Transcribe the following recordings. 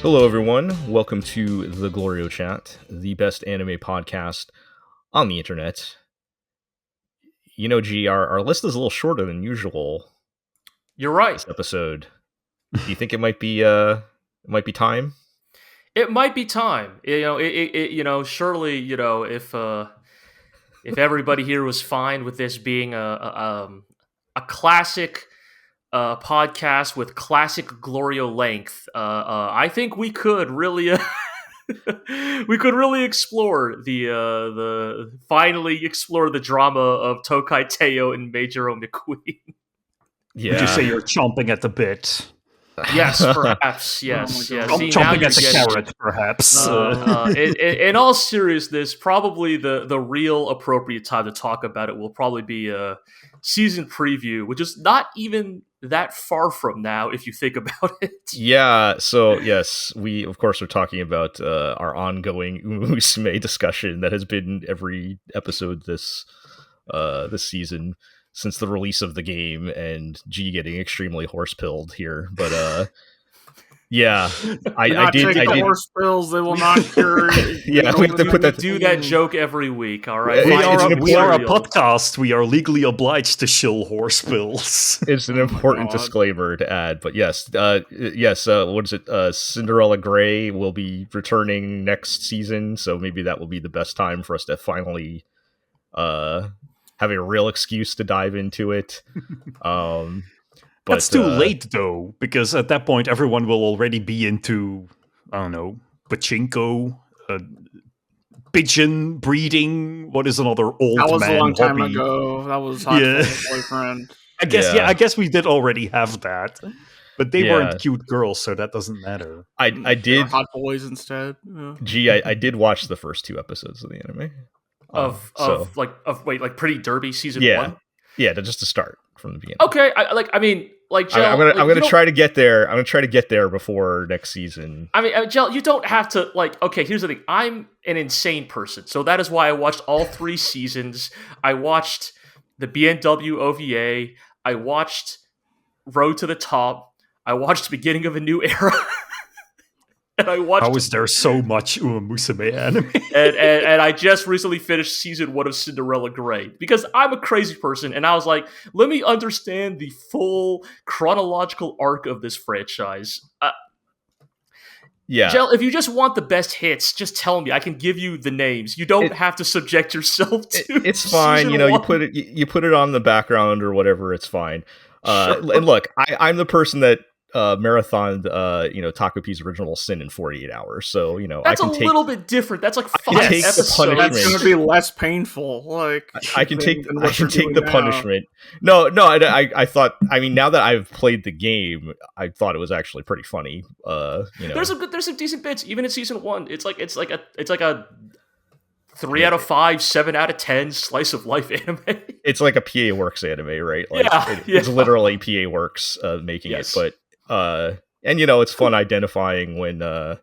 Hello, everyone. Welcome to the GLORIO Chat, the best anime podcast on the internet. You know, G, our list is a little shorter than usual You're right. this episode. Do you think it might be time? It might be time. Surely, if everybody here was fine with this being a classic podcast with classic GLORIO length, I think we could really explore finally explore the drama of Tokai Teo and Meijiro McQueen. Yeah. Would you say you're chomping at the bit? Yes, perhaps. Yes, yes. See, Chomping at the carrot, perhaps. In all seriousness, probably the real appropriate time to talk about it will probably be a season preview, which is not even that far from now, if you think about it. Yeah, so yes, we of course are talking about our ongoing Umusume discussion that has been every episode this season since the release of the game, and G getting extremely horse-pilled here. But yeah, I did horse pills. They will not cure. Yeah, we have to put that. Do that joke every week. All right, we are a podcast. We are legally obliged to shill horse pills. It's an important disclaimer to add, but yes. What is it? Cinderella Grey will be returning next season, so maybe that will be the best time for us to finally have a real excuse to dive into it. But that's too late, though, because at that point everyone will already be into, I don't know, pachinko, pigeon breeding. What is another old man That was a long time hobby? ago. That was Hot Boyfriend. I guess we did already have that, but they weren't cute girls, so that doesn't matter. I did Hot boys instead. Yeah. Gee, I did watch the first two episodes of the anime. Of Pretty Derby season 1? Yeah, just to start from the beginning. Okay, Jel, I'm gonna try to get there. I'm gonna try to get there before next season. Jel, you don't have to okay, here's the thing. I'm an insane person, so that is why I watched all 3 seasons. I watched the BNW OVA. I watched Road to the Top. I watched the Beginning of a New Era. And I watched. How is there so much Umusume anime? and I just recently finished season 1 of Cinderella Grey because I'm a crazy person, and I was like, let me understand the full chronological arc of this franchise. Yeah, Jel, if you just want the best hits, just tell me. I can give you the names. You don't have to subject yourself to. It's fine. You know, one. you put it on the background or whatever. It's fine. Sure. And look, I'm the person that marathoned Takupi's Original Sin in 48 hours, so that's a little bit different. That's like 5 episodes. That's going to be less painful. Like I can take the punishment. No, I thought. Now that I've played the game, I thought it was actually pretty funny. There's some decent bits even in season 1. It's like a 3 out of 5, 7 out of 10 slice of life anime. It's like a PA Works anime, right? It's literally PA Works making it, but. And it's fun identifying when the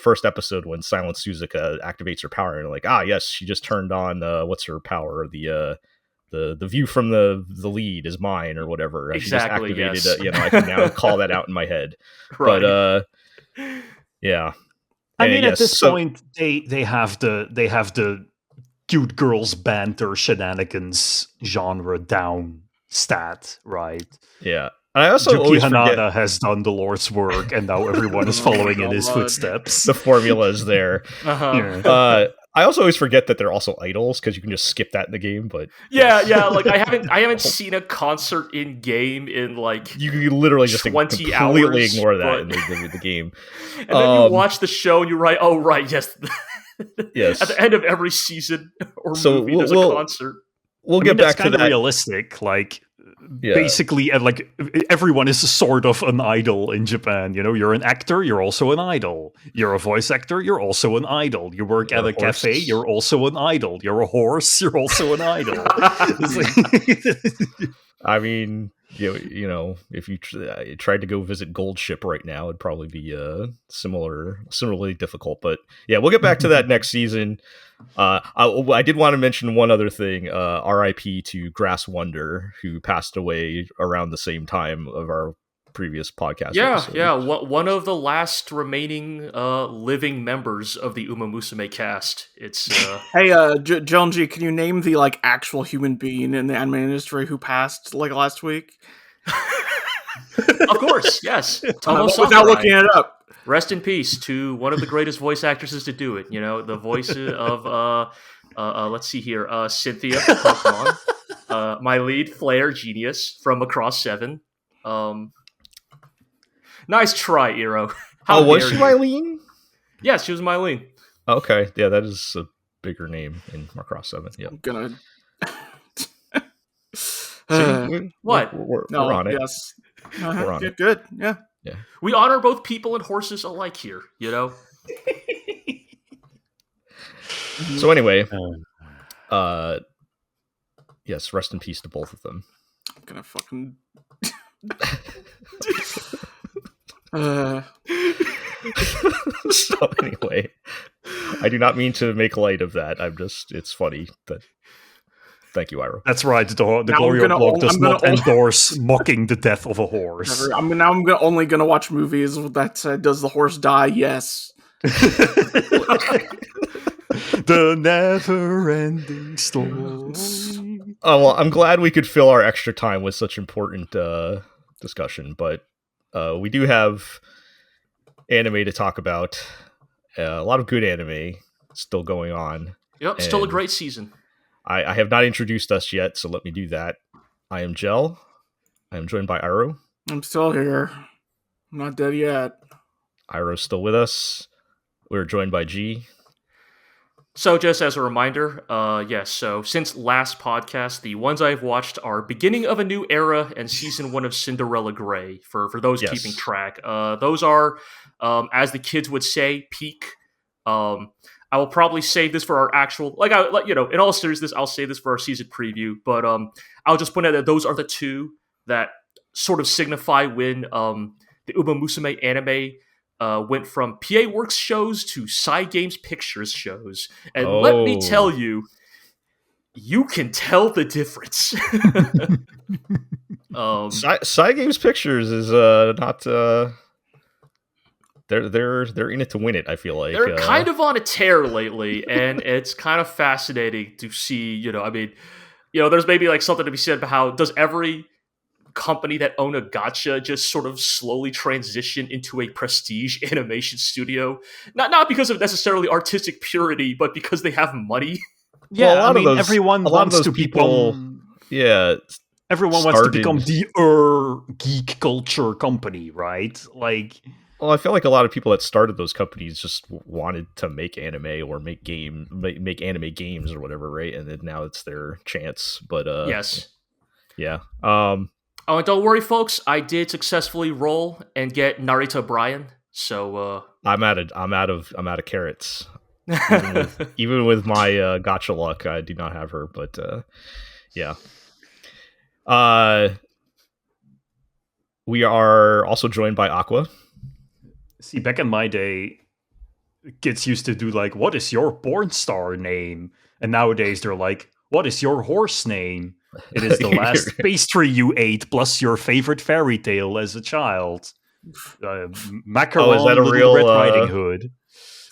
first episode when Silent Suzuka activates her power, and like, yes, she just turned on what's her power? The view from the lead is mine or whatever. Exactly. She just activated I can now call that out in my head. Right. But yeah. At this point they have the cute girls banter shenanigans genre down stat, right? Yeah. And I also Yuki Hanada has done the Lord's work, and now everyone is following in his footsteps. The formula is there. Uh-huh. I also always forget that they're also idols because you can just skip that in the game. But like I haven't seen a concert in game in like you literally just 20 completely hours, ignore that in the game. And then you watch the show and you're right. Oh right, yes. Yes. At the end of every season or movie, there's a concert. We'll get back to that. Realistic, like. Yeah. Basically, like everyone is sort of an idol in Japan. You're an actor, you're also an idol. You're a voice actor, you're also an idol. You work at a cafe, you're also an idol. You're a horse, you're also an idol. If you tried to go visit Gold Ship right now, it'd probably be similarly difficult. But yeah, we'll get back to that next season. I did want to mention one other thing. RIP to Grass Wonder, who passed away around the same time of our previous podcast. Yeah. One of the last remaining living members of the Uma Musume cast. It's Hey, Jel and Gee, can you name the actual human being in the anime industry who passed last week? Of course, yes. Without looking it up. Rest in peace to one of the greatest voice actresses to do it. You know, the voice of let's see here, Cynthia from Pokemon, my lead, Flare Genius from Across 7. Nice try, Eero. Was she Mylene? Yes, she was Mylene. Okay, yeah, that is a bigger name in Macross 7. Yeah, I'm gonna. What? We're on it. Yes. We're on it. Good. Yeah. We honor both people and horses alike here. You know. So anyway, yes, rest in peace to both of them. I'm gonna fucking. So anyway, I do not mean to make light of that. It's funny that. Thank you, Ira. That's right. The GLORIO blog does not endorse mocking the death of a horse. I'm only gonna watch movies that does the horse die? Yes. The never-ending story. Oh well, I'm glad we could fill our extra time with such important discussion, but we do have anime to talk about. A lot of good anime still going on. Yep, still a great season. I have not introduced us yet, so let me do that. I am Jel. I am joined by Iro. I'm still here. I'm not dead yet. Iro's still with us. We're joined by G. So just as a reminder, so since last podcast, the ones I've watched are beginning of a new era and season 1 of Cinderella Grey, for those keeping track. Those are, as the kids would say, peak. I will probably save this for our actual, in all seriousness, I'll save this for our season preview, but I'll just point out that those are the two that sort of signify when the Uma Musume anime went from PA Works shows to Cygames Pictures shows. And let me tell you, you can tell the difference. Cygames Pictures is not... They're in it to win it, I feel like. They're kind of on a tear lately, and it's kind of fascinating to see, there's maybe something to be said about how does every company that own a gacha just sort of slowly transition into a prestige animation studio? Not because of necessarily artistic purity, but because they have money. Yeah, well, everyone wants to become... Yeah. Everyone wants to become the geek culture company, right? Well, I feel like a lot of people that started those companies just wanted to make anime or make anime games or whatever, right? And then now it's their chance. But yes, yeah. And don't worry, folks. I did successfully roll and get Narita Brian. So I'm out of carrots. Even with my gacha luck, I do not have her. But yeah. We are also joined by Aqua. See, back in my day, kids used to do what is your porn star name? And nowadays they're like, what is your horse name? It is the last pastry you ate plus your favorite fairy tale as a child. Macaron, is that a real Red Riding Hood.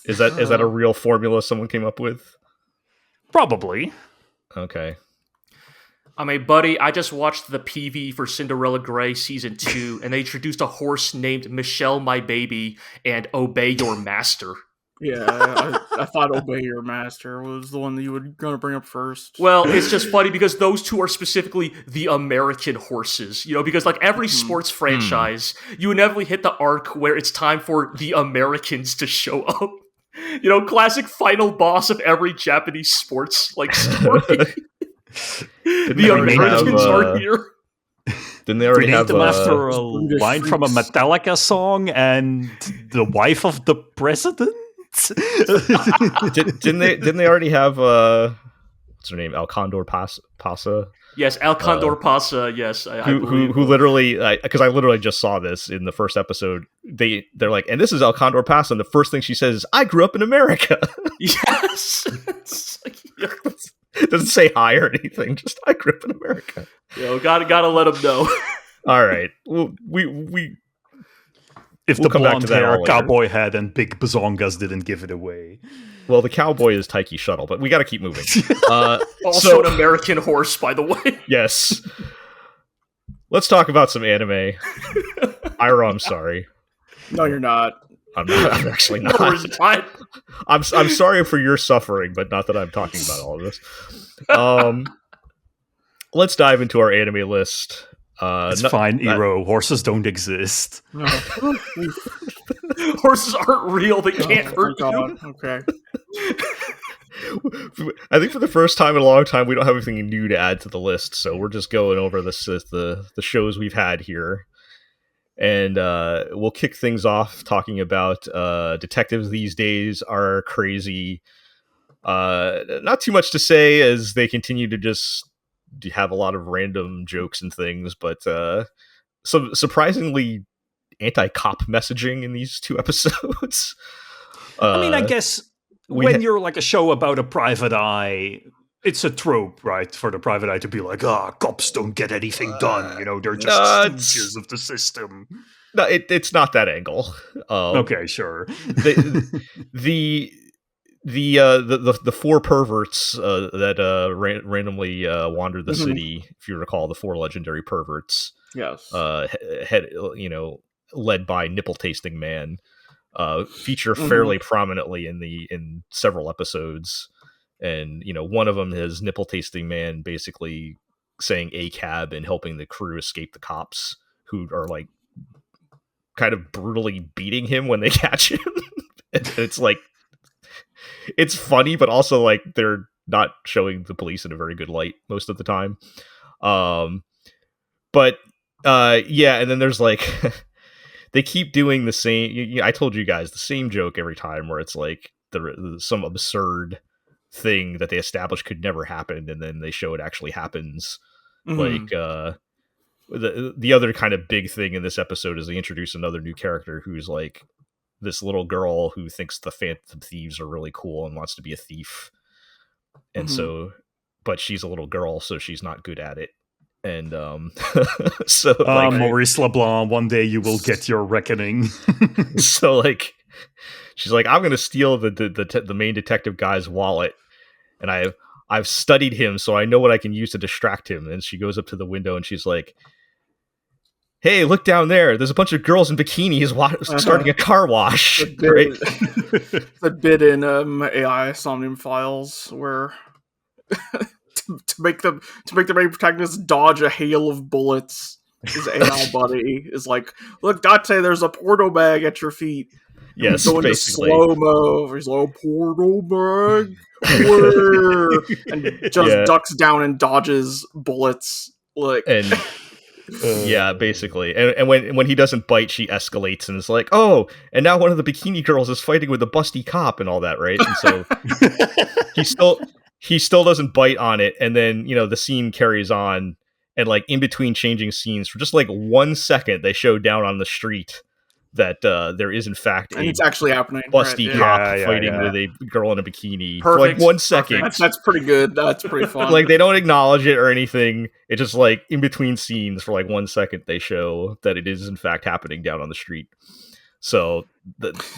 Is that a real formula someone came up with? Probably. Okay. I mean, buddy, I just watched the PV for Cinderella Grey Season 2, and they introduced a horse named Michelle My Baby and Obey Your Master. Yeah, I thought Obey Your Master was the one that you were going to bring up first. Well, it's just funny because those two are specifically the American horses, because every sports franchise, you inevitably hit the arc where it's time for the Americans to show up. Classic final boss of every Japanese sports story. The Americans are here. Didn't they already have them after a line from a Metallica song and the wife of the president? Didn't they already have what's her name? El Condor Pasa? Yes, El Condor Pasa. Yes, who literally, because I literally just saw this in the first episode. They're like, and this is El Condor Pasa, and the first thing she says is, "I grew up in America." Yes. It's it doesn't say hi or anything. Just I grew up in America. Gotta let them know. All right. We if the blonde hair, cowboy hat, and big bazongas didn't give it away. Well, the cowboy is Taiki Shuttle, but we got to keep moving. Also an American horse, by the way. Yes. Let's talk about some anime. Ira, I'm sorry. No, you're not. I'm not. I'm actually not. No, I'm sorry for your suffering, but not that I'm talking about all of this. Let's dive into our anime list. It's fine, Iro. Horses don't exist. No. Horses aren't real. They can't hurt you. Okay. I think for the first time in a long time, we don't have anything new to add to the list, so we're just going over the shows we've had here. And we'll kick things off talking about detectives these days are crazy. Not too much to say as they continue to just have a lot of random jokes and things, but some surprisingly anti-cop messaging in these two episodes. I mean, I guess when you're like a show about a private eye, it's a trope, right? For the private eye to be like, cops don't get anything done. You know, they're just stooges of the system. No, it's not that angle. Okay, sure. The four perverts that randomly wandered the city, if you recall, the four legendary perverts. Yes. Led by Nipple Tasting Man, feature fairly prominently in several episodes. And, one of them is Nipple Tasting Man basically saying a cab and helping the crew escape the cops who are like kind of brutally beating him when they catch him. It's like, it's funny, but also like they're not showing the police in a very good light most of the time. And then there's like, they keep doing the same. I told you guys the same joke every time where it's like some absurd thing that they established could never happen, and then they show it actually happens. Like the other kind of big thing in this episode is they introduce another new character who's like this little girl who thinks the Phantom Thieves are really cool and wants to be a thief, and but she's a little girl, so she's not good at it. And so like, Maurice LeBlanc, one day you will get your reckoning. So like, she's like, I'm gonna steal the main detective guy's wallet, and I've studied him, so I know what I can use to distract him. And she goes up to the window and she's like, hey, look down there. There's a bunch of girls in bikinis starting a car wash. Right? The bit in AI Somnium Files where to make the main protagonist dodge a hail of bullets, his AI buddy is like, look, Date, there's a portal bag at your feet. Yes, going basically. Slow-mo. He's like, portal bag? Where? And just ducks down and dodges bullets. Like, and yeah, basically. And when he doesn't bite, she escalates and is like, oh, and now one of the bikini girls is fighting with a busty cop and all that, right? And so he still doesn't bite on it, and then the scene carries on, and like in between changing scenes for just like 1 second, they show down on the street that there is in fact and it's actually happening. Busty cop fighting with a girl in a bikini. Perfect. For like 1 second. That's pretty good. That's pretty fun. Like they don't acknowledge it or anything. It's just like in between scenes for like 1 second they show that it is in fact happening down on the street. So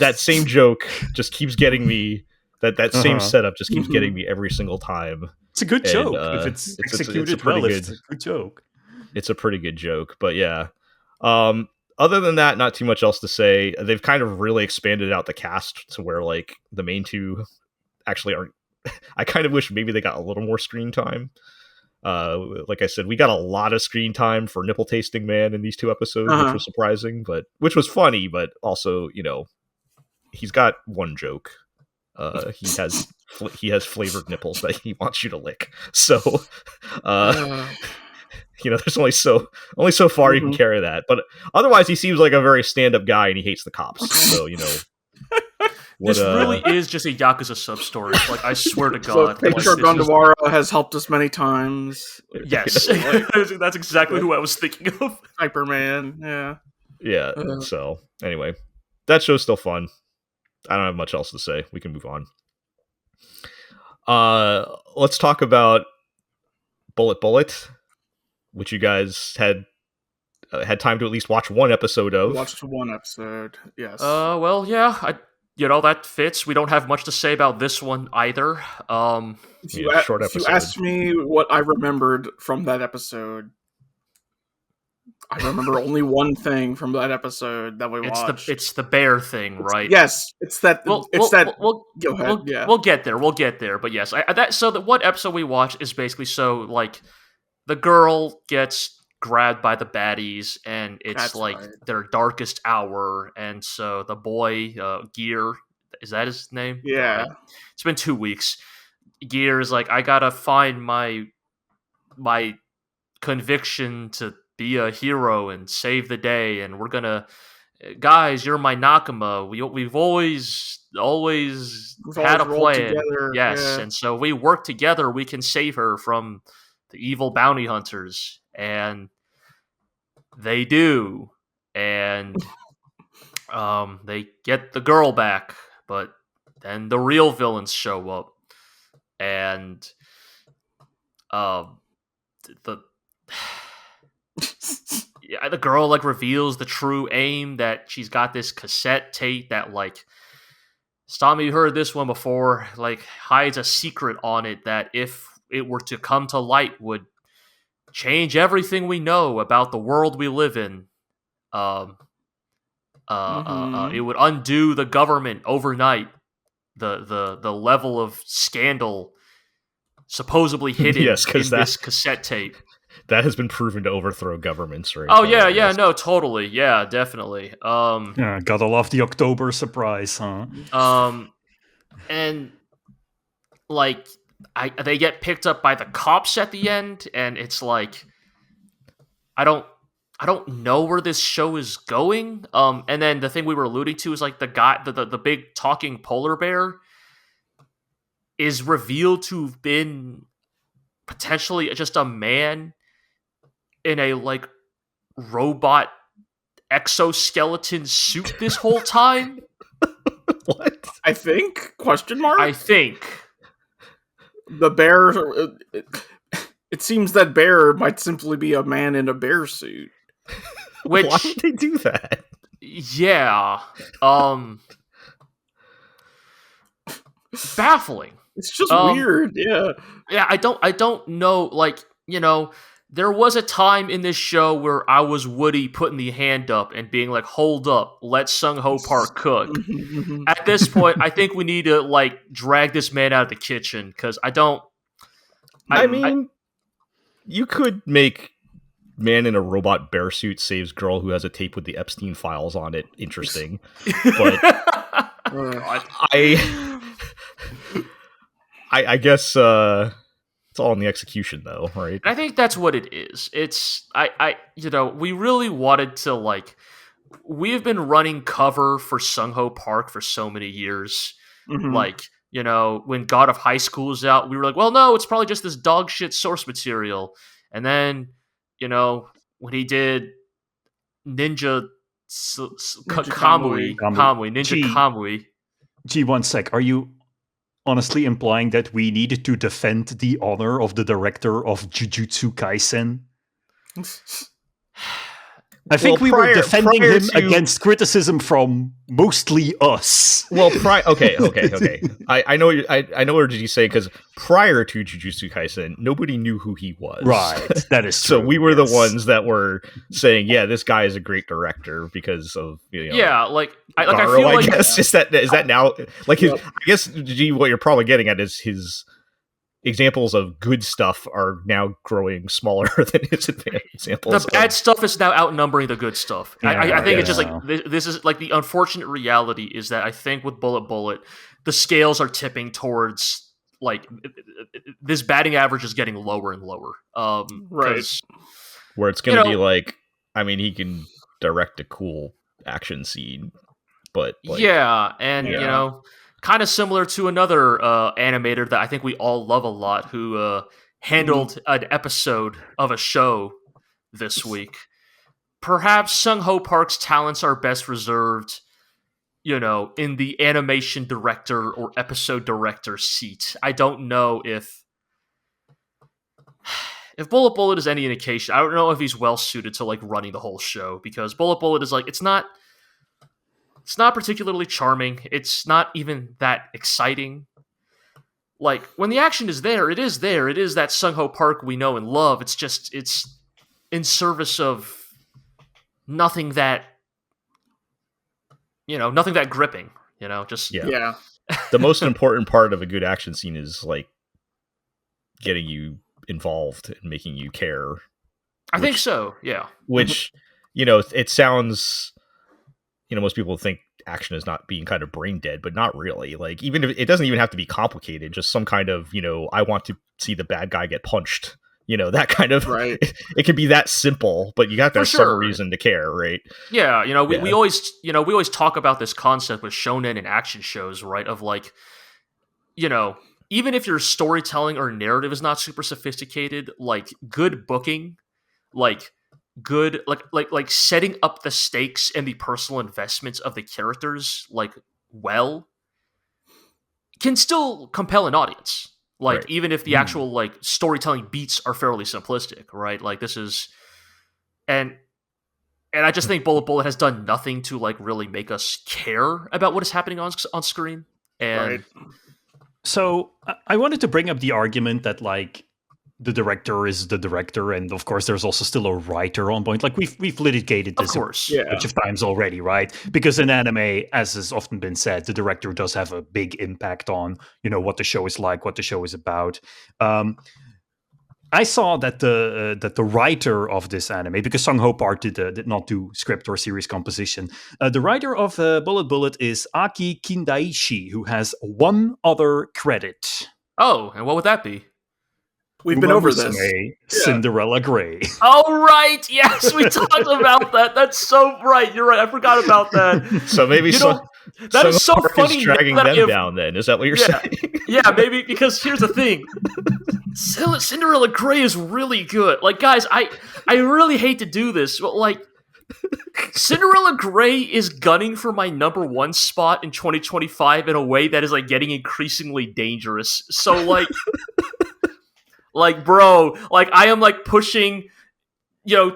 that same joke just keeps getting me. That same setup just keeps getting me every single time. It's a good joke. If it's executed well, it's a good joke. It's a pretty good joke, but yeah. Other than that, not too much else to say. They've kind of really expanded out the cast to where like the main two actually aren't. I kind of wish maybe they got a little more screen time. Like I said, we got a lot of screen time for Nipple Tasting Man in these two episodes, which was surprising, but which was funny, but also, he's got one joke. He has flavored nipples that he wants you to lick. So, there's only so far you can carry that. But otherwise, he seems like a very stand-up guy, and he hates the cops. So, this really is just a Yakuza sub-story. Like, I swear to God. So, Picture Gondawara has helped us many times. Yes. That's exactly who I was thinking of. Hyperman, yeah. Yeah, so, anyway. That show's still fun. I don't have much else to say. We can move on. Let's talk about Bullet, which you guys had had time to at least watch one episode of. Watched one episode, yes. Well, yeah, that fits. We don't have much to say about this one either. If you asked me what I remembered from that episode, I remember only one thing from that episode that we watched. It's the bear thing, right? Yes, it's that. Go ahead. We'll get there. We'll get there. But yes, what episode we watched is basically like the girl gets grabbed by the baddies, and it's their darkest hour, and so the boy, Gear, is that his name? Yeah. It's been 2 weeks. Gear is like, I gotta find my conviction to be a hero and save the day, and we're gonna, guys, you're my Nakama. We've always had a plan. Together. Yes, yeah. And so we work together. We can save her from the evil bounty hunters, and they do, and they get the girl back, but then the real villains show up, and the girl reveals the true aim, that she's got this cassette tape that Stami, you heard this one before, hides a secret on it that if it were to come to light would change everything we know about the world we live in. It would undo the government overnight. The level of scandal supposedly hidden in this cassette tape. That has been proven to overthrow governments, right? Oh, yeah, no, totally. Yeah, definitely. Gotta love the October surprise, huh? And, they get picked up by the cops at the end, and it's I don't know where this show is going. And then the thing we were alluding to is the guy, the big talking polar bear is revealed to have been potentially just a man in a robot exoskeleton suit this whole time. What? I think? Question mark? I think. The bear... It seems that bear might simply be a man in a bear suit. Which, why would they do that? Yeah. Baffling. It's just weird, yeah. Yeah, I don't know, there was a time in this show where I was Woody putting the hand up and being hold up, let Sung-Ho Park cook. At this point, I think we need to, drag this man out of the kitchen, because I mean, you could make man in a robot bear suit saves girl who has a tape with the Epstein files on it interesting. But I guess it's all in the execution, though, right? I think that's what it is. It's we really wanted to we've been running cover for Sung-Ho Park for so many years. Mm-hmm. When God of High School is out, we were well, no, it's probably just this dog shit source material. And then, when he did Ninja Kamui. Gee, one sec. Are you honestly implying that we needed to defend the honor of the director of Jujutsu Kaisen? I think we were defending him against criticism from mostly us. Well, okay. I know what did you say, because prior to Jujutsu Kaisen, nobody knew who he was. Right, that is true. So we were the ones that were saying, yeah, this guy is a great director because of yeah, I Garo, feel I guess. Is that now I guess G, what you're probably getting at is his examples of good stuff are now growing smaller than his examples. The bad stuff is now outnumbering the good stuff. Yeah, I think it's just this is the unfortunate reality is that I think with Bullet, the scales are tipping towards this batting average is getting lower and lower. Right. Where it's going to be he can direct a cool action scene, but kind of similar to another animator that I think we all love a lot, who handled an episode of a show this week. Perhaps Sung-Ho Park's talents are best reserved, in the animation director or episode director seat. I don't know if if Bullet Bullet is any indication, I don't know if he's well suited to like running the whole show, because Bullet Bullet is like it's not particularly charming. It's not even that exciting. Like when the action is there. It is there. It is that Sung Ho Park we know and love. It's in service of nothing that gripping. Just yeah. The most important part of a good action scene is like getting you involved and making you care. I think so, yeah. Which, it sounds, most people think action is not being kind of brain dead, but not really. Like, even if it doesn't even have to be complicated, just some kind of, I want to see the bad guy get punched. That kind of, right. It can be that simple, but you got to have some reason to care, right? Yeah, we always talk about this concept with shonen and action shows, right? Of like, even if your storytelling or narrative is not super sophisticated, like good booking, like good, like setting up the stakes and the personal investments of the characters, like can still compel an audience. Like, right. Even if the actual, like, storytelling beats are fairly simplistic, right? Like, this is... And I just think Bullet Bullet has done nothing to, like, really make us care about what is happening on screen. And... Right. So, I wanted to bring up the argument that, like, the director is the director, and of course there's also still a writer on point. Like we've litigated this a bunch of times already, right? Because in anime, as has often been said, the director does have a big impact on, what the show is like, what the show is about. I saw that the writer of this anime, because Sung Ho Park did not do script or series composition, the writer of Bullet Bullet is Aki Kindaishi, who has one other credit. Oh, and what would that be? We've been over this. Cinderella Grey. Oh, right. Yes, we talked about that. That's so right. You're right. I forgot about that. So maybe that is so funny. Dragging them down. Then is that what you're saying? Yeah, maybe, because here's the thing. Cinderella Grey is really good. Like, guys, I really hate to do this, but like, Cinderella Grey is gunning for my number one spot in 2025 in a way that is like getting increasingly dangerous. So like. Like, bro, like, I am, like, pushing,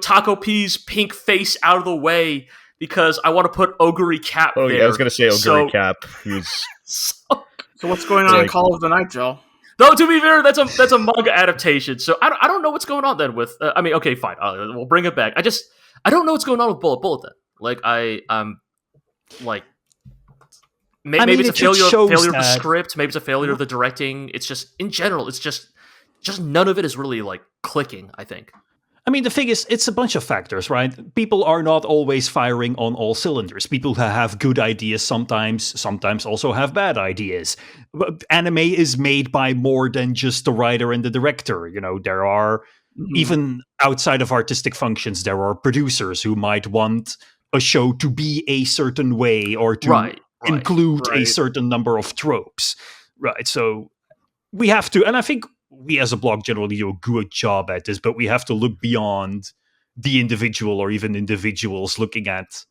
Taco P's pink face out of the way because I want to put Oguri Cap there. Oh, yeah, I was going to say Oguri Cap. So what's going on in Call of the Night, Joe? Though, to be fair, that's a manga adaptation, so I don't know what's going on then with... okay, fine, we'll bring it back. I don't know what's going on with Bullet Bullet then. Like, maybe it's a failure of the script, maybe it's a failure of the directing. It's just, in general, it's just none of it is really, like, clicking, I think. I mean, the thing is, it's a bunch of factors, right? People are not always firing on all cylinders. People who have good ideas sometimes also have bad ideas. But anime is made by more than just the writer and the director. There are, even outside of artistic functions, there are producers who might want a show to be a certain way or to include a certain number of tropes. Right, so we have to, and I think we as a blog generally do a good job at this, but we have to look beyond the individual or even individuals looking at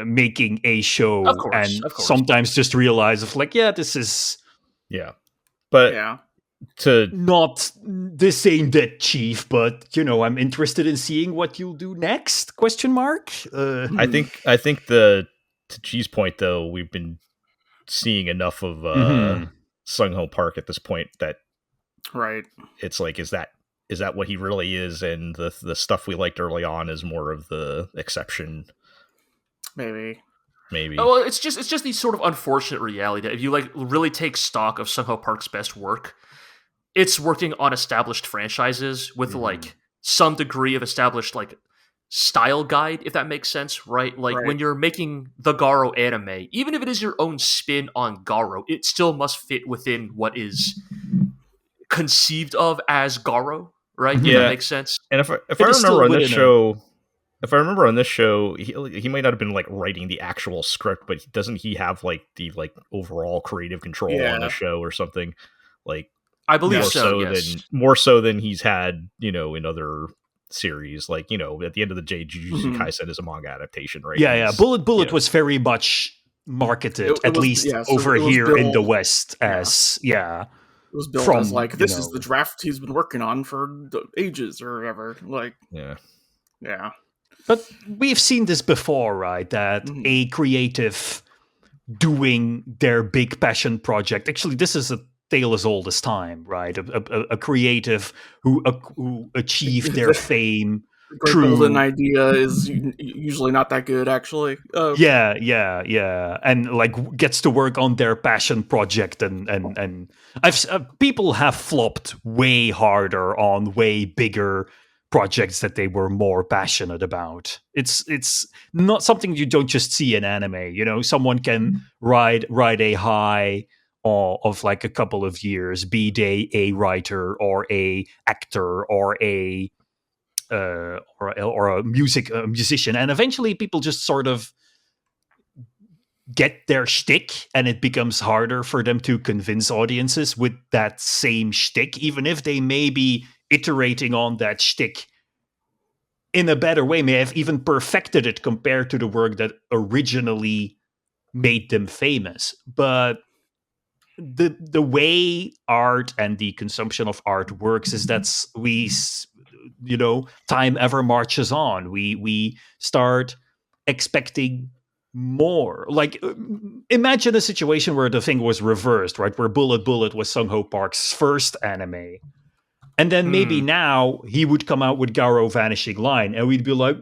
making a show, and sometimes just realize this is to not this ain't that, Chief, but I'm interested in seeing what you'll do next? Question mark. I think to G's point though, we've been seeing enough of Sung Ho Park at this point that. Right. It's like, is that what he really is? And the stuff we liked early on is more of the exception. Maybe. Oh, well, it's just the sort of unfortunate reality that if you like really take stock of Sung Ho Park's best work, it's working on established franchises with like some degree of established like style guide, if that makes sense, right? Like when you're making the Garo anime, even if it is your own spin on Garo, it still must fit within what is conceived of as Garo, right? Yeah, that makes sense. And if I remember on this show, he might not have been like writing the actual script, but doesn't he have like the like overall creative control on the show or something? Like, I believe yes. More so than he's had, in other series. Like, at the end of the day, Jujutsu Kaisen is a manga adaptation, right? Yeah. Bullet was very much marketed, at least over here in the West, as was built as like, this is the draft he's been working on for ages or whatever. Like, yeah. But we've seen this before, right? That a creative doing their big passion project. Actually, this is a tale as old as time, right? A creative who achieved their fame. The golden idea is usually not that good, actually. Yeah, and like gets to work on their passion project, and people have flopped way harder on way bigger projects that they were more passionate about. It's not something you don't just see in anime. You know, someone can ride a high of like a couple of years, be they a writer or a actor or a musician, and eventually people just sort of get their shtick, and it becomes harder for them to convince audiences with that same shtick, even if they may be iterating on that shtick in a better way, may have even perfected it compared to the work that originally made them famous. But the way art and the consumption of art works is that time ever marches on. We start expecting more. Like, imagine a situation where the thing was reversed, right? Where Bullet was Sung-Ho Park's first anime. And then maybe now he would come out with Garo Vanishing Line, and we'd be like,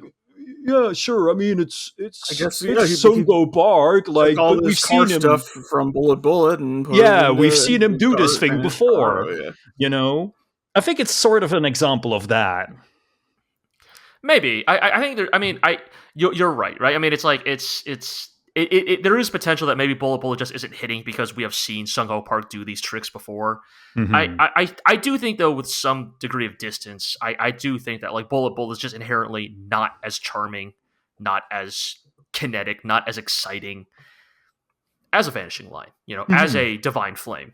yeah, sure. I mean, it's Sung-Ho Park. Like, all we've seen him stuff from Bullet, and we've seen him do this thing before. You know, I think it's sort of an example of that. Maybe I think there. I mean, you're right. I mean, it's like there is potential that maybe Bullet just isn't hitting because we have seen Sung-Ho Park do these tricks before. I do think, though, with some degree of distance, I do think that like Bullet is just inherently not as charming, not as kinetic, not as exciting as a Vanishing Line, as a Divine Flame.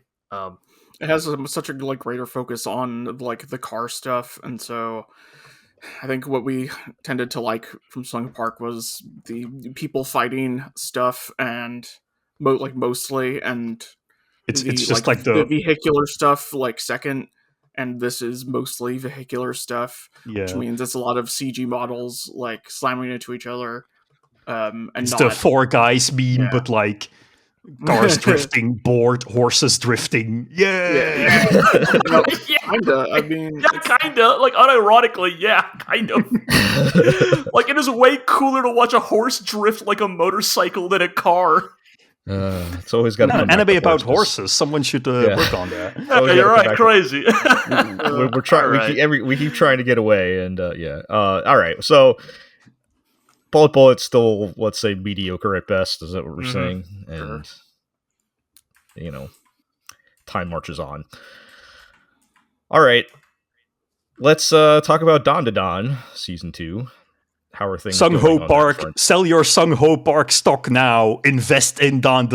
It has such a greater focus on like the car stuff, and so I think what we tended to like from Sung Park was the people fighting stuff, and mostly, and it's just like the vehicular stuff second, and this is mostly vehicular stuff, which means it's a lot of CG models slamming into each other. And it's the four guys meme, but like cars drifting, bored horses drifting. Yeah. Kinda. I mean, kinda. Like, unironically, kind of. Like, it is way cooler to watch a horse drift like a motorcycle than a car. It's always got an anime about horses. Someone should work on that. You're right. Crazy. We're trying. Right. We keep trying to get away, and all right. So, Bullet's still, let's say, mediocre at best. Is that what we're saying? And time marches on. All right, let's talk about Don season 2. How are things? Sung-Ho Park, sell your Sung-Ho Park stock now. Invest in Don.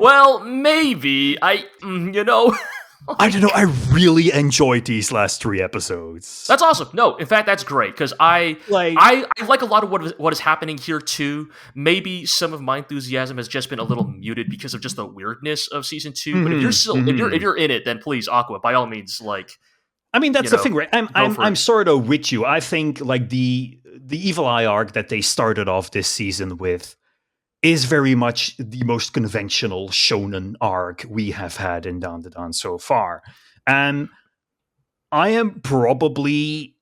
Well, maybe I don't know. I really enjoyed these last 3 episodes. That's awesome. No, in fact, that's great because I like a lot of what is happening here too. Maybe some of my enthusiasm has just been a little muted because of just the weirdness of season 2. But if you're still if you're in it, then please, Aqua, by all means, I mean, that's the thing, right? I'm sort of with you. I think the Evil Eye arc that they started off this season with is very much the most conventional shonen arc we have had in Dan so far. And I am probably,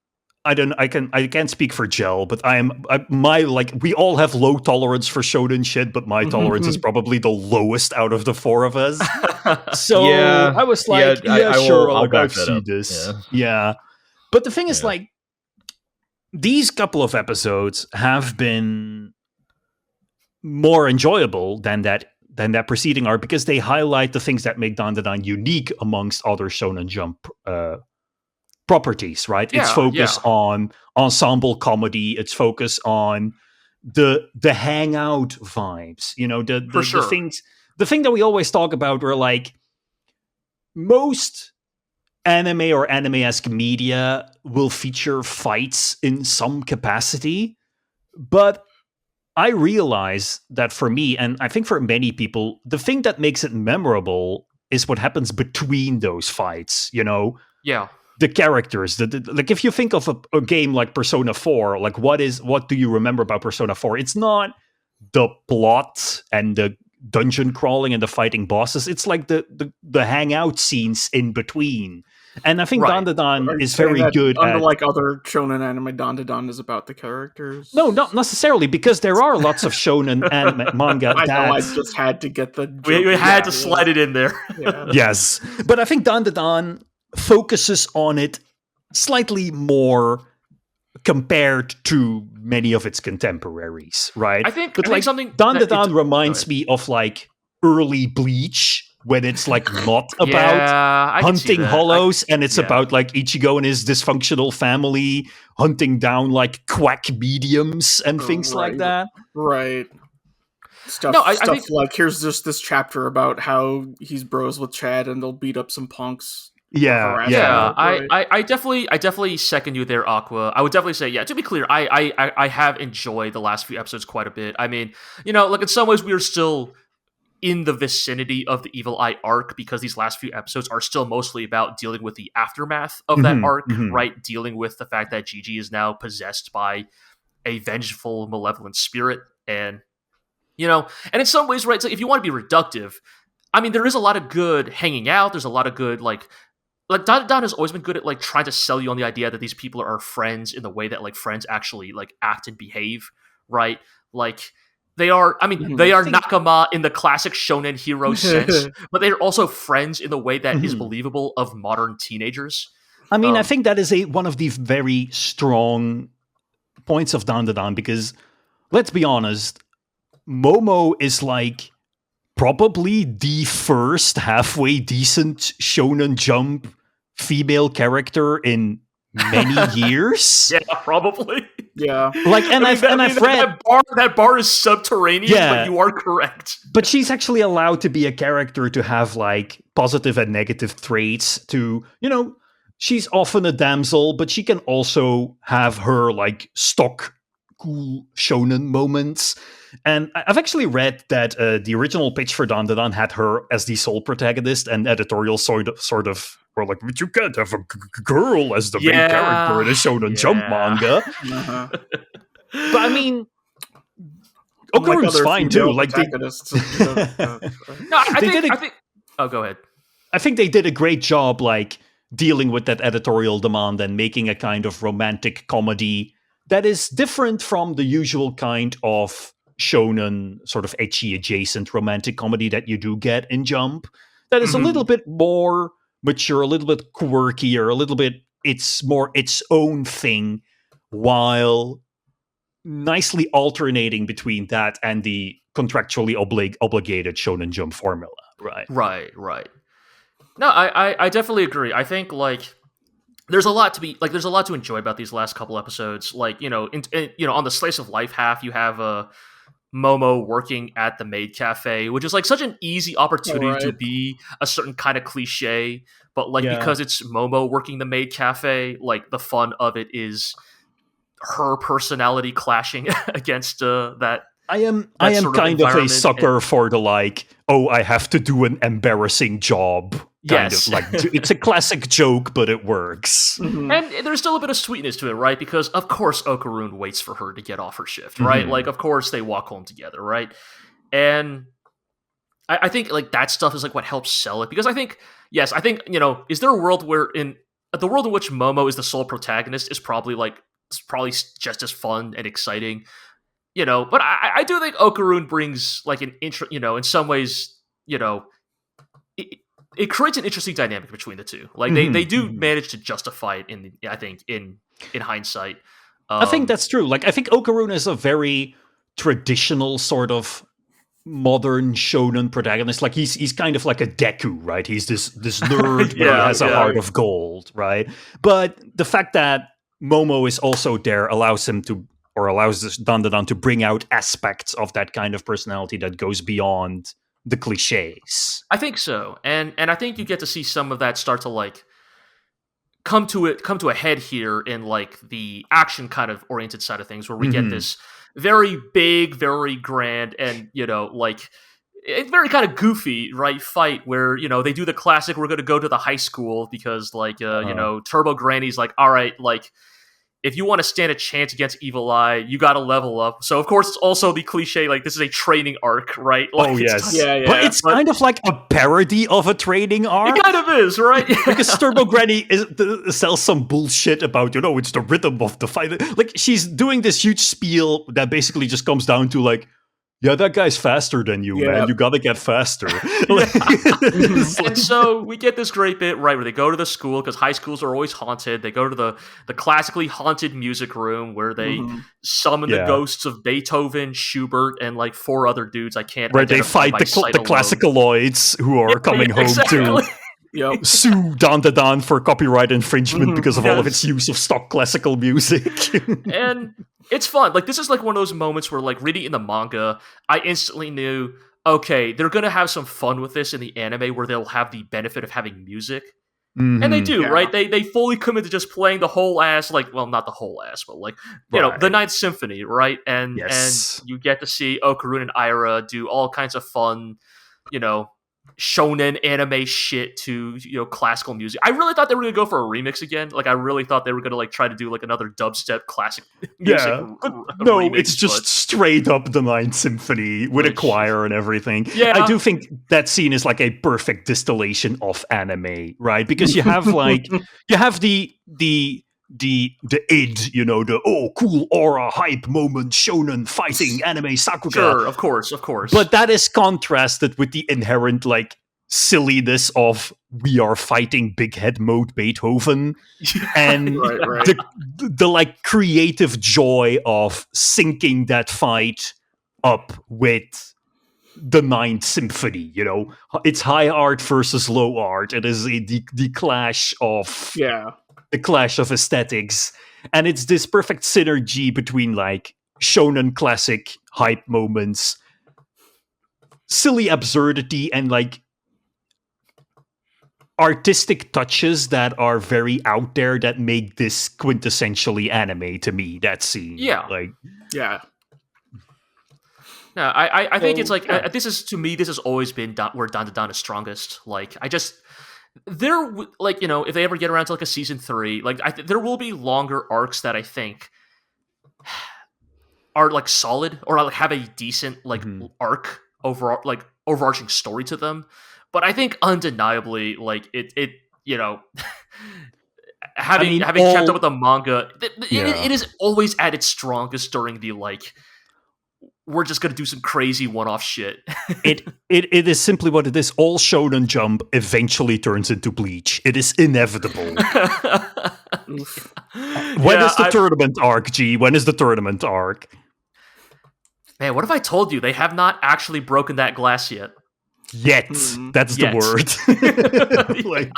I can't speak for Jel, but we all have low tolerance for shonen shit, but my tolerance is probably the lowest out of the 4 of us. So I was like, I'll see this. Yeah. But the thing is, these couple of episodes have been more enjoyable than that preceding arc because they highlight the things that make Dan unique amongst other Shonen Jump properties, right? It's focus on ensemble comedy. It's focus on the hangout vibes. The things. The thing that we always talk about, where like most anime or anime-esque media will feature fights in some capacity, but I realize that for me, and I think for many people, the thing that makes it memorable is what happens between those fights, Yeah. The characters. Like if you think of a game like Persona 4, like what do you remember about Persona 4? It's not the plot and the dungeon crawling and the fighting bosses. It's like the hangout scenes in between. And I think Dandadan is very good unlike other shonen anime, Dandadan is about the characters. No, not necessarily, because there are lots of shonen and manga I know, I just had to get the we had to slide it in there. Yeah. Yes. But I think Dandadan focuses on it slightly more compared to many of its contemporaries, right? I think something Dandadan reminds me of like early Bleach, when it's like not about hunting hollows, and it's about like Ichigo and his dysfunctional family hunting down like quack mediums and things like that. Right. Stuff think, like, here's just this chapter about how he's bros with Chad and they'll beat up some punks. I definitely second you there, Aqua. I would definitely say, to be clear, I have enjoyed the last few episodes quite a bit. I mean, like in some ways we are still in the vicinity of the Evil Eye arc, because these last few episodes are still mostly about dealing with the aftermath of that arc, right? Dealing with the fact that Gigi is now possessed by a vengeful, malevolent spirit. And, and in some ways, right, so if you want to be reductive, I mean, there is a lot of good hanging out. There's a lot of good, like Don has always been good at like trying to sell you on the idea that these people are friends in the way that like friends actually like act and behave, right? Like, they are nakama in the classic shonen hero sense, but they're also friends in the way that is believable of modern teenagers. I mean, I think that is one of the very strong points of Dandadan, because let's be honest, Momo is like probably the first halfway decent Shonen Jump female character in many years. Yeah, probably. Yeah. Like, I've read that bar is subterranean, but you are correct. But she's actually allowed to be a character to have like positive and negative traits to, she's often a damsel, but she can also have her like stock cool shonen moments. And I've actually read that the original pitch for Dandadan had her as the sole protagonist, and editorial sort of were like, but you can't have a girl as the main character in a Shonen Jump manga. But I mean, Okaru's fine too. Like I think. Oh, go ahead. I think they did a great job, like dealing with that editorial demand and making a kind of romantic comedy that is different from the usual kind of shonen, sort of ecchi adjacent romantic comedy that you do get in Jump. That is a little bit more mature, a little bit quirkier, a little bit, it's more its own thing, while nicely alternating between that and the contractually obligated Shonen Jump formula. Right. No, I definitely agree. I think like there's a lot to enjoy about these last couple episodes. Like, on the slice of life half, you have Momo working at the maid cafe, which is like such an easy opportunity to be a certain kind of cliche, but like because it's Momo working the maid cafe, like the fun of it is her personality clashing against that. I am kind of a sucker for the like, I have to do an embarrassing job. Kind of like, it's a classic joke, but it works. And there's still a bit of sweetness to it, right? Because of course Okarun waits for her to get off her shift, right? Like, of course they walk home together, right? And I think like that stuff is like what helps sell it. Because I think, is there a world where the world in which Momo is the sole protagonist is probably just as fun and exciting, but I do think Okarun brings like an in some ways, it creates an interesting dynamic between the two. Like they do manage to justify it in hindsight. I think that's true. Like, I think Okarun is a very traditional sort of modern shonen protagonist. Like he's kind of like a Deku, right? He's this nerd, but he has a heart of gold, right? But the fact that Momo is also there allows this Dandadan to bring out aspects of that kind of personality that goes beyond the cliches. I think so, and I think you get to see some of that start to like come to a head here in like the action kind of oriented side of things, where we get this very big, very grand, and like it's very kind of goofy, right? Fight where they do the classic. We're going to go to the high school because like Turbo Granny's like, all right, like if you want to stand a chance against Evil Eye, you got to level up. So of course it's also the cliche like this is a training arc, right? Like, yes, but it's kind of like a parody of a training arc. It kind of is, right? Because Turbo Granny sells some bullshit about it's the rhythm of the fight. Like she's doing this huge spiel that basically just comes down to like, yeah, that guy's faster than you, man. You gotta get faster. And so we get this great bit, right, where they go to the school, because high schools are always haunted. They go to the classically haunted music room, where they summon the ghosts of Beethoven, Schubert, and like 4 other dudes I can't Where they fight the classicaloids who are coming home to sue Dan for copyright infringement because of all of its use of stock classical music. And it's fun. Like, this is like one of those moments where, like, reading in the manga, I instantly knew, okay, they're going to have some fun with this in the anime where they'll have the benefit of having music. And they do, right? They fully commit to just playing the whole ass, like, well, not the whole ass, but like, the Ninth Symphony, right? And you get to see Okarun and Aira do all kinds of fun, shonen anime shit to classical music. I really thought they were gonna go for a remix again. Like I really thought they were gonna like try to do like another dubstep classic music. No, remix, it's just straight up the Ninth Symphony with a choir and everything. Yeah, I do think that scene is like a perfect distillation of anime, right? Because you have like you have the id, the cool aura hype moment shonen fighting anime Sakuga. Sure, of course. But that is contrasted with the inherent like silliness of we are fighting big head mode Beethoven and the like creative joy of syncing that fight up with the Ninth Symphony. It's high art versus low art. It is the clash of the clash of aesthetics, and it's this perfect synergy between like shonen classic hype moments, silly absurdity, and like artistic touches that are very out there that make this quintessentially anime to me. That scene, No, I think it's like this is, to me, this has always been where Dan is strongest. Like there, like, if they ever get around to like a season 3, like there will be longer arcs that I think are like solid or like have a decent like arc overall, like overarching story to them. But I think undeniably, like it having kept up with the manga, it is always at its strongest during the like, we're just gonna do some crazy one-off shit. It is simply what it is. All Shonen Jump eventually turns into Bleach. It is inevitable. When is the tournament arc, G? When is the tournament arc? Man, what if I told you they have not actually broken that glass yet? That's the word. Like,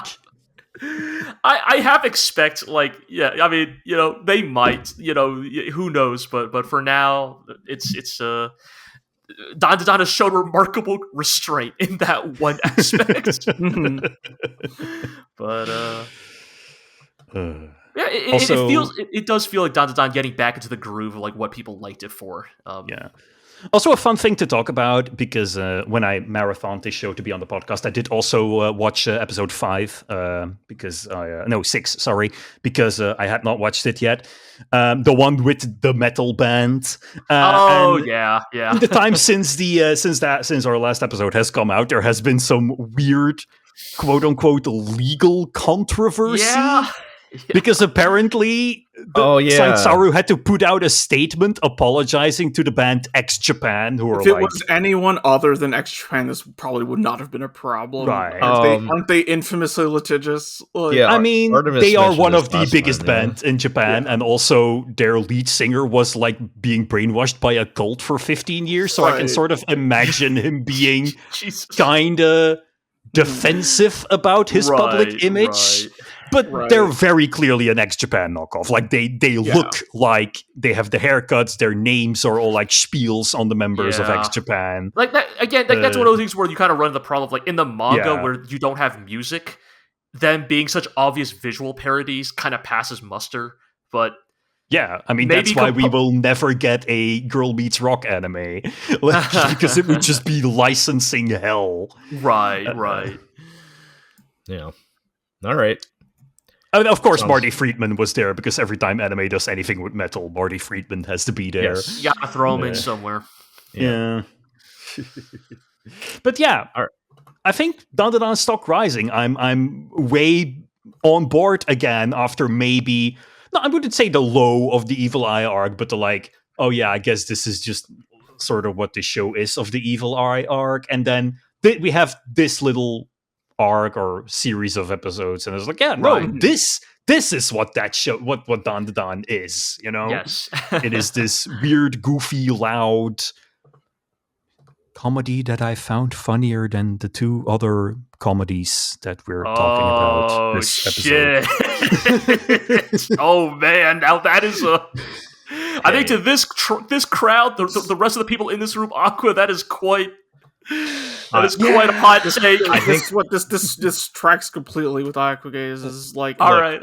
I have expect, like, I mean, they might, who knows, but for now, it's Dan has shown remarkable restraint in that one aspect. But it does feel like Dan getting back into the groove of like what people liked it for. Also, a fun thing to talk about, because when I marathoned this show to be on the podcast, I did also watch episode 5, because 6, sorry, because I had not watched it yet. The one with the metal band. Yeah. In the time since our last episode has come out, there has been some weird, quote unquote, legal controversy. Yeah. Because apparently Saint Saru had to put out a statement apologizing to the band X Japan, who if it was anyone other than X Japan, this probably would not have been a problem. Right. Aren't they infamously litigious? Like, I mean, they are one of the biggest bands in Japan, and also their lead singer was like being brainwashed by a cult for 15 years, so I can sort of imagine him being kind of defensive about his public image. Right. But they're very clearly an X-Japan knockoff. Like, they look like they have the haircuts, their names are all like spiels on the members of X-Japan. Like, that again, like, that's one of those things where you kind of run into the problem of, like, in the manga where you don't have music, them being such obvious visual parodies kind of passes muster. But Yeah, I mean, that's why we will never get a Girl Meets Rock anime. Because it would just be licensing hell. Right. Yeah. All right. Of course, Marty Friedman was there, because every time anime does anything with metal, Marty Friedman has to be there. Yes. You gotta throw him in somewhere. Yeah. But yeah, I think Dandadan Stock Rising, I'm way on board again after maybe... No, I wouldn't say the low of the Evil Eye arc, but the oh yeah, I guess this is just sort of what the show is of the Evil Eye arc. And then we have this little arc or series of episodes, and it's this is what that show, what Dandadan is, Yes. It is this weird, goofy, loud comedy that I found funnier than the two other comedies that we're talking about this episode. Oh man, now that is I think to this crowd, the rest of the people in this room, Aqua, that is quite quite a hot take. I think what this tracks completely with Aqua Gaze is like. All right.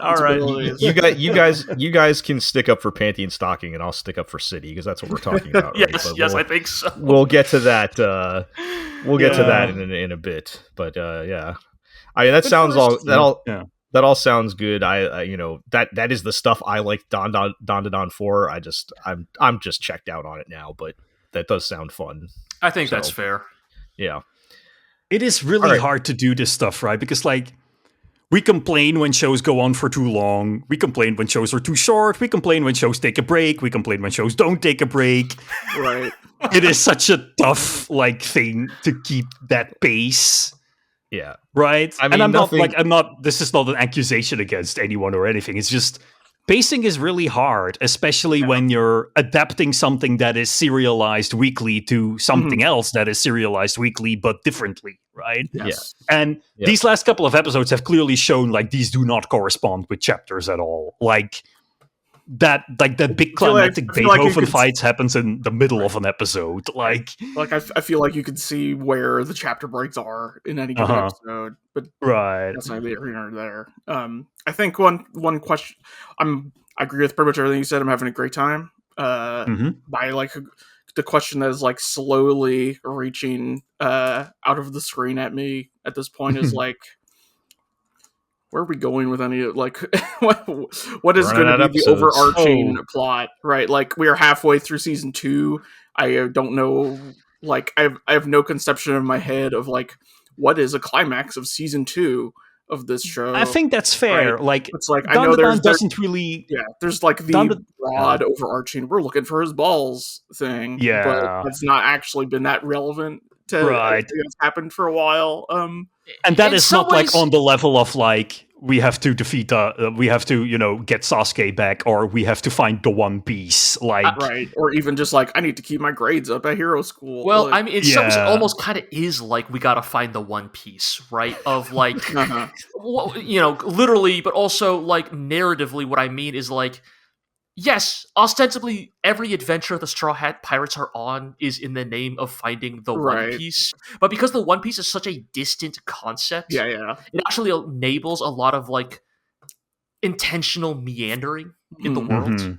You guys can stick up for Panty and Stocking, and I'll stick up for City, because that's what we're talking about. Yes, I think so. We'll get to that. We'll get to that in a bit. But yeah, I mean, that all sounds good. I that is the stuff I like Dandadan for. I'm just checked out on it now, but that does sound fun. I think that's fair. Yeah. It is really hard to do this stuff, right? Because we complain when shows go on for too long. We complain when shows are too short. We complain when shows take a break. We complain when shows don't take a break. Right. It is such a tough thing to keep that pace. Yeah. Right? I mean, this is not an accusation against anyone or anything. It's just pacing is really hard, especially when you're adapting something that is serialized weekly to something else that is serialized weekly, but differently, right? Yes. And these last couple of episodes have clearly shown these do not correspond with chapters at all. That big climactic Beethoven fights happens in the middle of an episode. I feel like you can see where the chapter breaks are in any given episode, but that's neither here nor there. I think one question, I agree with pretty much everything you said. I'm having a great time. By the question that is slowly reaching out of the screen at me at this point is where are we going with any what is going to be the overarching plot, right? We are halfway through season 2. I don't know, I have no conception in my head of what is a climax of season 2 of this show. I think that's fair. Right? It's I know doesn't really. Yeah, there's the broad overarching. We're looking for his balls thing. Yeah, but it's not actually been that relevant to it's happened for a while. And that is not on the level of we have to defeat we have to get Sasuke back, or we have to find the One Piece, right, or even just I need to keep my grades up at hero school. Well, I mean, it almost kind of is we gotta find the One Piece, right? Of literally, but also narratively. What I mean is yes, ostensibly, every adventure the Straw Hat Pirates are on is in the name of finding the One Piece. But because the One Piece is such a distant concept, it actually enables a lot of intentional meandering in the world. Mm-hmm.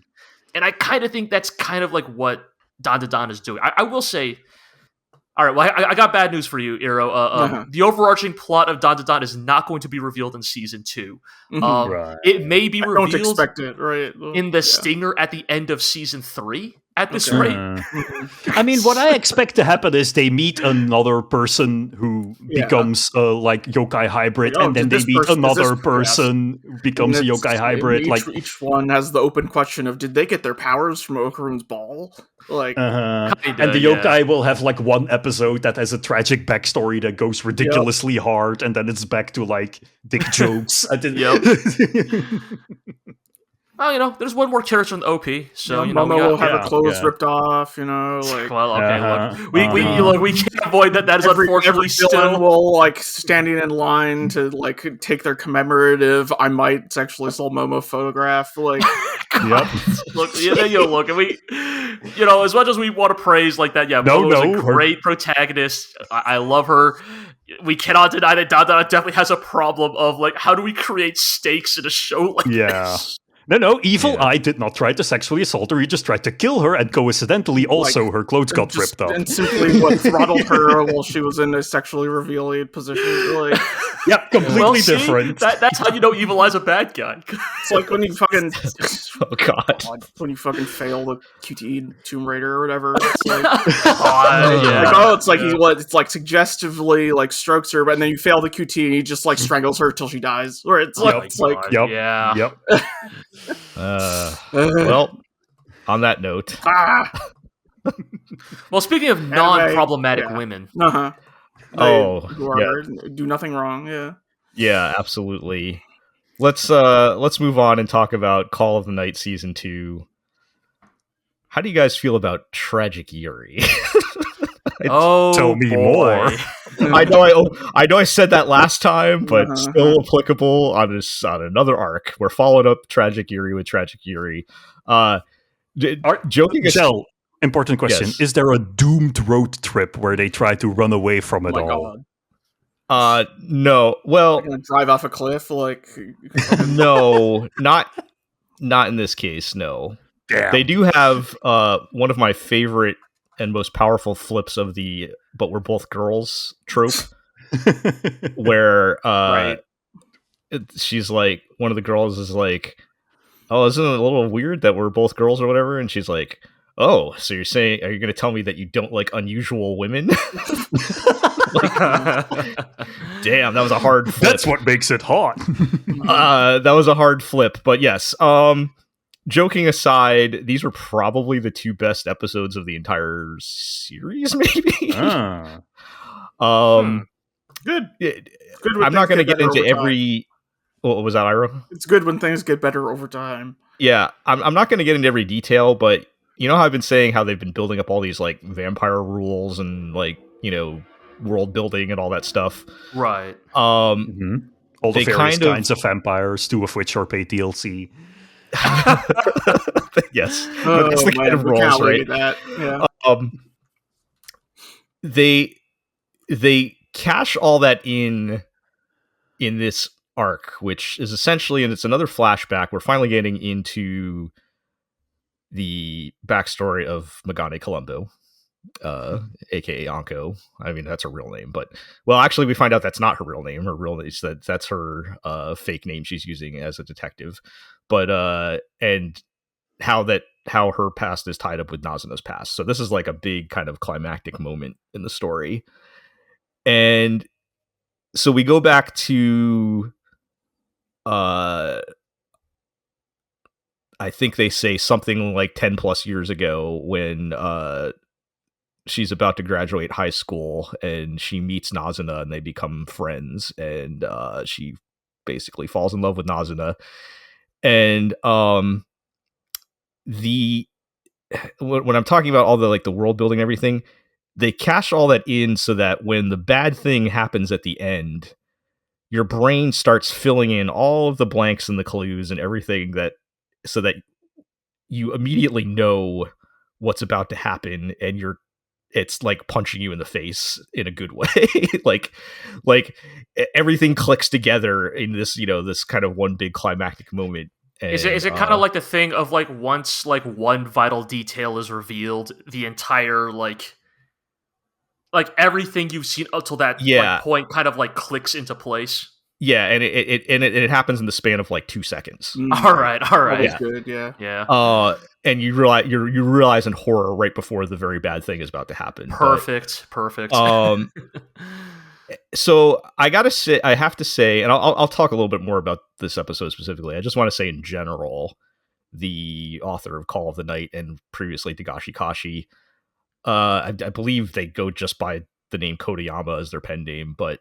And I kind of think that's kind of what Dandadan is doing. I will say, all right, well, I got bad news for you, Iro. The overarching plot of Dandadan is not going to be revealed in season 2. It may be revealed. Don't expect it, right? In the stinger at the end of season 3. At this rate, I mean, what I expect to happen is they meet another person who becomes yokai hybrid, and then they meet another person who becomes a yokai hybrid. Each one has the open question of, did they get their powers from Okaru's ball? And the yokai will have one episode that has a tragic backstory that goes ridiculously hard, and then it's back to dick jokes. Oh, there's one more character in the OP, so Momo will have her clothes ripped off. Well, okay, look, we can't avoid that. That is unfortunately still will standing in line to take their commemorative "I might sexually assault Momo" photograph. Look, and we, as much as we want to praise that, Momo's a great protagonist. I love her. We cannot deny that Dada definitely has a problem of how do we create stakes in a show like this? No, Evil Eye did not try to sexually assault her. He just tried to kill her, and coincidentally, also her clothes got ripped up. And simply throttled her while she was in a sexually revealing position. Like, yeah, completely different. That's how you know Evil Eye's a bad guy. It's like when you fucking oh god, when you fucking fail the QTE in Tomb Raider or whatever. It's like, it's like suggestively like strokes her, but then you fail the QT and he just like strangles her till she dies. Or it's like, yep. Well, on that note. Well, speaking of non-problematic women. Do nothing wrong. Yeah. Yeah, absolutely. Let's move on and talk about Call of the Night Season 2. How do you guys feel about Tragic Yuri? Tell me more. I know I said that last time, but still applicable on another arc. We're following up Tragic Yuri with Tragic Yuri. Joking Jel, important question. Yes. Is there a doomed road trip where they try to run away from it all? God. No. Well, drive off a cliff, like no, not in this case. No. Damn. They do have one of my favorite and most powerful flips of the "but we're both girls" trope, where she's like, one of the girls is like, "Oh, isn't it a little weird that we're both girls or whatever?" And she's like, "Oh, so you're saying, are you going to tell me that you don't like unusual women?" Damn, that was a hard flip. That's what makes it hot. That was a hard flip, but yes. Joking aside, these were probably the two best episodes of the entire series, maybe. Good. I'm not going to get into every... What was that, Ira? It's good when things get better over time. Yeah, I'm not going to get into every detail, but you know how I've been saying how they've been building up all these like vampire rules and like, you know, world building and all that stuff. Right. All the various kinds of vampires, two of which are paid DLC. Yes, but that's the kind of roles, right? Yeah. They cash all that in this arc, which is essentially, and it's another flashback. We're finally getting into the backstory of Magane Colombo, aka Anko. I mean, that's her real name, but actually, we find out that's not her real name. Her real name is that's her fake name she's using as a detective. But and how her past is tied up with Nazuna's past. So this is like a big kind of climactic moment in the story. And so we go back to I think they say something like 10 plus years ago when she's about to graduate high school and she meets Nazuna and they become friends, and she basically falls in love with Nazuna. And when I'm talking about all the like the world building and everything, they cash all that in so that when the bad thing happens at the end, your brain starts filling in all of the blanks and the clues and everything, so that you immediately know what's about to happen, and it's like punching you in the face in a good way. like everything clicks together in this, you know, this kind of one big climactic moment. And, is it kind of like the thing of like once like one vital detail is revealed, the entire like everything you've seen up till that point kind of like clicks into place? Yeah, and it happens in the span of like 2 seconds. All right. That's good. Yeah. And you realize in horror right before the very bad thing is about to happen. Perfect. So I have to say, and I'll talk a little bit more about this episode specifically. I just want to say in general, the author of Call of the Night and previously Gachiakuta, I believe they go just by the name Kodayama as their pen name, but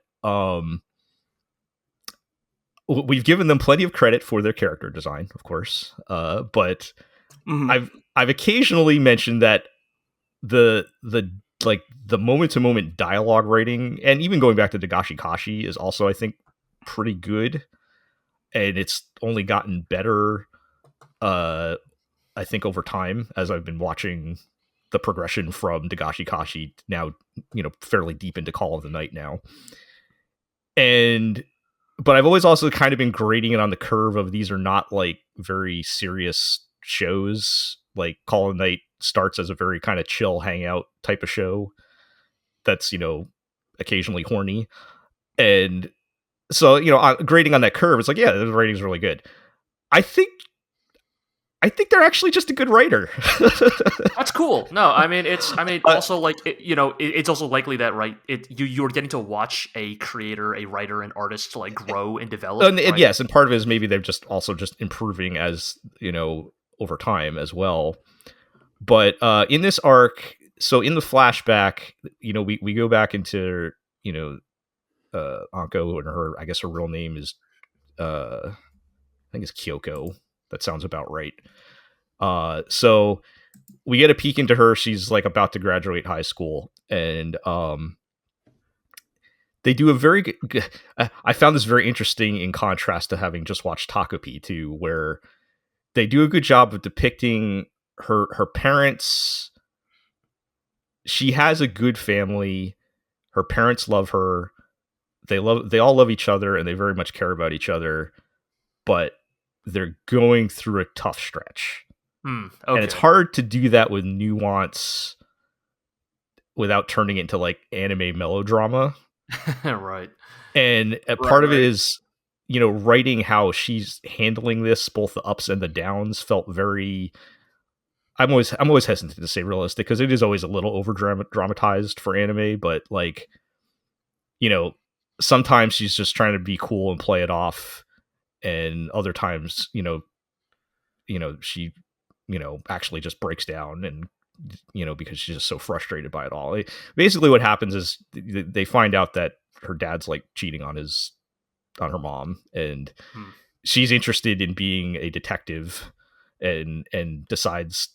we've given them plenty of credit for their character design, of course. But I've occasionally mentioned that the moment to moment dialogue writing, and even going back to Gachiakuta, is also, I think, pretty good. And it's only gotten better, I think, over time as I've been watching the progression from Gachiakuta now, you know, fairly deep into Call of the Night now. And but I've always also kind of been grading it on the curve of these are not like very serious shows. Like Call of Night starts as a very kind of chill hangout type of show that's, occasionally horny. And so, grading on that curve, it's like, yeah, the rating's really good. I think they're actually just a good writer. That's cool. No, I mean, also like, it's also likely that, right, you're getting to watch a creator, a writer, an artist to like grow and develop. And right? yes, and part of it is maybe they're just improving as, over time as well. But in this arc, so in the flashback, we go back into, Anko, and I guess her real name is, I think it's Kyoko. That sounds about right. So we get a peek into her. She's like about to graduate high school, and they do a very good. I found this very interesting in contrast to having just watched Takopi too, where they do a good job of depicting her parents. She has a good family. Her parents love her. They all love each other, and they very much care about each other. But they're going through a tough stretch. Okay. And it's hard to do that with nuance without turning it into like anime melodrama. Right. And part of it is, writing how she's handling this, both the ups and the downs, felt very. I'm always hesitant to say realistic because it is always a little over dramatized for anime, but like, sometimes she's just trying to be cool and play it off. And other times, she, actually just breaks down and, because she's just so frustrated by it all. Basically what happens is they find out that her dad's like cheating on her mom, and she's interested in being a detective and decides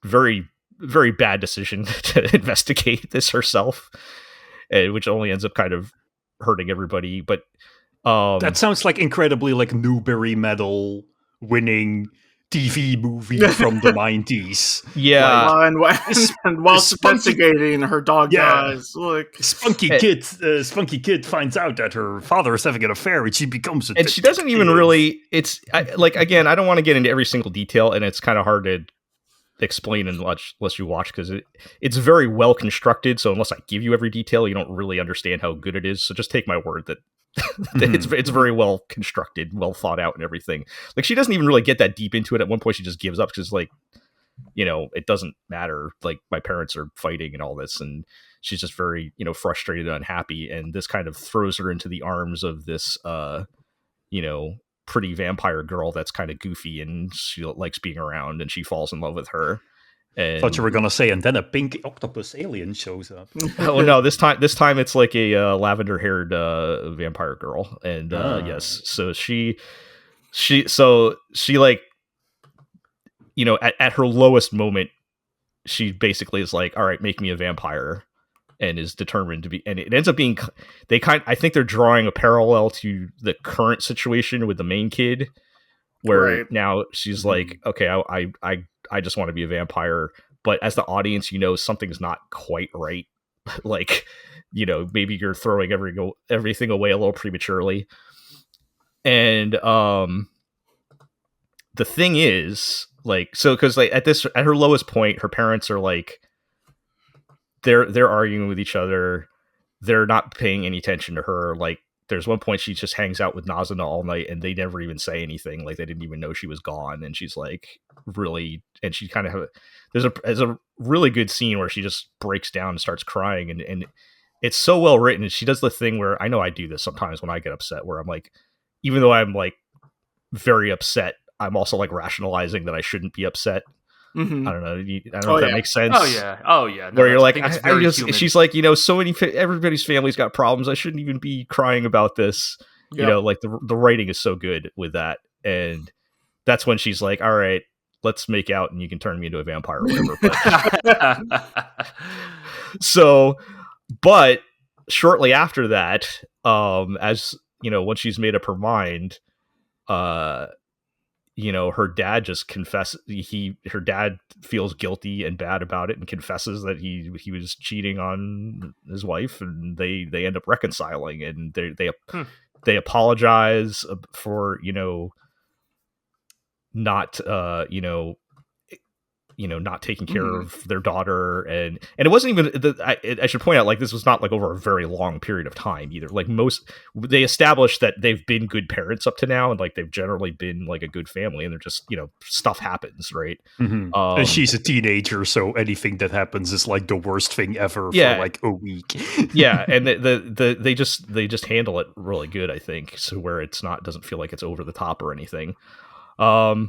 very, very bad decision to investigate this herself, which only ends up kind of hurting everybody. But that sounds like incredibly like Newbery Medal winning TV movie from the 90s. Yeah. And while investigating, her dog dies. Like Spunky Kid finds out that her father is having an affair, and she becomes a detective. She doesn't even really. Again, I don't want to get into every single detail, and it's kind of hard to explain unless you watch, because it's very well constructed. So unless I give you every detail, you don't really understand how good it is. So just take my word that it's very well constructed, well thought out, and everything. Like, she doesn't even really get that deep into it. At one point she just gives up because, like, it doesn't matter, like, my parents are fighting and all this, and she's just very frustrated and unhappy, and this kind of throws her into the arms of this pretty vampire girl that's kind of goofy, and she likes being around, and she falls in love with her. And thought you were gonna say, and then a pink octopus alien shows up. Oh no, this time it's like a lavender-haired vampire girl, and yes, so she like, at her lowest moment, she basically is like, all right, make me a vampire, and is determined to be, and it ends up being, I think they're drawing a parallel to the current situation with the main kid, where now she's like, okay, I just want to be a vampire, but as the audience, something's not quite right. Like, maybe you're throwing everything away a little prematurely. And the thing is, like, so because like at her lowest point, her parents are like, they're arguing with each other. They're not paying any attention to her. Like, there's one point she just hangs out with Nazuna all night, and they never even say anything. Like, they didn't even know she was gone. And she's like, really, and she kind of there's a really good scene where she just breaks down and starts crying, and it's so well written. She does the thing where, I know I do this sometimes when I get upset, where I'm like, even though I'm like very upset, I'm also like rationalizing that I shouldn't be upset. Mm-hmm. I don't know. I don't know if that makes sense. Oh yeah. No, where you're like, she's like, so many, everybody's family's got problems. I shouldn't even be crying about this. Yep. Like the writing is so good with that. And that's when she's like, all right, let's make out and you can turn me into a vampire or whatever. But shortly after that, as once she's made up her mind, her dad just her dad feels guilty and bad about it and confesses that he was cheating on his wife, and they end up reconciling, and they apologize for not not taking care of their daughter, and it wasn't even I should point out, like, this was not like over a very long period of time either. Like, they established that they've been good parents up to now, and like they've generally been like a good family, and they're just stuff happens, right? And she's a teenager, so anything that happens is like the worst thing ever for like a week. Yeah, and they just handle it really good, I think, so where doesn't feel like it's over the top or anything. Until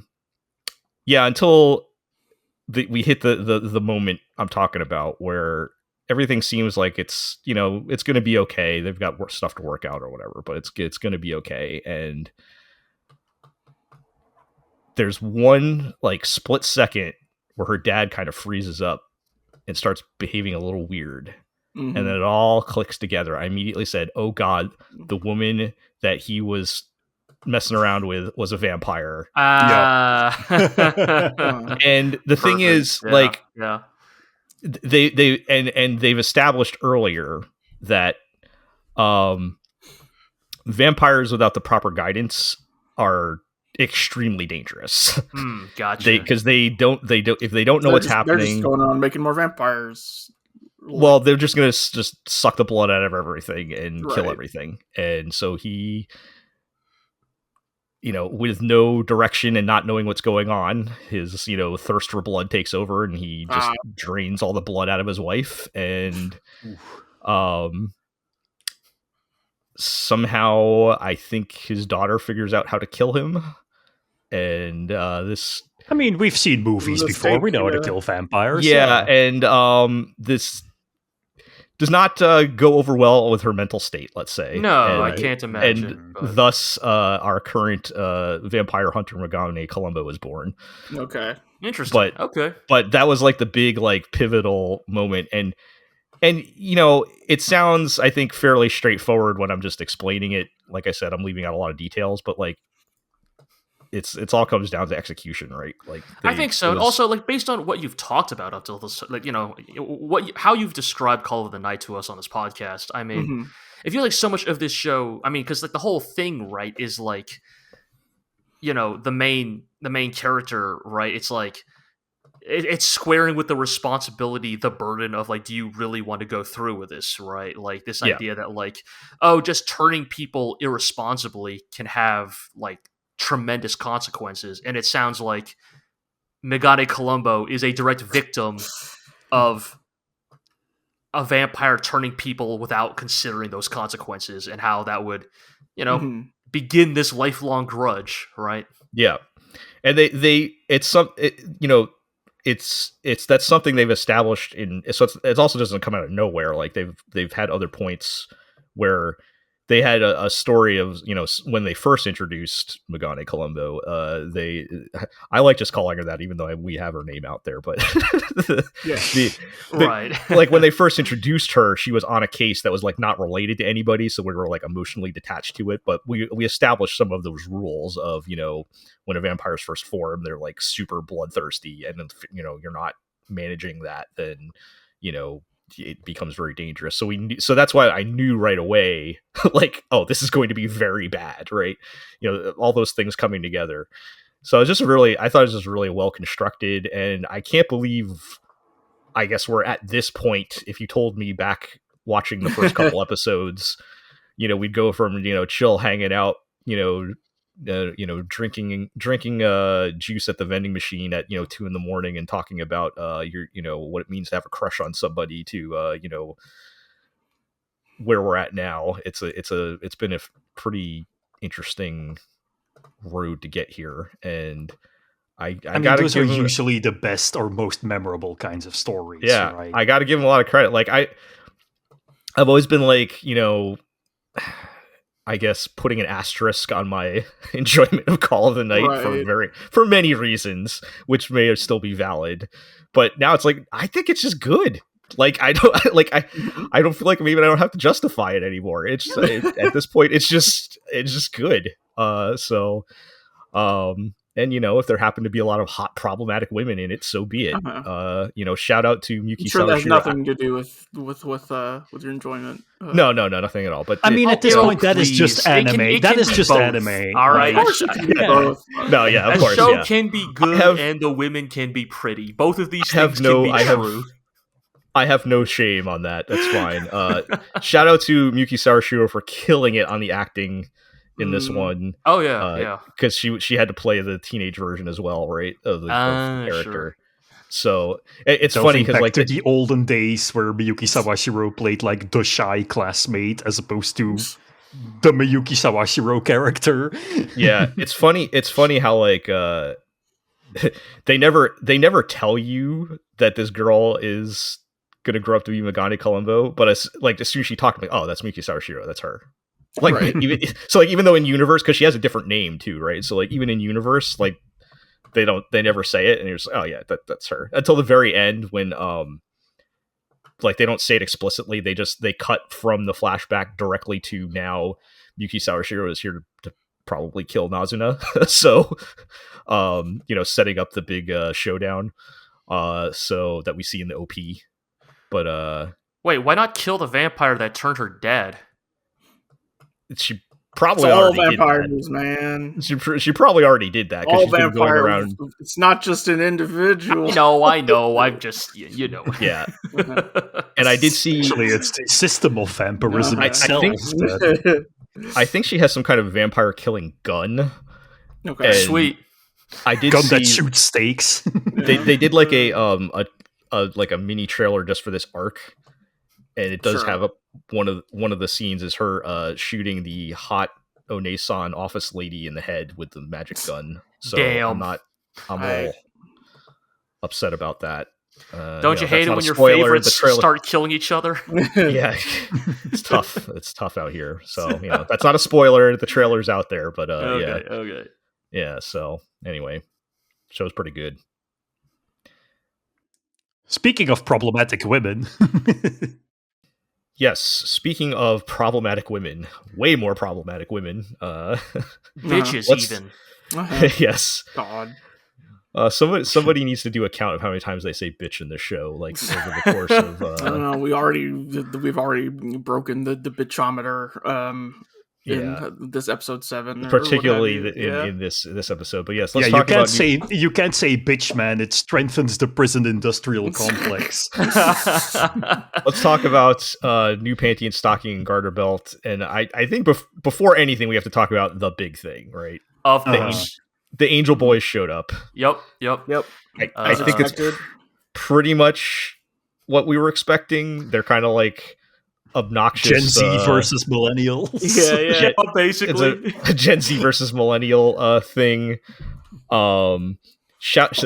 we hit the moment I'm talking about, where everything seems like it's it's going to be okay. They've got stuff to work out or whatever, but it's going to be okay. And there's one like split second where her dad kind of freezes up and starts behaving a little weird, and then it all clicks together. I immediately said, "Oh God, the woman that he was messing around with was a vampire." And the thing is, they've established earlier that vampires without the proper guidance are extremely dangerous. Gotcha. Because they don't if they don't know what's happening, they're just going around making more vampires. Well, they're just gonna just suck the blood out of everything and kill everything. And so he, with no direction and not knowing what's going on, his, thirst for blood takes over, and he just drains all the blood out of his wife. And somehow I think his daughter figures out how to kill him. And I mean, we've seen movies before. We know how to kill vampires. Yeah, and this does not go over well with her mental state, let's say. No, I can't imagine. And thus, our current vampire hunter, Megane Columbo, is born. Okay. Interesting. But that was like the big, like, pivotal moment. And it sounds, I think, fairly straightforward when I'm just explaining it. Like I said, I'm leaving out a lot of details, but like, it's all comes down to execution, right? Like, I think so. And also, like, based on what you've talked about up till this, like, how you've described Call of the Night to us on this podcast. I mean, I feel like so much of this show, I mean, because like the whole thing, right, is like, the main character, right? It's like it's squaring with the responsibility, the burden of like, do you really want to go through with this, right? Like this idea that like, just turning people irresponsibly can have like tremendous consequences. And it sounds like Megane Columbo is a direct victim of a vampire turning people without considering those consequences, and how that would, begin this lifelong grudge, right? Yeah. And that's something they've established so it also doesn't come out of nowhere. Like they've had other points where they had a story of, when they first introduced Megane Columbo, I like just calling her that, even though we have her name out there, but right. Like when they first introduced her, she was on a case that was like not related to anybody. So we were like emotionally detached to it, but we established some of those rules of, when a vampire's first form, they're like super bloodthirsty, and then, you're not managing that, then, it becomes very dangerous. So that's why I knew right away, like, oh, this is going to be very bad, right? All those things coming together. So I thought it was just really well constructed, and I can't believe, I guess we're at this point. If you told me back watching the first couple episodes, we'd go from, chill hanging out, drinking juice at the vending machine at 2 a.m. and talking about what it means to have a crush on somebody, to where we're at now. It's been a pretty interesting road to get here, and I mean, those are usually the best or most memorable kinds of stories. Yeah, right? I got to give him a lot of credit. Like I've always been like, I guess putting an asterisk on my enjoyment of Call of the Night for many reasons, which may still be valid. But now it's like, I think it's just good. Like I don't feel like maybe I don't have to justify it anymore. It's at this point, it's just good. And if there happen to be a lot of hot problematic women in it, so be it. Shout out to Miyuki sure Sawashiro. That has nothing to do with your enjoyment. No, nothing at all. But I mean, at this point, that is just anime. That is just anime. All right. Of course it can be both. No, yeah, of course. A show can be good and the women can be pretty. Both of these things can be true. I have no shame on that. That's fine. Shout out to Miyuki Sawashiro for killing it on the acting in this one. Oh yeah. Because she had to play the teenage version as well, right? Of the character. Sure. So it's funny because like the olden days where Miyuki Sawashiro played like the shy classmate as opposed to the Miyuki Sawashiro character. Yeah, it's funny. It's funny how like they never tell you that this girl is gonna grow up to be Megane Colombo, but as soon as she talks, I'm like, oh, that's Miyuki Sawashiro, that's her. Like, right. Even though in universe, because she has a different name too, right? So like even in universe, like they never say it, and you're just like, oh yeah, that's her. Until the very end when like they don't say it explicitly, they cut from the flashback directly to now Miyuki Sawashiro is here to probably kill Nazuna. So setting up the big showdown so that we see in the OP. But wait, why not kill the vampire that turned her dead? She probably already vampires, did that. Man. She probably already did that. All vampires. Around... It's not just an individual. I know. I'm just, Yeah. And I did see. Actually, it's the system of vampirism itself. I think she has some kind of vampire killing gun. Okay, sweet. I did gun see that shoots stakes. They did like a mini trailer just for this arc, and it does have one of the scenes is her shooting the hot Onesan office lady in the head with the magic gun. So damn. I'm all upset about that. Don't you hate it when your favorites start killing each other? Yeah, it's tough. It's tough out here. So that's not a spoiler. The trailer's out there, but okay. Yeah. So anyway, show's pretty good. Speaking of problematic women. Yes, speaking of problematic women, way more problematic women. Bitches even. Yes. God. Somebody needs to do a count of how many times they say bitch in this show, like over the course of. I don't know. We've already broken the bitchometer. In this episode 7, particularly in this episode. But yes, let's talk about. You can't say bitch, man. It strengthens the prison industrial complex. Let's talk about new Panty and Stocking and Garterbelt, and I think before anything, we have to talk about the big thing, right? Of course, the Angel Boys showed up. Yep. I think it's pretty much what we were expecting. They're kind of like obnoxious Gen Z versus millennials. Yeah. Basically, it's a Gen Z versus millennial thing. Shout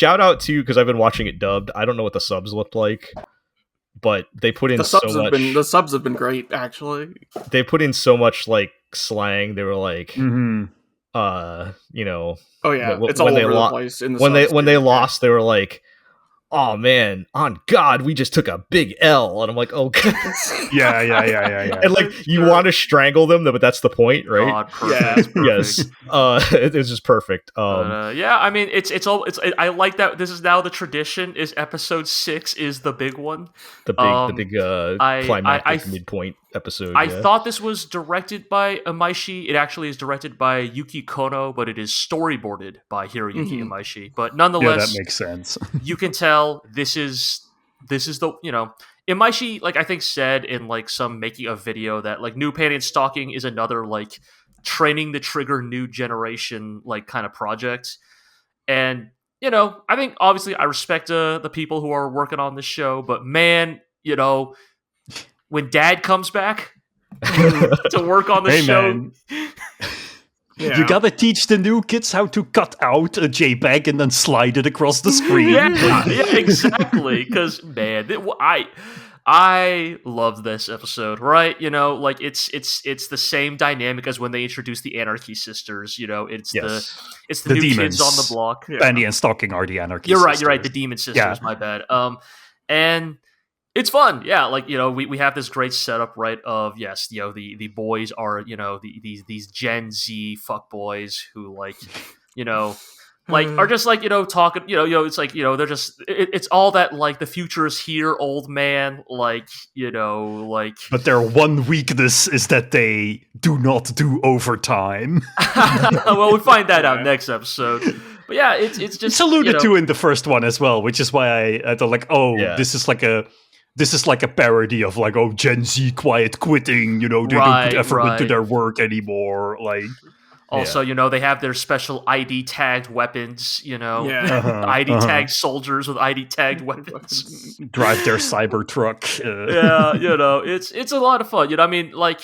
out to, because I've been watching it dubbed. I don't know what the subs looked like, but they put in so much. The subs have been great, actually. They put in so much like slang. They were like, Oh yeah, it's all when over the place. When they lost, they were like, oh man, on God, we just took a big L. And I'm like, oh God. Yeah. And like, you want to strangle them, but that's the point, right? God, perfect. Yeah. Yes. It's just perfect. I mean, I like that. This is now the tradition. Is episode 6 is the big one. The big climactic midpoint episode. I thought this was directed by Imaishi. It actually is directed by Yuki Kono, but it is storyboarded by Hiroyuki Imaishi. But nonetheless, that makes sense. You can tell this is the Imaishi, like I think said in like some making a video that like New Panty and Stocking is another like training the trigger new generation like kind of project. And I think obviously I respect the people who are working on this show, but man, when Dad comes back to work on the show. Yeah. You gotta teach the new kids how to cut out a JPEG and then slide it across the screen. Yeah, exactly. Because man, I love this episode, right? Like it's the same dynamic as when they introduced the Anarchy Sisters. It's the new demons. Kids on the block. Panty and Stocking are the Anarchy. You're sisters. right. The Demon Sisters. My bad. And it's fun, yeah. Like we have this great setup, right? Of the boys are these Gen Z fuckboys who like like are just like talking it's like they're just it's all that like the future is here, old man, like like. But their one weakness is that they do not do overtime. Well, we find that out next episode. But yeah, it's just it's alluded to in the first one as well, which is why I thought like, this is like a parody of like, Gen Z quiet quitting, they don't put effort into their work anymore, like. Also, they have their special ID tagged weapons, ID tagged soldiers with ID tagged weapons. Drive their cyber truck. It's a lot of fun. I mean, like,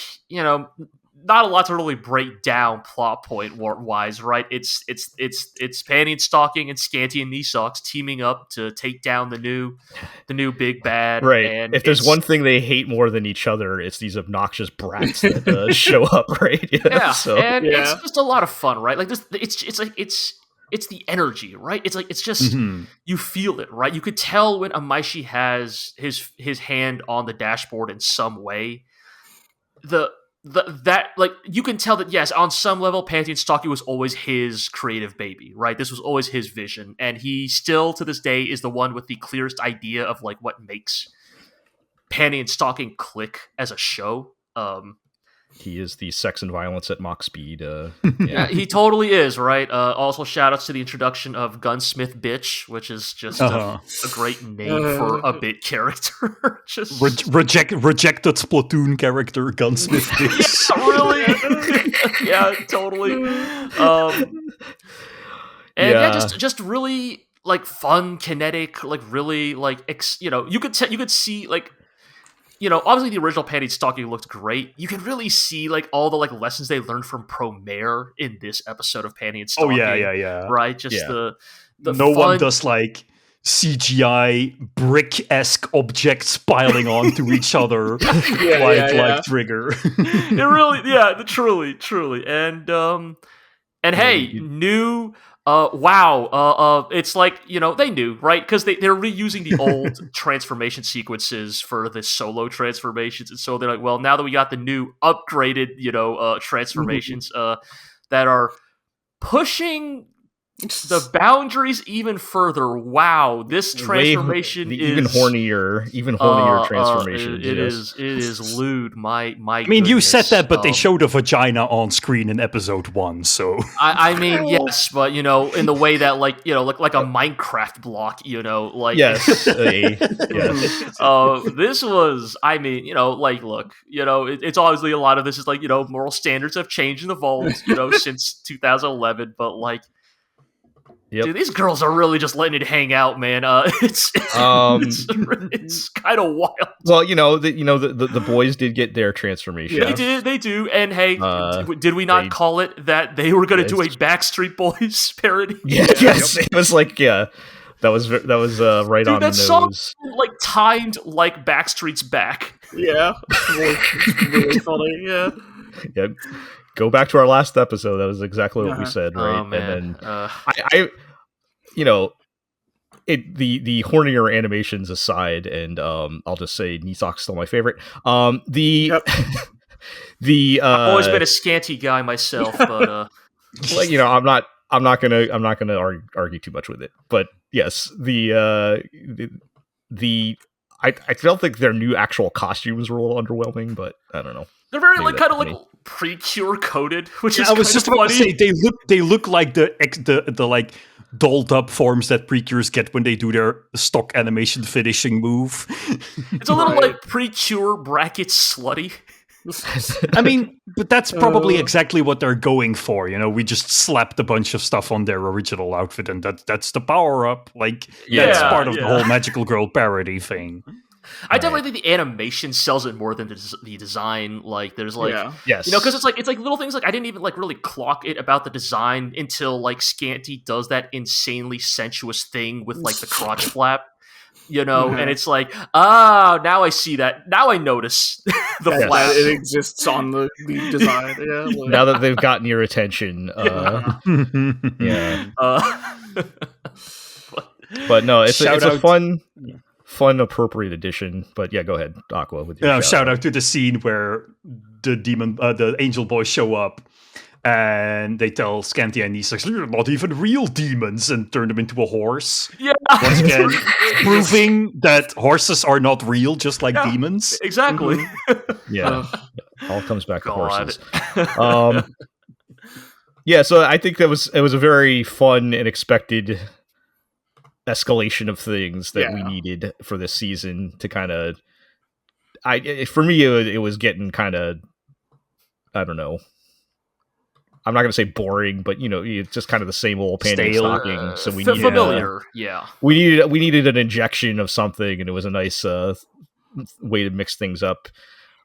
not a lot to really break down plot point wise, right? It's Panty Stocking and Scanty and Knee Socks teaming up to take down the new big bad. Right. And if there's one thing they hate more than each other, it's these obnoxious brats that show up, right? It's just a lot of fun, right? Like this, it's the energy, right? It's like it's just you feel it, right? You could tell when Amaishi has his hand on the dashboard in some way. That like you can tell that yes, on some level, Panty Stocking was always his creative baby, right? This was always his vision, and he still to this day is the one with the clearest idea of like what makes Panty Stocking click as a show. He is the sex and violence at Mach speed. Yeah, he totally is, right? Also, shout-outs to the introduction of Gunsmith Bitch, which is just a great name for a bit character. Just rejected Splatoon character, Gunsmith Bitch. Yeah, really? Yeah, totally. Just really like fun, kinetic, like really like you could see like. Obviously the original Panty Stocking looked great. You can really see like all the like lessons they learned from Promare in this episode of Panty Stocking. Oh yeah. Right, just the no fun... one does like CGI brick-esque objects piling onto each other like Trigger. It really, truly, and hey, new. It's like, they knew, right? Because they're reusing the old transformation sequences for the solo transformations. And so they're like, well, now that we got the new upgraded, transformations that are pushing the boundaries even further. Wow, this transformation is even hornier transformations. It is lewd. My I mean, you said that, but they showed a vagina on screen in episode 1. So I mean, yes, but in the way that like like a Minecraft block, like yes. This was, I mean, like look, it's obviously a lot of this is like moral standards have changed and evolved, since 2011, but like. Yep. Dude, these girls are really just letting it hang out, man. It's kind of wild. Well, the boys did get their transformation. Yeah. They do. And hey, did we not call it that they were going to do a Backstreet Boys parody? Yeah, yes, it was like that was right on the nose. Song, like timed like Backstreet's Back. Yeah, really funny. Yeah. Yep. Go back to our last episode. That was exactly what we said, right? Oh, man. And then the hornier animations aside, and I'll just say Nisok's still my favorite. I've always been a Scanty guy myself, but I'm not gonna argue too much with it. But yes, I felt like their new actual costumes were a little underwhelming, but I don't know. They're very like kind of like Precure coded, which is I was just about to say they look like the like dolled up forms that Precures get when they do their stock animation finishing move. It's a little like Precure brackets slutty. I mean, but that's probably exactly what they're going for. We just slapped a bunch of stuff on their original outfit, and that's the power up. Like that's part of the whole Magical Girl parody thing. I definitely think the animation sells it more than the design. Like, there's like, yes, because it's like little things. Like, I didn't even like really clock it about the design until like Scanty does that insanely sensuous thing with like the crotch flap. And it's like, now I see that. Now I notice the flap. It exists on the design. Yeah, like. Now that they've gotten your attention, But no, it's a fun, appropriate addition. But yeah, go ahead, Aqua, with your shout out to the scene where the angel boys show up. and they tell Scanty and Nisax, "You're not even real demons," and turn them into a horse. Yeah. Once again, proving that horses are not real, just like demons. Exactly. Yeah. All comes back to horses. Yeah, so I think it was a very fun and expected escalation of things that we needed for this season to kind of. For me, it was getting kind of, I don't know. I'm not going to say boring, but it's just kind of the same old Panty Stocking. So we needed familiar, we needed an injection of something, and it was a nice way to mix things up.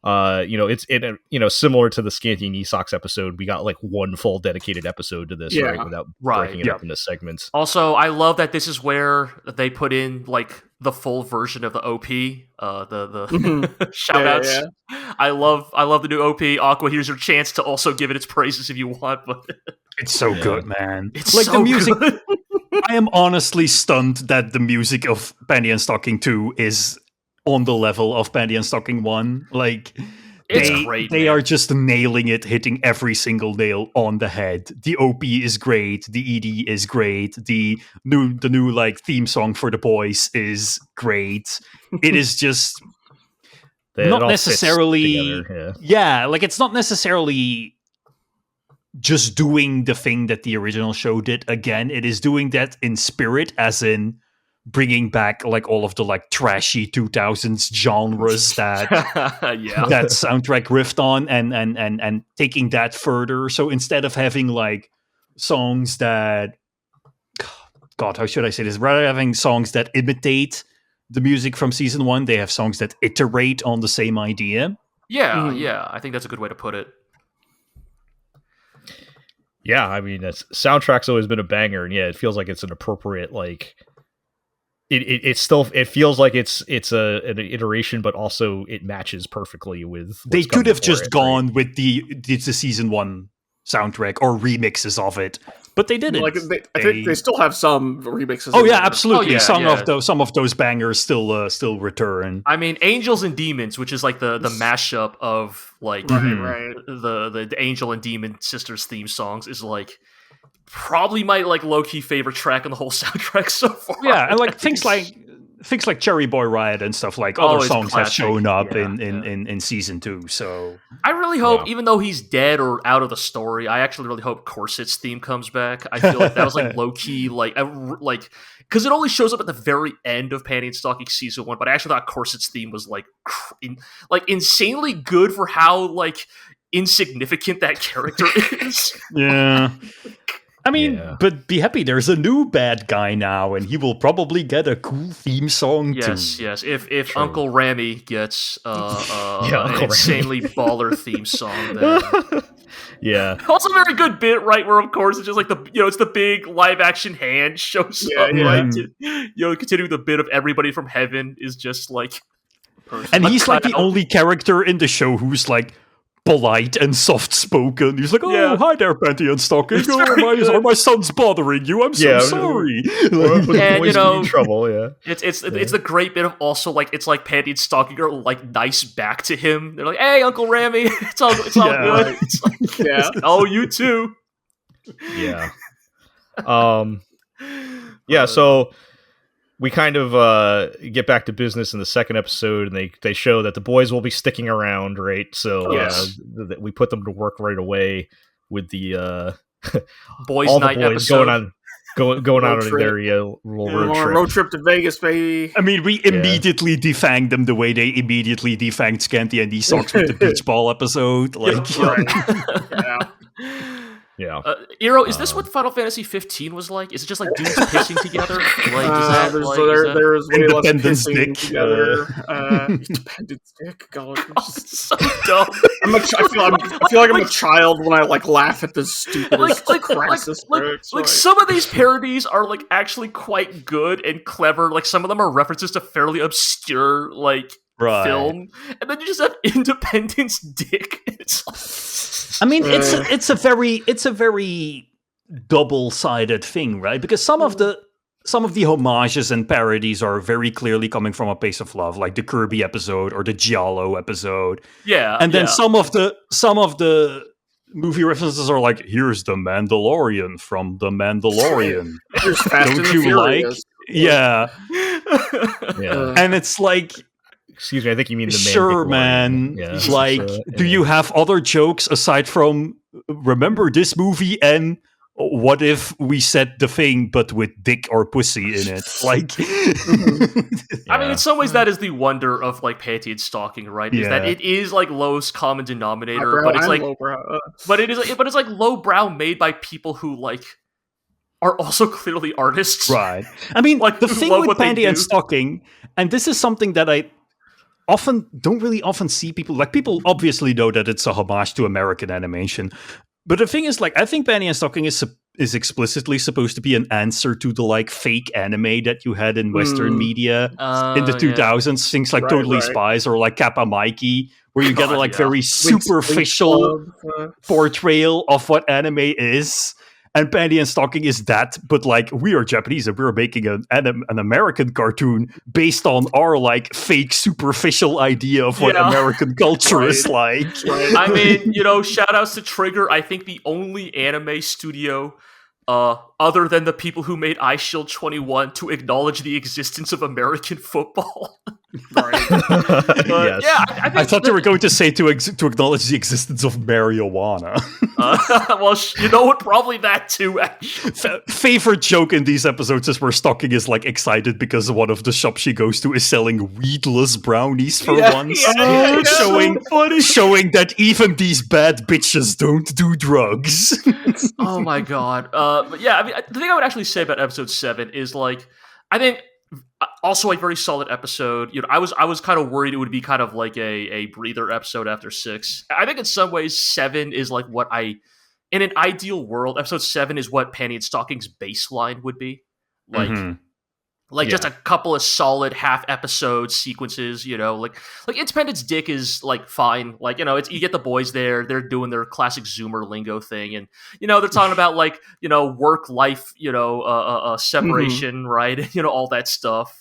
It's similar to the Scanty Knee Socks episode. We got like one full dedicated episode to this, right? Without breaking it up into segments. Also, I love that this is where they put in like the full version of the OP, the shout outs. Yeah. I love the new OP. Aqua, here's your chance to also give it its praises if you want, but it's so good, man. It's like the music. I am honestly stunned that the music of Panty and Stocking 2 is on the level of Panty and Stocking 1. Like, it's great. They are just nailing it, hitting every single nail on the head. The OP is great. The ED is great. The new like theme song for the boys is great. It is just not necessarily like it's not necessarily just doing the thing that the original show did again. It is doing that in spirit, as in bringing back like all of the like trashy 2000s genres that that soundtrack riffed on, and taking that further. So instead of having like songs that, God, how should I say this? Rather than having songs that imitate the music from season 1, they have songs that iterate on the same idea. Yeah, I think that's a good way to put it. Yeah, I mean, soundtrack's always been a banger, and it feels like it's an appropriate like. It feels like it's an iteration, but also it matches perfectly with. They could have just gone with the season 1 soundtrack or remixes of it, but they didn't. Like I think they still have some remixes. Oh yeah, absolutely. Some of those bangers still return. I mean, Angels and Demons, which is like the mashup of like the Angel and Demon Sisters theme songs, is like probably my like low-key favorite track on the whole soundtrack so far. Yeah, and like things like Cherry Boy Riot and stuff, like other songs have shown up in season 2. So I really hope, even though he's dead or out of the story, I actually really hope Corset's theme comes back. I feel like that was like low-key like because it only shows up at the very end of Panty and Stocking season 1, but I actually thought Corset's theme was like insanely good for how like insignificant that character is. Yeah. I mean, but be happy, there's a new bad guy now, and he will probably get a cool theme song too. Yes. If Uncle Ramy gets an insanely baller theme song, then yeah. Also, very good bit, right? Where of course it's just like it's the big live action hand shows up, right? Continuing the bit of everybody from heaven is just like, and he's like the only character in the show who's like polite and soft-spoken. He's like, hi there, Panty and Stocking. Are my sons bothering you? I'm so sorry. And trouble. It's the great bit of also like it's like Panty and Stocking are like nice back to him. They're like, hey, Uncle Ramy, it's all good. Right. It's like, oh, you too. Yeah. So we kind of get back to business in the second episode, and they show that the boys will be sticking around, right? So we put them to work right away with the boys' all night the boys episode. going out on their little road trip to Vegas, baby. I mean, we immediately defanged them the way they immediately defanged Scanty and Socks with the beach ball episode. Like, Yeah. Iro, is this what Final Fantasy 15 was like? Is it just like dudes pissing together? Like, there's way less pissing dick. together. Independence dick. God, so dumb. I feel like I'm a child when I like laugh at this stupidest, crassest jokes. Like some of these parodies are like actually quite good and clever. Like some of them are references to fairly obscure film, and then you just have Independence dick. I mean, it's a very double-sided thing, right? Because some of the homages and parodies are very clearly coming from a place of love, like the Kirby episode or the Giallo episode. Yeah, and then some of the movie references are like, here's the Mandalorian from the Mandalorian. Here's Fast Don't and you Furious. like? Yeah. Yeah. And it's like, excuse me, I think you mean the sure, man. Yeah, like, do you have other jokes aside from remember this movie and what if we said the thing but with dick or pussy in it? Like, I mean, in some ways, that is the wonder of like Panty and Stocking, right? Is that it is like lowest common denominator, but it's like but it's like lowbrow made by people who like are also clearly artists, right? I mean, like the thing with Panty and Stocking, and this is something that I don't really often see people like. People obviously know that it's a homage to American animation. But the thing is, like, I think Panty and Stocking is explicitly supposed to be an answer to the like fake anime that you had in Western media in the 2000s, things like Totally Spies or like Kappa Mikey, where you get a like very superficial portrayal of what anime is. And Panty and Stocking is that, but like we are Japanese and we're making an American cartoon based on our like fake superficial idea of what American culture is like. I mean, shout outs to Trigger. I think the only anime studio other than the people who made Ice Shield 21 to acknowledge the existence of American football. Yes. Yeah, I thought you were going to say to acknowledge the existence of marijuana. Well, you know what? Probably that too, actually. Favorite joke in these episodes is where Stocking is like excited because one of the shops she goes to is selling weedless brownies for once. Showing that even these bad bitches don't do drugs. Oh my god. But yeah, I mean, the thing I would actually say about episode 7 is like, I think also a very solid episode. I was kind of worried it would be kind of like a breather episode after 6. I think in some ways 7 is like what in an ideal world, episode 7 is what Panty and Stocking's baseline would be. Like, just a couple of solid half episode sequences, like Independence Dick is like fine. Like, you get the boys there, they're doing their classic Zoomer lingo thing. And, they're talking about like, work life, separation, right? All that stuff.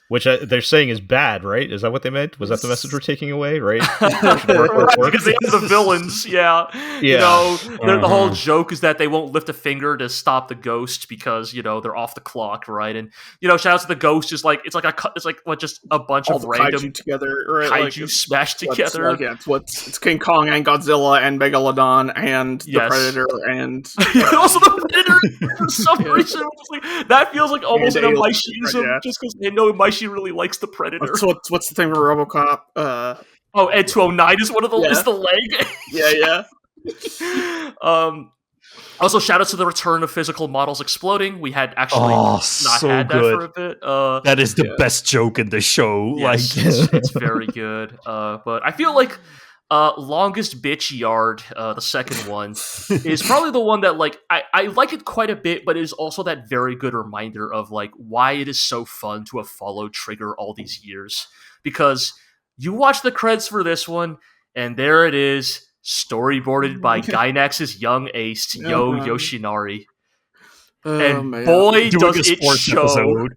Which they're saying is bad, right? Is that what they meant? Was that the message we're taking away, right? Right, because they have the villains, yeah. The whole joke is that they won't lift a finger to stop the ghost because they're off the clock, right? And shout out to the ghost is like it's just a bunch all of the random kaiju together, right? Kaiju smashed together. It's King Kong and Godzilla and Megalodon and the Predator and also the Predator for some reason. That feels like almost an Imaishi-ism, just because they know Imaishi really likes the Predator. What's the thing with RoboCop? Ed 209 is one of the is the leg. Yeah. Also, shout out to the return of physical models exploding. We had actually had that for a bit. That is the best joke in the show. Yes, it's very good. But I feel like Longest Bitch Yard, the second one, is probably the one that like I like it quite a bit, but it is also that very good reminder of like why it is so fun to have followed Trigger all these years. Because you watch the credits for this one, and there it is, storyboarded by Gainax's young ace, Yo Yoshinari. And boy, does it show.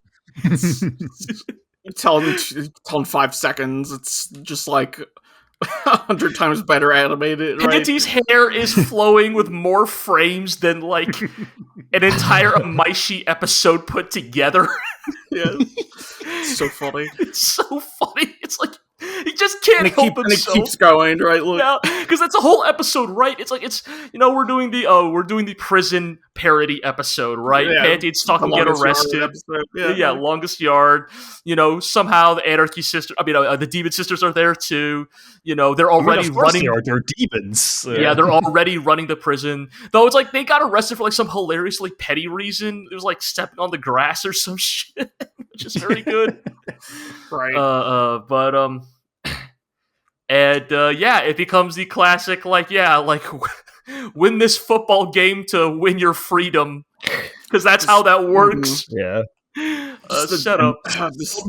Tell him 5 seconds. It's just like 100 times better animated, right? Panty's hair is flowing with more frames than like an entire Imaishi episode put together. Yeah, it's so funny. It's so funny. It's like he just can't help himself. And it keeps going, right? Look. Yeah, because that's a whole episode, right? It's like we're doing the prison parody episode, right? Yeah, Panty and Stocking get arrested. Yeah, Longest Yard. Somehow the Anarchy Sister. The Demon Sisters are there too. They're already running. They're demons. Yeah, they're already running the prison. Though it's like they got arrested for like some hilariously petty reason. It was like stepping on the grass or some shit, which is very good. Right. It becomes the classic win this football game to win your freedom, because that's how that works. Yeah. Shut up.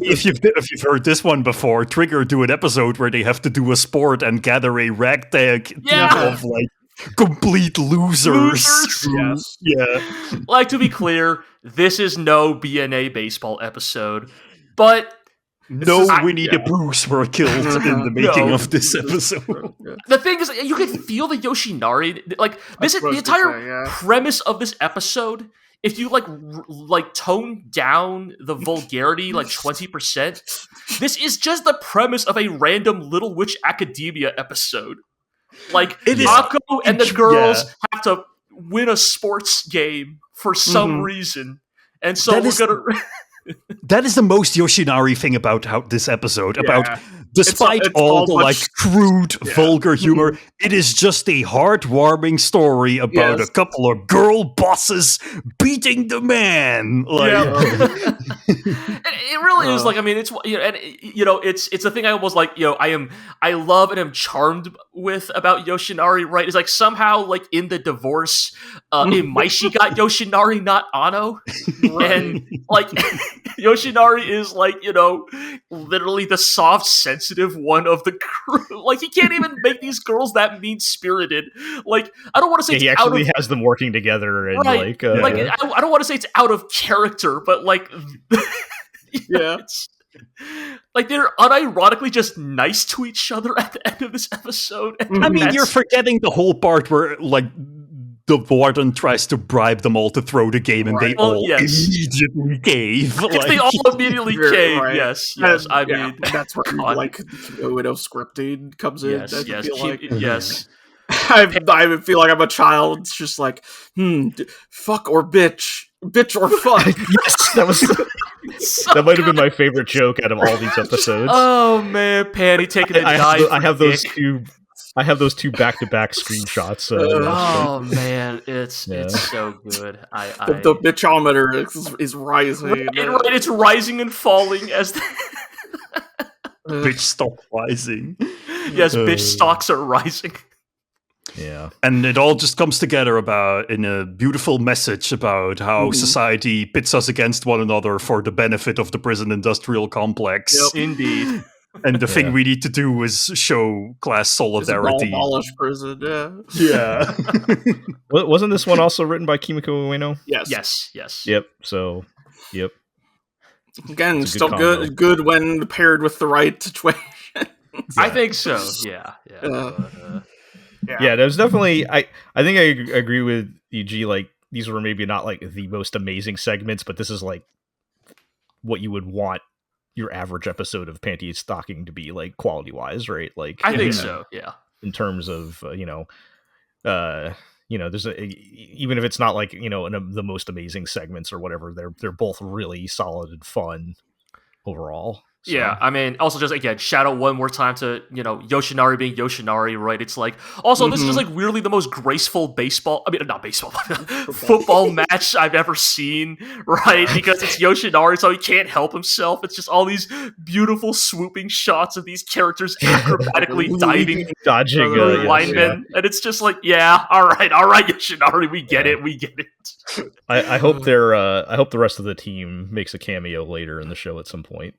If you've heard this one before, Trigger do an episode where they have to do a sport and gather a ragtag team of like complete losers. Yes. Yeah. Like, to be clear, this is no BNA baseball episode, but Winnie the Poohs were killed in the making of this episode. The thing is, you can feel the Yoshinari. Like this is the entire premise of this episode. If you like tone down the vulgarity like 20%, this is just the premise of a random Little Witch Academia episode. Like Akko and the girls have to win a sports game for some reason, and so that is the most Yoshinari thing about this episode. Despite all the crude, vulgar humor, it is just a heartwarming story about a couple of girl bosses beating the man. It really is. Like, I mean, it's it's a thing I almost like. I love and am charmed with about Yoshinari. Right? It's like somehow like in the divorce, Imaishi got Yoshinari, not Ano, and like Yoshinari is like literally the soft, sensitive one of the crew. Like, he can't even make these girls that mean-spirited. Like, I don't want to say he actually has them working together, and I don't want to say it's out of character, but like, like they're unironically just nice to each other at the end of this episode. I mean, you're forgetting the whole part where like the warden tries to bribe them all to throw the game, and they all immediately cave. They all immediately cave. Right. Yes. I mean, that's where Widow scripting comes in. Yes. I feel like I'm a child. It's just like, fuck or bitch or fuck. Yes, that was. That might have been my favorite joke out of all these episodes. Oh man, Panty taking a dive. I have those two back-to-back screenshots. Oh man, it's so good. The bitchometer is rising. It's rising and falling as bitch stock rising. Yes, bitch stocks are rising. Yeah, and it all just comes together in a beautiful message about how society pits us against one another for the benefit of the prison industrial complex. Yep. Indeed. And the thing we need to do is show class solidarity. Abolish prison, yeah. Wasn't this one also written by Kimiko Ueno? Yes. Yep. So, yep. Again, still good when paired with the right situation. I think so. Yeah. There's definitely. I think I agree with EG. Like, these were maybe not like the most amazing segments, but this is like what you would want your average episode of Panty Stocking to be, like, quality wise, right? Like, I think so. Yeah. In terms of there's even if it's not like the most amazing segments or whatever, they're both really solid and fun overall. So. Yeah, I mean, also just again, shout out one more time to Yoshinari being Yoshinari, right? It's like also this is just like weirdly the most graceful football match I've ever seen, right? Because it's Yoshinari, so he can't help himself. It's just all these beautiful swooping shots of these characters acrobatically diving, dodging linemen, and it's just like, all right, Yoshinari, we get it. I hope I hope the rest of the team makes a cameo later in the show at some point.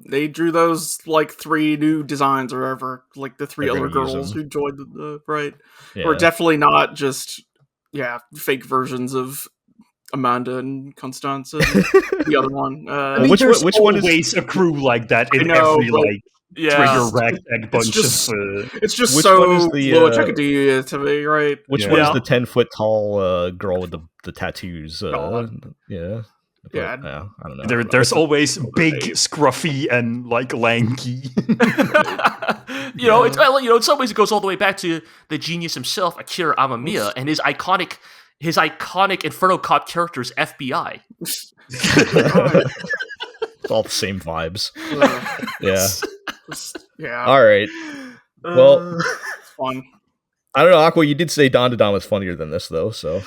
They drew those like 3 new designs or whatever, like the 3 other girls who joined the right. Or definitely not just fake versions of Amanda and Constance and the other one. Which one is a crew like that in every trigger ragtag bunch it's just so Little Witch Academia to me, right? Which one is the 10-foot tall girl with the tattoos? I don't know. There's always big, scruffy, and like lanky. In some ways it goes all the way back to the genius himself, Akira Amamiya, and his iconic Inferno Cop characters, FBI. It's all the same vibes. Yeah. All right. Well, it's fun. I don't know, Aqua. You did say Don to Don was funnier than this, though. So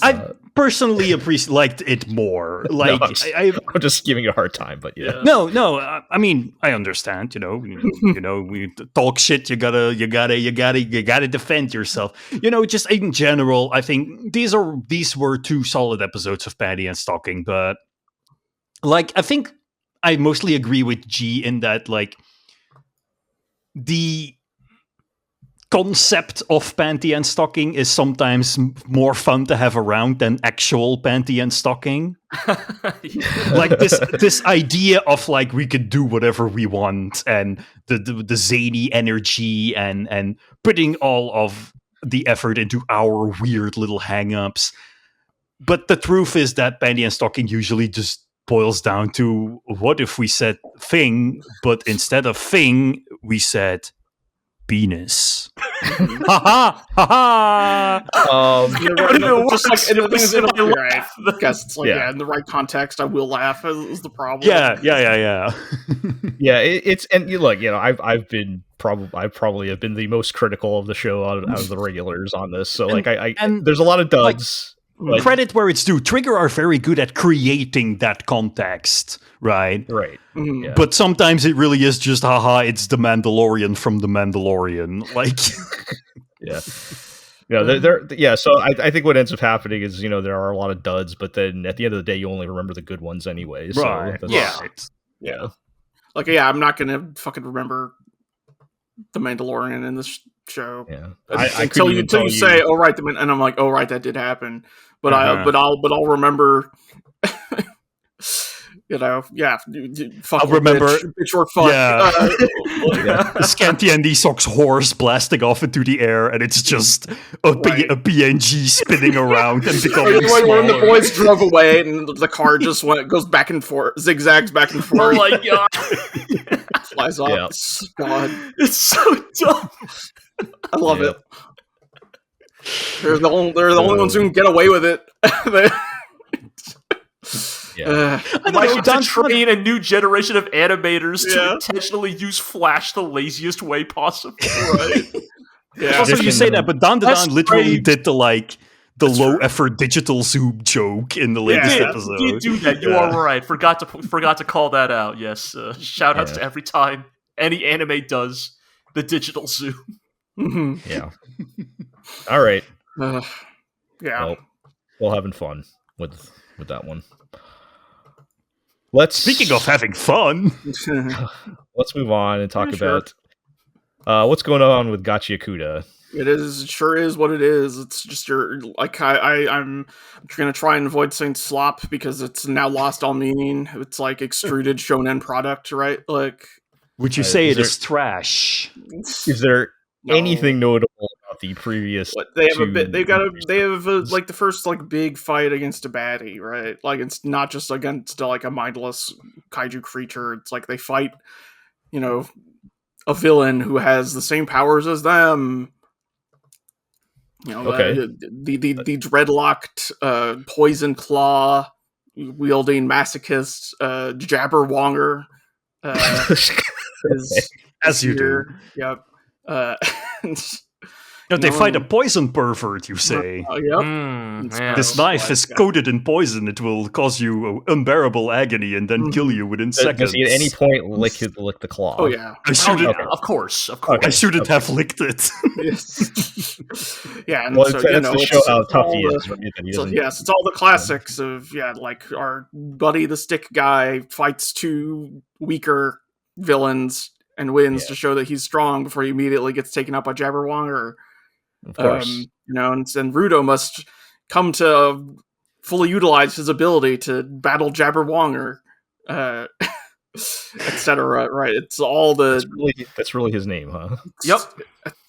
I personally liked it more. Like, I'm just giving you a hard time, but yeah. No. I mean, I understand. We talk shit. You gotta defend yourself. Just in general, I think these were 2 solid episodes of Panty and Stocking, but like, I think I mostly agree with G in that, like, the concept of Panty and Stocking is sometimes more fun to have around than actual Panty and Stocking. Like this idea of like we could do whatever we want, and the zany energy and putting all of the effort into our weird little hang-ups. But the truth is that Panty and Stocking usually just boils down to, what if we said thing, but instead of thing, we said penis. Ha ha ha. It's like, in the right context, I will laugh. Is the problem? Yeah. Yeah, it's and you look, I've probably have been the most critical of the show out of the regulars on this. So and there's a lot of duds. Credit where it's due. Trigger are very good at creating that context, right? Right. Mm-hmm. Yeah. But sometimes it really is just, it's the Mandalorian from the Mandalorian. Like, So I think what ends up happening is, there are a lot of duds, but then at the end of the day, you only remember the good ones anyway. So right. Yeah. Like, I'm not gonna fucking remember the Mandalorian in this show. Yeah. Until you say, "Oh right," and I'm like, "Oh right, that did happen." But I'll remember. I'll remember. Bitch or fuck. Yeah. Scanty Andy Sock's horse blasting off into the air, and it's just a PNG spinning around and becoming smaller. When the boys drove away, and the car just goes back and forth, zigzags back and forth. Oh my god! Flies off. Yeah. God, it's so dumb. I love it. They're the only ones who can get away with it. I should train a new generation of animators to intentionally use Flash the laziest way possible. Right? Yeah. Also, you say that, but Dan literally did the low effort digital zoom joke in the latest episode. You do that. You are right. Forgot to call that out. Yes. Shout outs to every time any anime does the digital zoom. Mm-hmm. Yeah. All right. Yeah. Well, having fun with that one. Speaking of having fun, let's move on and talk about what's going on with Gachiakuta. It sure is what it is. It's just I'm gonna try and avoid saying slop because it's now lost all meaning. It's like extruded shonen product, right? Like, would you say it is trash? Is there anything notable about the previous? They have like the first big fight against a baddie, right? Like, it's not just against like a mindless kaiju creature. It's like they fight, a villain who has the same powers as them. The dreadlocked poison claw wielding masochist Jabberwonger is as you do. Yep. They fight a poison pervert, you say. Yep. This knife is coated in poison. It will cause you unbearable agony and then kill you within seconds. Does he at any point lick the claw? Oh, yeah. Of course. I shouldn't have licked it. Yeah, and it's to show how tough he is. It's all the classics of, like our buddy the stick guy fights two weaker villains and wins to show that he's strong before he immediately gets taken out by Jabberwonger. Of course. And Rudo must come to fully utilize his ability to battle Jabberwonger, etc. Right? It's all that's really his name, huh? Yep.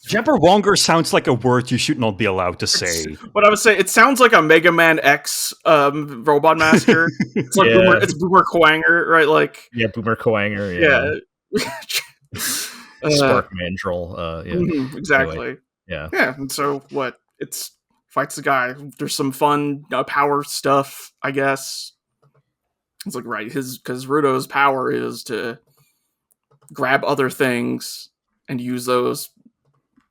Jabberwonger sounds like a word you should not be allowed to say. What I would say, it sounds like a Mega Man X Robot Master. It's like Boomer Kuwanger, right? Like Boomer Kuwanger. Yeah. Spark Mandrill. Exactly. Anyway, yeah. And so what? It's fights the guy. There's some fun power stuff, I guess. It's like because Rudo's power is to grab other things and use those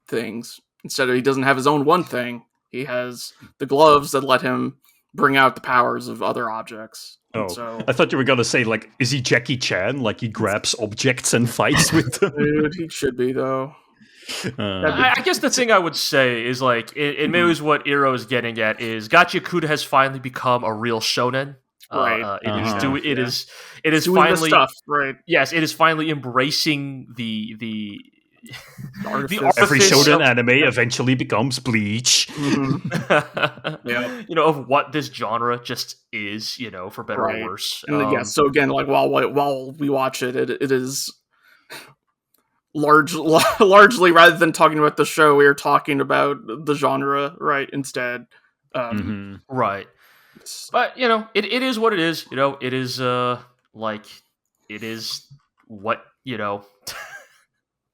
things. Instead of, he doesn't have his own one thing. He has the gloves that let him bring out the powers of other objects. Oh, so, I thought you were going to say, like, is he Jackie Chan? Like, he grabs objects and fights with them? Dude, he should be, though. I guess the thing I would say is, like, it maybe is what Iro is getting at, is Gachiakuta has finally become a real shonen. Right. It is doing finally the stuff, right? Yes, it is finally embracing the Every shonen anime eventually becomes Bleach. Mm-hmm. You know, of what this genre just is, you know, for better or worse. And so again, like while we watch it, it is largely, rather than talking about the show, we are talking about the genre, right? Instead, right. But you know, it is what it is. You know, it is like it is what, you know.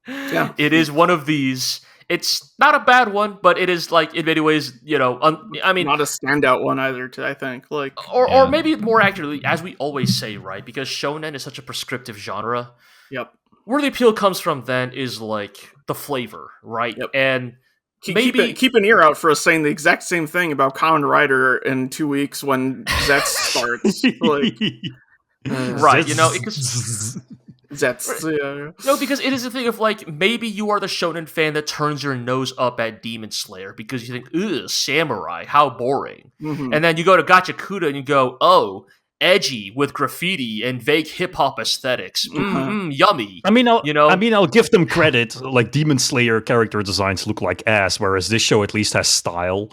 Yeah. It is one of these. It's not a bad one, but it is, like, in many ways, you know, I mean, not a standout one either. I think, like, or maybe more accurately, as we always say, right? Because shonen is such a prescriptive genre. Yep. Where the appeal comes from then is like the flavor, right? Yep. And keep an ear out for us saying the exact same thing about Kamen Rider in 2 weeks when Zetsu starts. Like, right? You know, because. Zetsu. No, because it is a thing of, like, maybe you are the shonen fan that turns your nose up at Demon Slayer because you think, ugh, samurai, how boring. Mm-hmm. And then you go to Gachiakuta and you go, oh, edgy with graffiti and vague hip hop aesthetics. Yummy. I mean, I'll give them credit. Like, Demon Slayer character designs look like ass, whereas this show at least has style.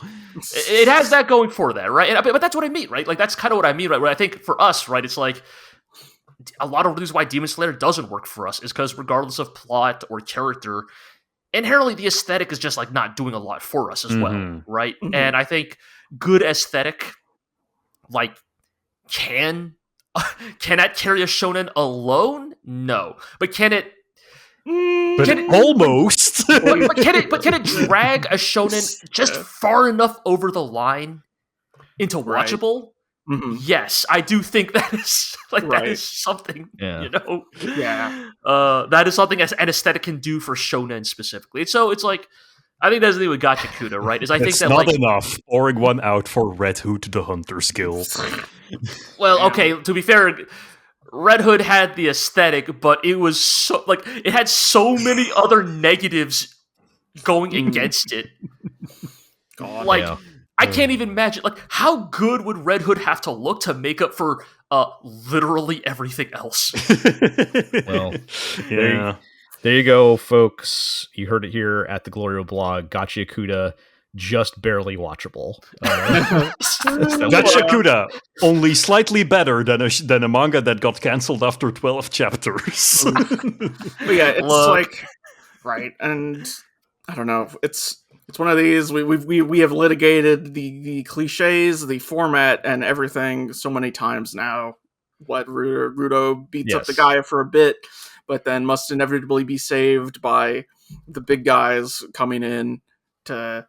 It has that going for that, right? But that's what I mean, right? Like, that's kind of what I mean, right? Where I think for us, right, it's like, a lot of reasons why Demon Slayer doesn't work for us is because regardless of plot or character, inherently the aesthetic is just, like, not doing a lot for us as well, right? Mm-hmm. And I think good aesthetic, like, can that carry a shonen alone? No. But can it... almost. but can it drag a shonen just far enough over the line into watchable? Mm-hmm. Yes, I do think that is that is something, you know. Yeah, that is something an aesthetic can do for shonen specifically. So it's like, I think that's the thing with Gachiakuta, right? Is I think that not enough. Pouring one out for Red Hood, the Hunter's Guild. Well, okay. To be fair, Red Hood had the aesthetic, but it was so, like, it had so many other negatives going against it. God, like. Yeah. I can't even imagine, like, how good would Red Hood have to look to make up for literally everything else? Well, there you go, folks. You heard it here at the GLORIO blog. Gachiakuta, just barely watchable. Gachiakuta, only slightly better than a manga that got cancelled after 12 chapters. But yeah, it's like, right, and I don't know, it's one of these, we have litigated the cliches, the format, and everything so many times now. What Rudo beats up the guy for a bit, but then must inevitably be saved by the big guys coming in to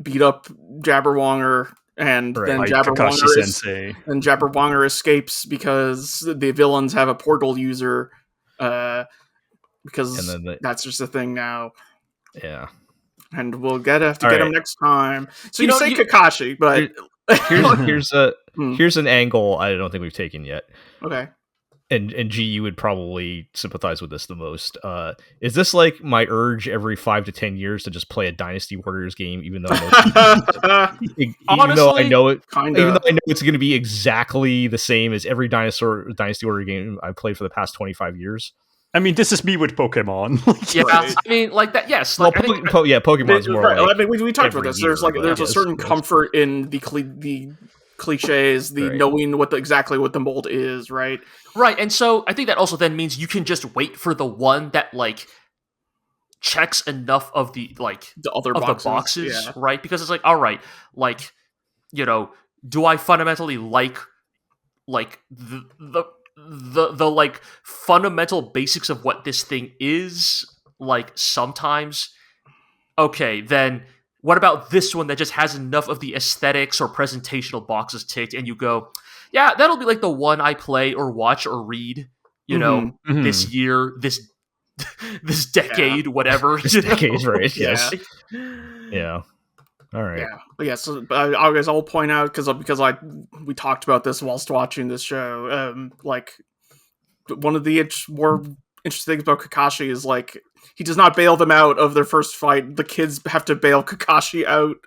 beat up Jabberwonger, and then Jabberwonger escapes because the villains have a portal user, because that's just a thing now. Yeah. And we'll have to get him next time. So you say Kakashi, but here's an angle I don't think we've taken yet. Okay. And G, you would probably sympathize with this the most. Is this like my urge every 5 to 10 years to just play a Dynasty Warriors game, even though I know it's going to be exactly the same as every Dynasty Warrior game I've played for the past 25 years? I mean, this is me with Pokemon. I mean, like that. Yes, like, Pokemon's more. Right. Like, I mean, we talked about this. There's a certain comfort in the cliches, knowing exactly what the mold is, right? Right, and so I think that also then means you can just wait for the one that, like, checks enough of the other boxes, right? Because it's like, all right, like, you know, do I fundamentally like the like fundamental basics of what this thing is? Like, sometimes, okay, then what about this one that just has enough of the aesthetics or presentational boxes ticked, and you go, yeah, that'll be like the one I play or watch or read, you know, this year, this decade, whatever. This decade, right? Yes. Yeah. All right. Yeah. So I guess I'll point out because we talked about this whilst watching this show. Like, one of the more interesting things about Kakashi is, like, he does not bail them out of their first fight. The kids have to bail Kakashi out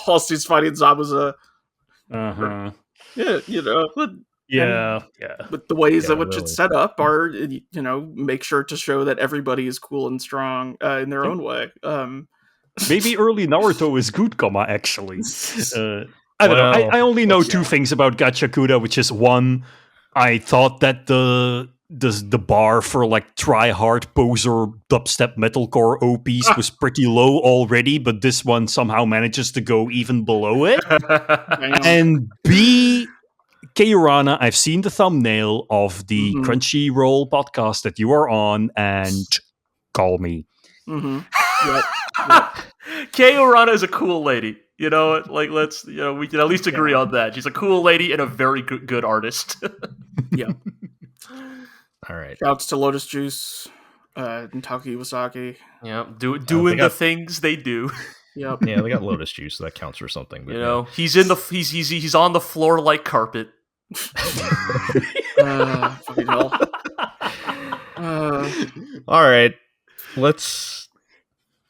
whilst he's fighting Zabuza. Uh-huh. Yeah, you know. Yeah, But the ways in which really. it's set up are, make sure to show that everybody is cool and strong in their own way. Maybe early Naruto is good, actually. I don't know. I only know two things about Gachiakuta, which is one, I thought that the bar for like try-hard poser dubstep metalcore OPs was pretty low already, but this one somehow manages to go even below it. And B, Keurana, I've seen the thumbnail of the Crunchyroll podcast that you are on, and call me. Yep. Keurana is a cool lady. We can at least agree on that. She's a cool lady and a very good artist. Yeah. All right. Shouts to Lotus Juice and Taki Iwasaki. Yeah, doing the things they do. Yep. Yeah, they got Lotus Juice, so that counts for something. But he's he's on the floor like carpet. Fucking hell. All right, let's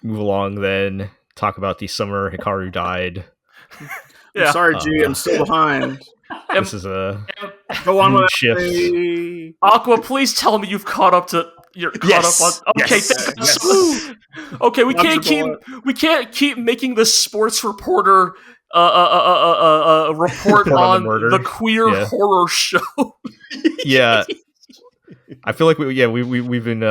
move along then. Talk about the summer Hikaru died. I'm sorry, G. I'm still behind. This is a go on with shift. Aqua, please tell me you've caught up to. You're caught up on. Okay, yes. Okay, we can't keep making the sports reporter report on the queer horror show. Yeah. I feel like we've been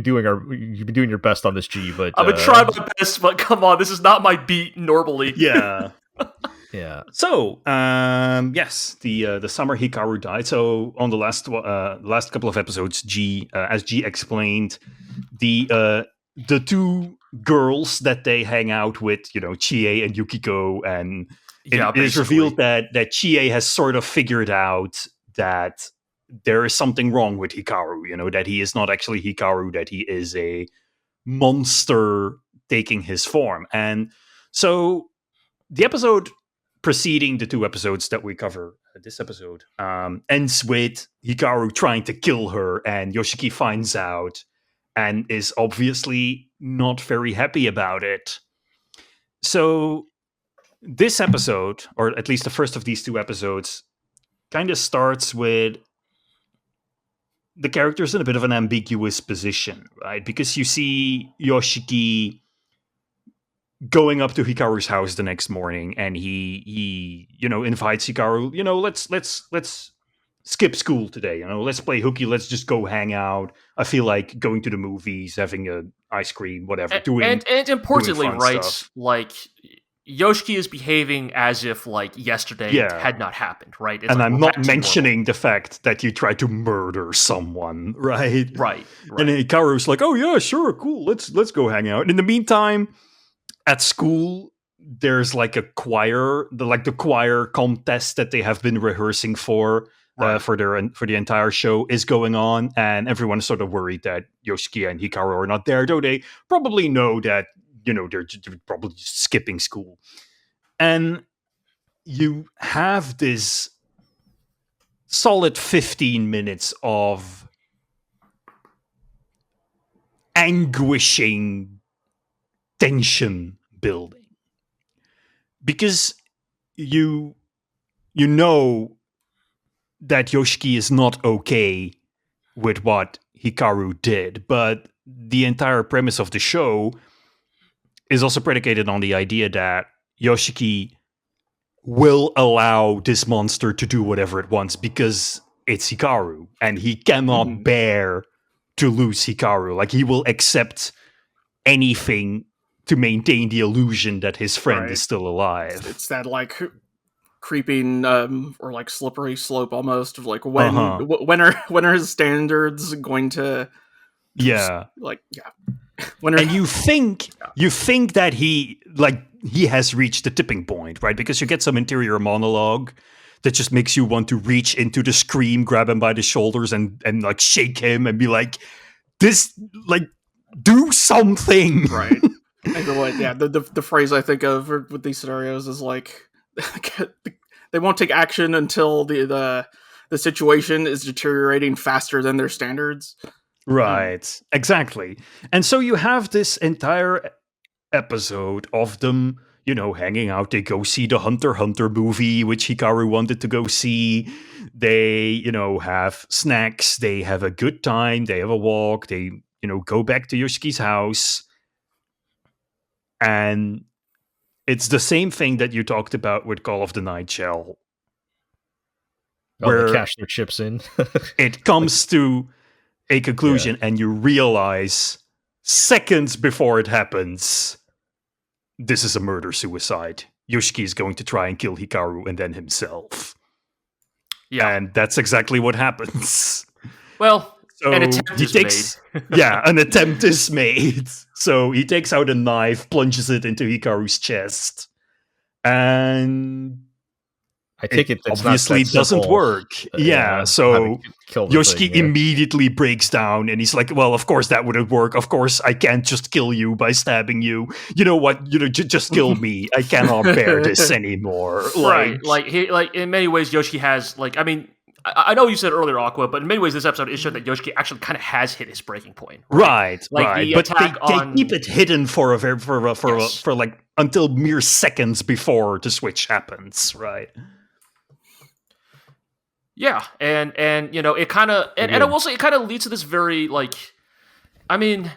doing you've been doing your best on this, G, but I've been trying my best, but come on, this is not my beat normally. Yeah. Yeah. So, yes, the summer Hikaru died. So on the last couple of episodes, as G explained, the two girls that they hang out with, Chie and Yukiko, and it is revealed that Chie has sort of figured out that there is something wrong with Hikaru, that he is not actually Hikaru, that he is a monster taking his form. And so the episode preceding the two episodes that we cover this episode ends with Hikaru trying to kill her, and Yoshiki finds out and is obviously not very happy about it. So this episode, or at least the first of these two episodes, kind of starts with the characters in a bit of an ambiguous position, right? Because you see Yoshiki going up to Hikaru's house the next morning, and he invites Hikaru, let's skip school today, let's play hooky, let's just go hang out. I feel like going to the movies, having a ice cream, whatever. And importantly, right, stuff. Like Yoshiki is behaving as if like yesterday had not happened, right? It's and like, I'm not mentioning the fact that you tried to murder someone, right? Right. And Hikaru's like, oh yeah, sure, cool, let's go hang out. And in the meantime, at school, there's like a choir, the choir contest that they have been rehearsing for the entire show is going on, and everyone's sort of worried that Yoshiki and Hikaru are not there, though they probably know that they're probably just skipping school. And you have this solid 15 minutes of anguishing tension building, because you know that Yoshiki is not okay with what Hikaru did, but the entire premise of the show is also predicated on the idea that Yoshiki will allow this monster to do whatever it wants because it's Hikaru, and he cannot bear to lose Hikaru. Like, he will accept anything to maintain the illusion that his friend is still alive. It's that like creeping or like slippery slope almost of like when are his standards going to and you think that he has reached the tipping point, right? Because you get some interior monologue that just makes you want to reach into the screen, grab him by the shoulders and like shake him and be like, this, like, do something. Right. The phrase I think of with these scenarios is like, they won't take action until the situation is deteriorating faster than their standards. Right, exactly. And so you have this entire episode of them, hanging out. They go see the Hunter x Hunter movie, which Hikaru wanted to go see. They, have snacks. They have a good time. They have a walk. They, go back to Yoshiki's house. And it's the same thing that you talked about with Call of the Night, Jel. Where they cash their chips in. It comes to a conclusion, and you realize seconds before it happens, this is a murder-suicide. Yoshiki is going to try and kill Hikaru and then himself. Yeah. And that's exactly what happens. Well, so an attempt is made. An attempt is made. So he takes out a knife, plunges it into Hikaru's chest, and I take it that's obviously not doesn't work. So Yoshiki thing, immediately breaks down, and he's like, "Well, of course that wouldn't work. Of course I can't just kill you by stabbing you. You know what? Just kill me. I cannot bear this anymore." Right? Like in many ways, Yoshiki has I know you said earlier, Aqua, but in many ways, this episode is showing that Yoshiki actually kind of has hit his breaking point. Right. Like but they keep it hidden for until mere seconds before the switch happens. Right. Yeah, and it kind of and I will say it kind of leads to this very it kind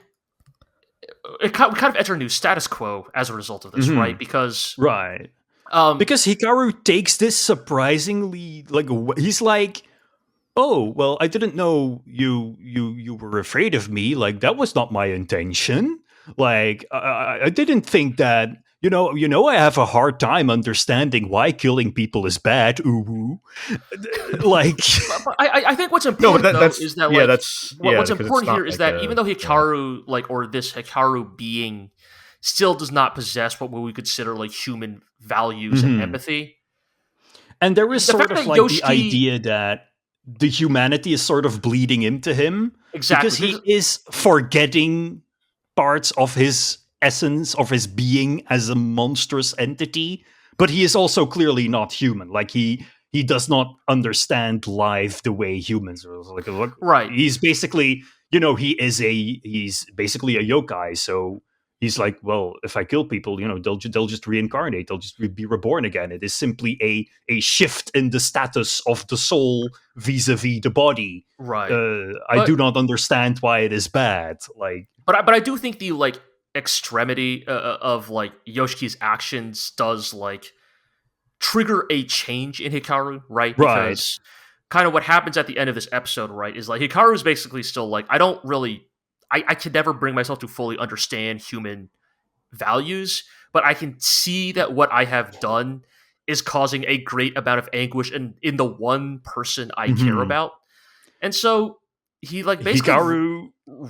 of enter a new status quo as a result of this, right? Because because Hikaru takes this surprisingly he's like, "Oh, well, I didn't know you were afraid of me. Like that was not my intention. Like I didn't think that." I have a hard time understanding why killing people is bad. Ooh, I think what's important is that what's important here is that even though Hikaru or this Hikaru being still does not possess what we would consider human values and empathy, and there is sort of the idea that the humanity is sort of bleeding into him, exactly, because he is forgetting parts of his essence, of his being as a monstrous entity, but he is also clearly not human. Like he does not understand life the way humans are. Right. He's basically, he's basically a yokai. So he's like, well, if I kill people, they'll just reincarnate. They'll just be reborn again. It is simply a shift in the status of the soul vis-a-vis the body. Right. I do not understand why it is bad. But I do think the extremity of Yoshiki's actions does trigger a change in Hikaru, right? Because kind of what happens at the end of this episode, right, is Hikaru is basically still I can never bring myself to fully understand human values, but I can see that what I have done is causing a great amount of anguish in the one person I care about. And so he basically Hikaru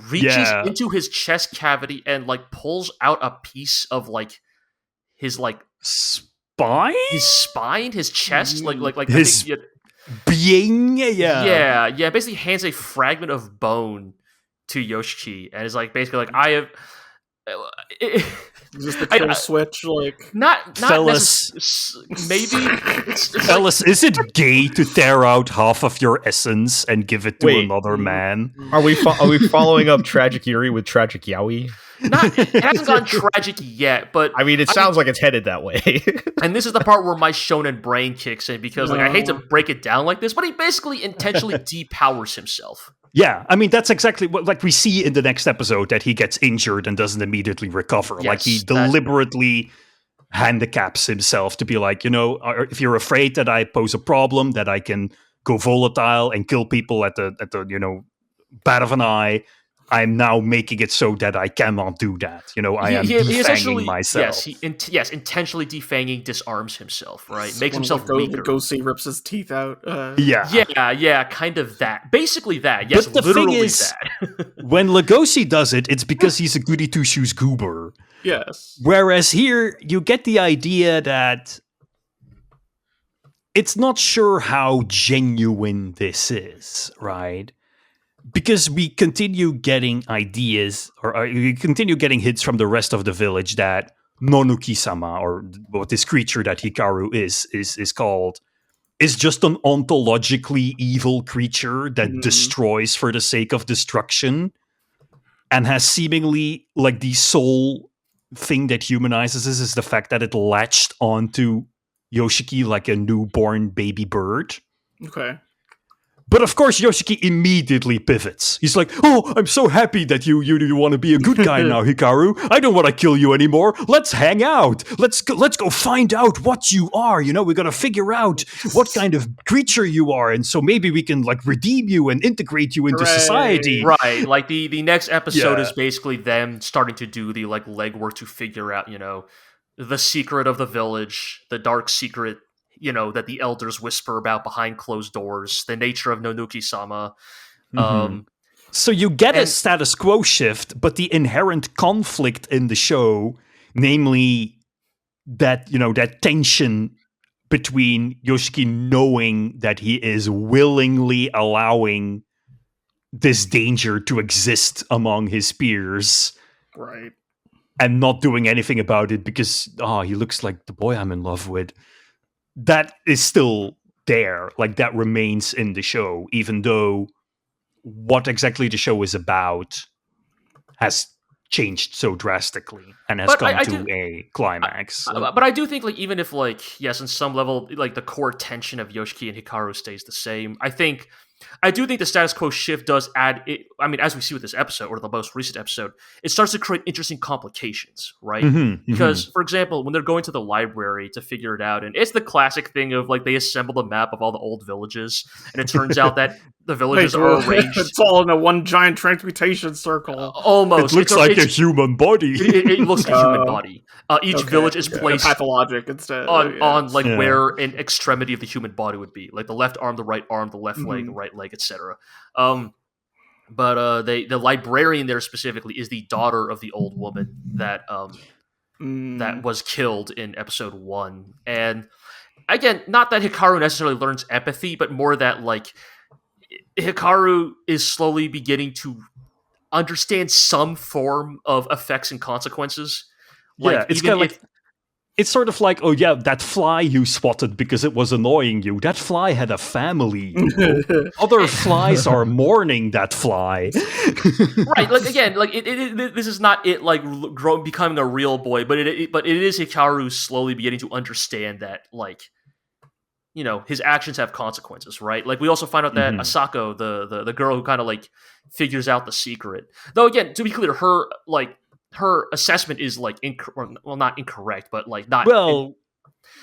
reaches into his chest cavity and pulls out a piece of his spine, his chest, his being, basically hands a fragment of bone to Yoshiki and is basically I have. Is this the kill switch? Not fellas, maybe. Fellas, is it gay to tear out half of your essence and give it to another man? Are we following up Tragic Yuri with Tragic Yaoi? It hasn't gone tragic yet, but it sounds like it's headed that way. And this is the part where my shonen brain kicks in because I hate to break it down like this, but he basically intentionally depowers himself. Yeah, that's exactly what we see in the next episode, that he gets injured and doesn't immediately recover. Yes, he deliberately handicaps himself to be if you're afraid that I pose a problem, that I can go volatile and kill people at the bat of an eye, I'm now making it so that I cannot do that. I am defanging myself. Yes, intentionally defanging disarms himself, right? Makes himself weaker. Ghosty rips his teeth out. Yeah, kind of that. Basically that. Yes, but the literally thing is, that. when Legoshi does it, it's because he's a goody two-shoes goober. Yes. Whereas here, you get the idea that it's not sure how genuine this is, right? Because we continue getting ideas, or we continue getting hints from the rest of the village that Nonuki-sama, or what this creature that Hikaru is called, is just an ontologically evil creature that destroys for the sake of destruction, and has seemingly the soul thing that humanizes this is the fact that it latched onto Yoshiki like a newborn baby bird. Okay. But of course, Yoshiki immediately pivots. He's like, "Oh, I'm so happy that you want to be a good guy now, Hikaru. I don't want to kill you anymore. Let's hang out. Let's go find out what you are. You know, we're gonna figure out what kind of creature you are, and so maybe we can like redeem you and integrate you into society." Right. Like the next episode is basically them starting to do the like legwork to figure out, the secret of the village, the dark secret, that the elders whisper about behind closed doors, the nature of Nonuki-sama. So you get a status quo shift, but the inherent conflict in the show, namely that, that tension between Yoshiki knowing that he is willingly allowing this danger to exist among his peers. Right. And not doing anything about it because, he looks like the boy I'm in love with. That is still there. Like, that remains in the show, even though what exactly the show is about has changed so drastically and has come to a climax. But I do think, like, even if, like, yes, on some level, like, the core tension of Yoshiki and Hikaru stays the same, I do think the status quo shift does add it. I mean, as we see with this episode, or the most recent episode, it starts to create interesting complications, right? Because, for example, when they're going to the library to figure it out, and it's the classic thing of, like, they assemble the map of all the old villages, and it turns out that the villages are arranged. It's all in a one giant transmutation circle. Almost. It looks like a human body. It looks like a human body. Each village is placed pathologic instead on like where an extremity of the human body would be, like the left arm, the right arm, the left leg, the right leg, etc. But the librarian there specifically is the daughter of the old woman that that was killed in episode 1. And again, not that Hikaru necessarily learns empathy, but more that like Hikaru is slowly beginning to understand some form of effects and consequences. Like, it's kind of like, it's sort of like, oh yeah, that fly you spotted because it was annoying you. That fly had a family. Other flies are mourning that fly. Right, like again, like this is not it like becoming a real boy, but it is Hikaru slowly beginning to understand that, like, his actions have consequences, right? Like, we also find out that Asako, the girl who kind of like figures out the secret, though again, to be clear, her assessment is like not incorrect, but like not. Well,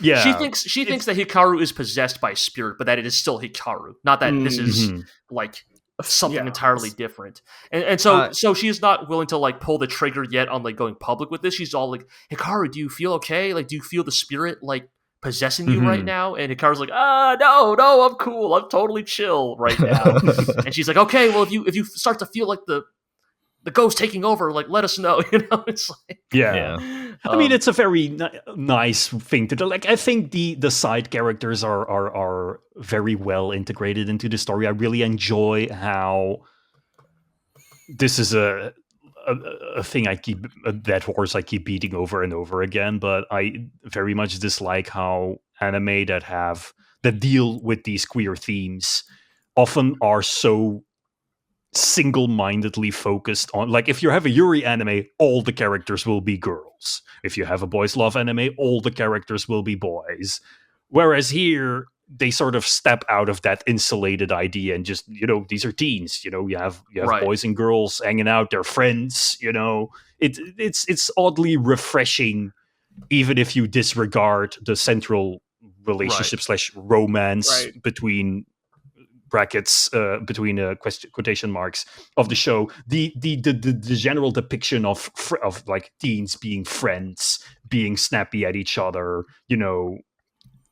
yeah, she thinks that Hikaru is possessed by a spirit, but that it is still Hikaru, not that this is like something entirely different. And so she is not willing to like pull the trigger yet on like going public with this. She's all like, Hikaru, do you feel okay? Like, do you feel the spirit like possessing you right now? And Hikaru's like, no, I'm cool, I'm totally chill right now. And she's like, okay, well, if you start to feel like the ghost taking over, like, let us know. It's like, I mean, it's a very nice thing to do. Like, I think the side characters are very well integrated into the story. I really enjoy how this is a thing that horse I keep beating over and over again, but I very much dislike how anime that deal with these queer themes often are so single-mindedly focused on, like, if you have a Yuri anime, all the characters will be girls. If you have a boys love anime, all the characters will be boys. Whereas here, they sort of step out of that insulated idea and just, these are teens. You have boys and girls hanging out, they're friends. It's oddly refreshing, even if you disregard the central relationship / romance between brackets between quotation marks of the show. The general depiction of like teens being friends, being snappy at each other,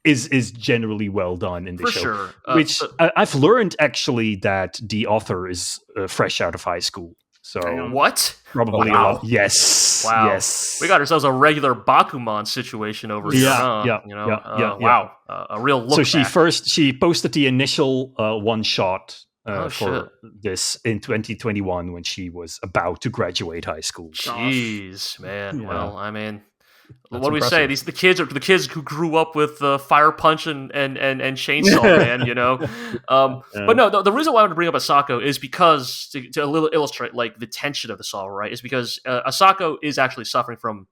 is generally well done in the show. Sure. Which I've learned actually that the author is fresh out of high school. So what? Probably a lot. Yes. Wow. Yes. We got ourselves a regular Bakuman situation over here. Wow. A real look. So she posted the initial one shot for this in 2021 when she was about to graduate high school. Jeez, man. Yeah. Well, I mean, What do we say? The kids are the kids who grew up with Fire Punch and Chainsaw Man, you know. But no, the reason why I want to bring up Asako is because to a little illustrate like the tension of this all, right? Is because Asako is actually suffering from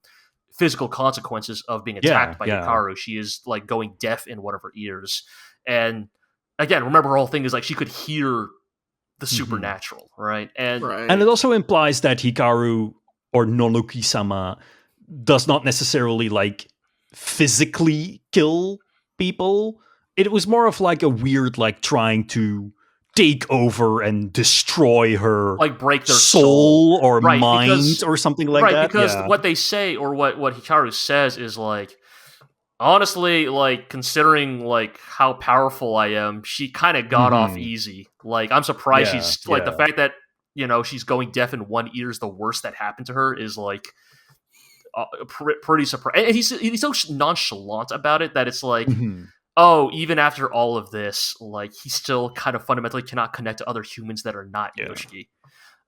physical consequences of being attacked by Hikaru. She is like going deaf in one of her ears, and again, remember her whole thing is like she could hear the supernatural, right? And it also implies that Hikaru or Nonuki-sama does not necessarily like physically kill people. It was more of like a weird like trying to take over and destroy her, like break their soul or mind or something like that. Right, because what they say or what Hikaru says is like, honestly, like considering like how powerful I am, she kind of got off easy. Like I'm surprised she's like the fact that she's going deaf in one ear is the worst that happened to her is like pretty surprised. And he's so nonchalant about it that it's like, oh, even after all of this, like he still kind of fundamentally cannot connect to other humans that are not Yoshiki.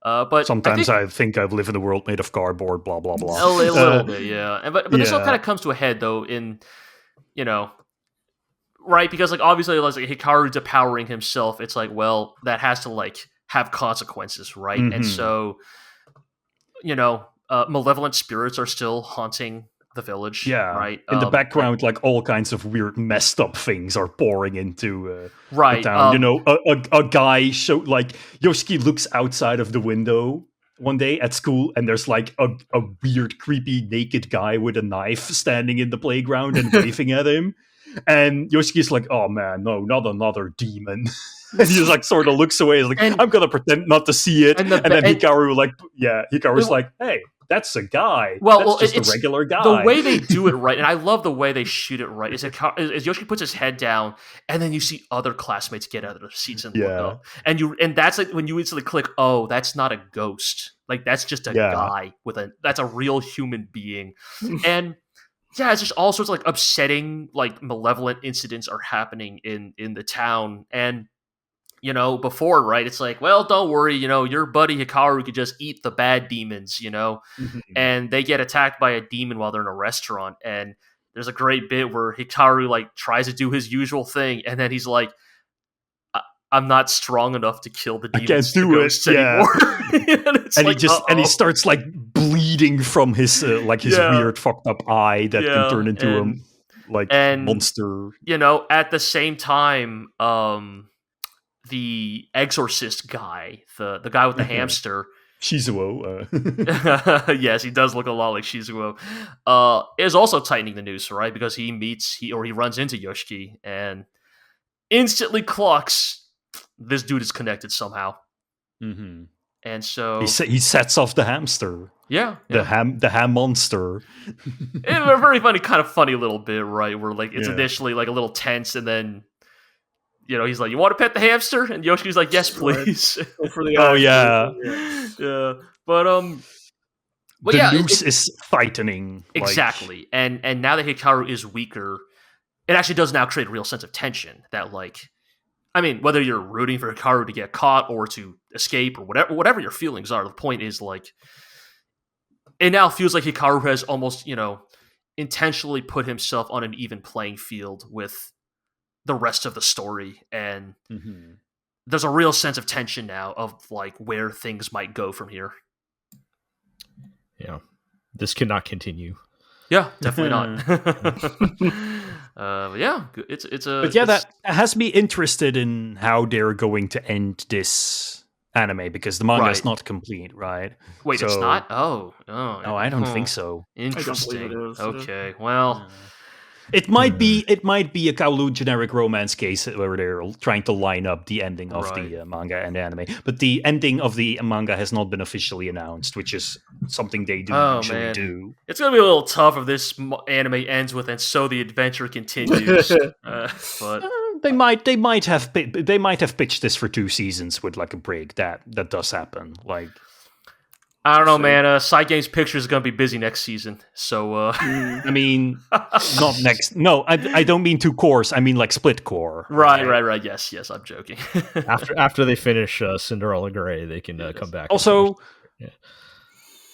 But sometimes I think I've lived in a world made of cardboard, blah blah blah. A little bit, yeah. But this all kind of comes to a head though in right, because like obviously like Hikaru depowering himself, it's like, well, that has to like have consequences, right? And so malevolent spirits are still haunting the village, right? In the background, like all kinds of weird, messed up things are pouring into the town. A guy Yoshiki looks outside of the window one day at school, and there's like a weird, creepy, naked guy with a knife standing in the playground and waving at him. And Yoshiki's like, "Oh man, no, not another demon." And he like sort of looks away, like, "I'm gonna pretend not to see it." And then Hikaru's like, "Hey, that's a guy. That's just a regular guy." The way they do it right, and I love the way they shoot it right, is Yoshiki puts his head down, and then you see other classmates get out of their seats and look up. And that's like when you instantly click, oh, that's not a ghost. Like that's just a guy that's a real human being. And it's just all sorts of like upsetting, like malevolent incidents are happening in the town. And before, right, it's like, well, don't worry, your buddy Hikaru could just eat the bad demons, and they get attacked by a demon while they're in a restaurant. And there's a great bit where Hikaru like tries to do his usual thing, and then he's like, I'm not strong enough to kill the demons. I can't do it anymore. and he starts like bleeding from his weird fucked up eye that can turn into a monster. At the same time, the exorcist guy, the guy with the hamster, Shizuo. Yes, he does look a lot like Shizuo. Is also tightening the noose, right? Because he runs into Yoshiki and instantly clocks this dude is connected somehow. And so he sets off the hamster. The ham monster. It's a very funny little bit, right? Where like it's initially like a little tense, and then he's like, "You want to pet the hamster?" And Yoshiki's like, "Yes, please." For the But the noose is tightening. Exactly. And now that Hikaru is weaker, it actually does now create a real sense of tension that like, I mean, whether you're rooting for Hikaru to get caught or to escape or whatever your feelings are, the point is like, it now feels like Hikaru has almost, intentionally put himself on an even playing field with the rest of the story. And there's a real sense of tension now of like where things might go from here. Yeah. This cannot continue. Yeah, definitely not. That has me interested in how they're going to end this anime, because the manga is not complete, right? Wait, it's not? Oh, I don't think so. Interesting. Okay, well. It might be a Kaoru generic romance case where they're trying to line up the ending of the manga and the anime, but the ending of the manga has not been officially announced, which is something they usually do. It's gonna be a little tough if this anime ends with "and so the adventure continues." But they might have pitched this for 2 seasons with like a break. That does happen. Like, I don't know, man. Side Games Pictures is going to be busy next season. So, I mean, not next. No, I don't mean 2 cores. I mean like split core. Right. Yes, I'm joking. after they finish Cinderella Grey, they can come back. Also,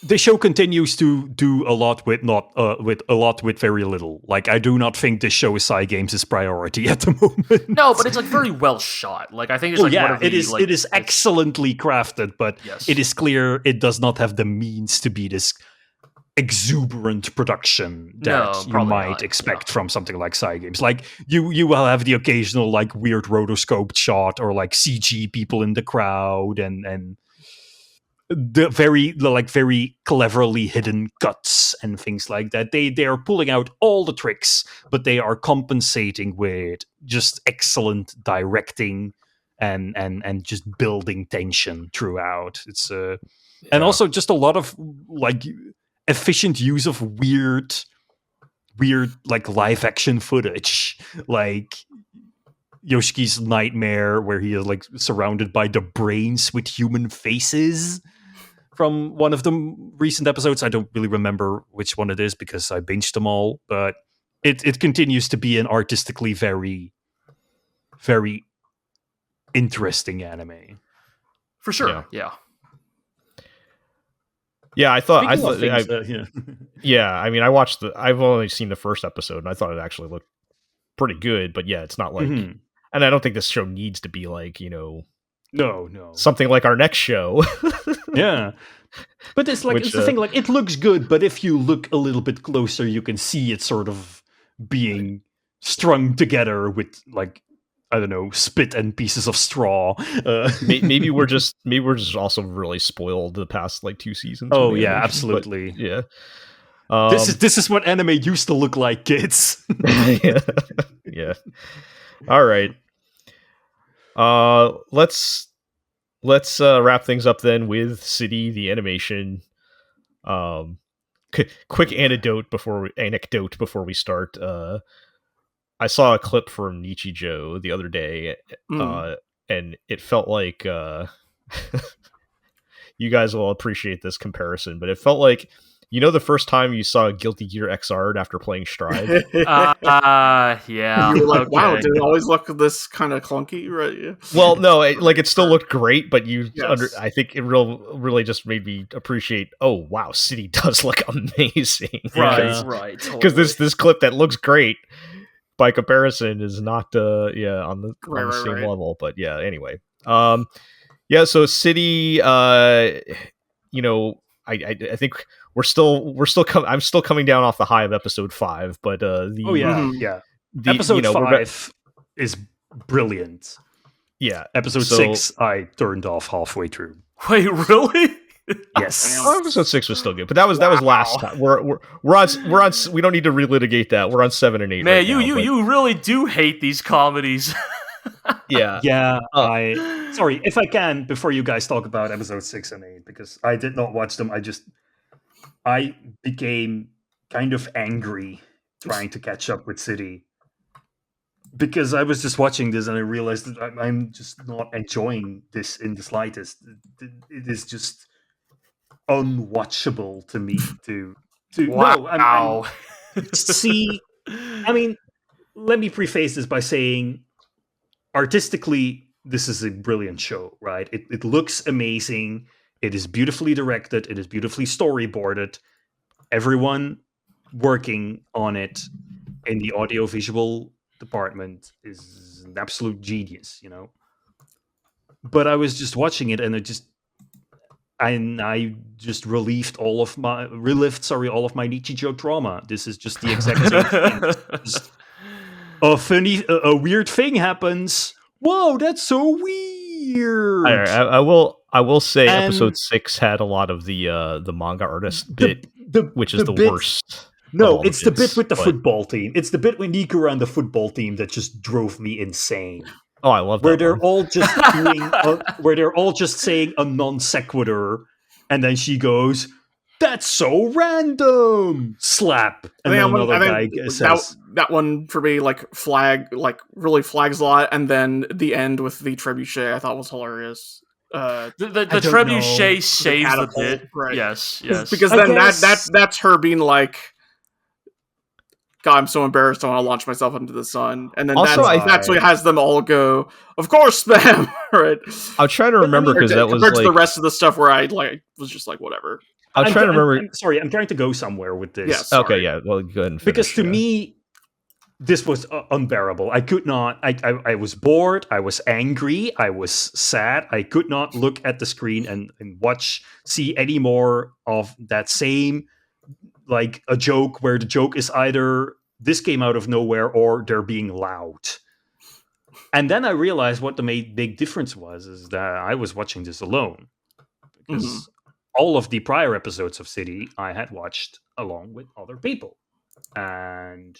the show continues to do a lot with with very little. Like, I do not think this show is Cygames' priority at the moment. No, but it's like very well shot. Like, I think it's like one of the, it is excellently crafted, but it is clear it does not have the means to be this exuberant production that you might expect from something like Cygames. Like, you will have the occasional like weird rotoscoped shot or like CG people in the crowd and the very cleverly hidden cuts and things like that. They are pulling out all the tricks, but they are compensating with just excellent directing and just building tension throughout. It's and also just a lot of like efficient use of weird like live action footage, like Yoshiki's nightmare where he is like surrounded by the brains with human faces from one of the recent episodes. I don't really remember which one it is because I binged them all, but it continues to be an artistically very, very interesting anime. For sure, yeah. Yeah, I thought yeah, I mean, I've only seen the first episode and I thought it actually looked pretty good, but yeah, it's not like, and I don't think this show needs to be like, no, something like our next show. Yeah, but it's like, it's the thing, like, it looks good, but if you look a little bit closer, you can see it sort of being strung together with like, I don't know, spit and pieces of straw. Maybe we're just also really spoiled the past like 2 seasons. Oh yeah, absolutely. But, yeah. This is what anime used to look like, kids. Yeah. All right. Let's wrap things up then with City, the animation. Quick anecdote before we start. I saw a clip from Nichijou the other day, and it felt like you guys will appreciate this comparison, but it felt like, you know, the first time you saw Guilty Gear XR'd after playing Stride? Yeah. You were like, wow, did it always look this kind of clunky? Right? Yeah. Well, no, it still looked great, but I think it really just made me appreciate, oh, wow, City does look amazing. Right. Because this clip that looks great, by comparison, is not on the same level. But yeah, anyway. So City, you know, I think I'm still coming down off the high of episode 5, but episode 5 is brilliant. Yeah, episode 6 I turned off halfway through. Wait, really? Yes. Episode 6 was still good, but that was last time. We're on. We don't need to relitigate that. We're on 7 and 8. Man, right you really do hate these comedies. Yeah. Sorry, if I can, before you guys talk about episode 6 and 8, because I did not watch them. I became kind of angry trying to catch up with City, because I was just watching this and I realized that I'm just not enjoying this in the slightest. It is just unwatchable to me. Wow. See, I mean, let me preface this by saying, artistically, this is a brilliant show, right? It looks amazing. It is beautifully directed. It is beautifully storyboarded. Everyone working on it in the audiovisual department is an absolute genius, you know? But I was just watching it and I just relived all of my Nichijou trauma. This is just the exact same thing. A weird thing happens. Whoa, that's so weird. I will say episode 6 had a lot of the manga artist bit, which is the worst. No, it's the bit with the football team. It's the bit with Hikaru and the football team that just drove me insane. Oh, I love that. Where they're all just where they're all just saying a non sequitur, and then she goes, "That's so random!" Slap, and then another guy says that one for me, really flags a lot. And then the end with the trebuchet, I thought was hilarious. The trebuchet saves the bit, right? Yes, because then that's her being like, God, I'm so embarrassed. I want to launch myself into the sun. And then also, that's what has them all go, of course, spam, right? I'm trying to remember, because that was compared to the rest of the stuff where I was just like, whatever. I'm trying to remember. I'm sorry, I'm trying to go somewhere with this. Yes. Okay, yeah. Well, go ahead and finish, because to me, this was unbearable. I could not. I was bored. I was angry. I was sad. I could not look at the screen and see any more of that same, like, a joke where the joke is either this came out of nowhere or they're being loud. And then I realized what the big difference was, is that I was watching this alone. Because all of the prior episodes of City I had watched along with other people. And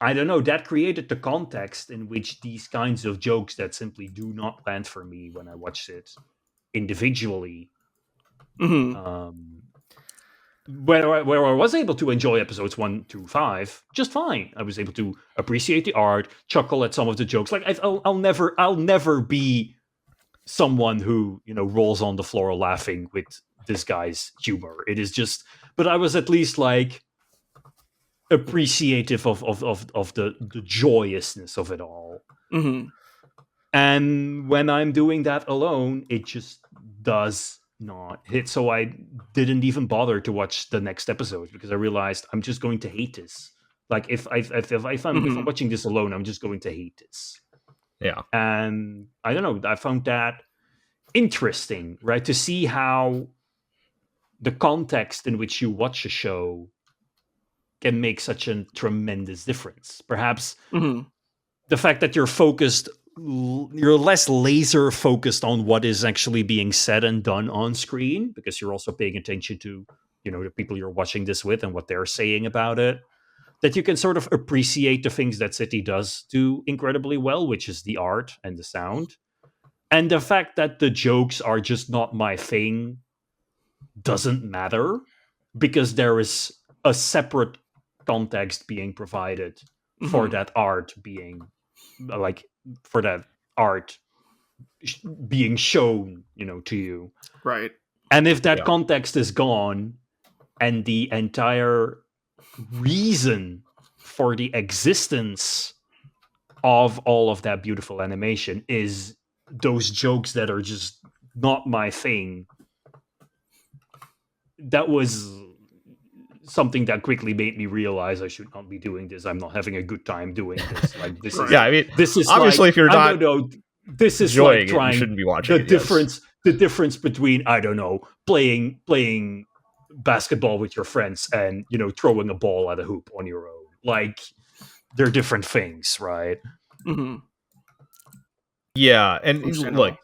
I don't know, that created the context in which these kinds of jokes that simply do not land for me when I watch it individually. Where I was able to enjoy episodes 1 to 5 just fine. I was able to appreciate the art, chuckle at some of the jokes. Like I'll never be someone who, rolls on the floor laughing with this guy's humor. It is just, but I was at least like appreciative of the joyousness of it all. And when I'm doing that alone, it just does not hit. So I didn't even bother to watch the next episode because I realized I'm just going to hate this. Like if I'm watching this alone, I'm just going to hate this. Yeah. And I don't know, I found that interesting, right? To see how the context in which you watch a show can make such a tremendous difference. Perhaps the fact that you're less laser focused on what is actually being said and done on screen, because you're also paying attention to, the people you're watching this with and what they're saying about it, that you can sort of appreciate the things that City does do incredibly well, which is the art and the sound. And the fact that the jokes are just not my thing doesn't matter, because there is a separate context being provided for that art being, like, for that art being shown, to you. Right. And if that context is gone and the entire reason for the existence of all of that beautiful animation is those jokes that are just not my thing, that was something that quickly made me realize I should not be doing this. I'm not having a good time doing this. Like, this is, this is obviously, like, if you're not this is enjoying like trying it, you shouldn't be watching the difference between, I don't know, playing basketball with your friends and, throwing a ball at a hoop on your own. Like, they're different things, right? Yeah, and look,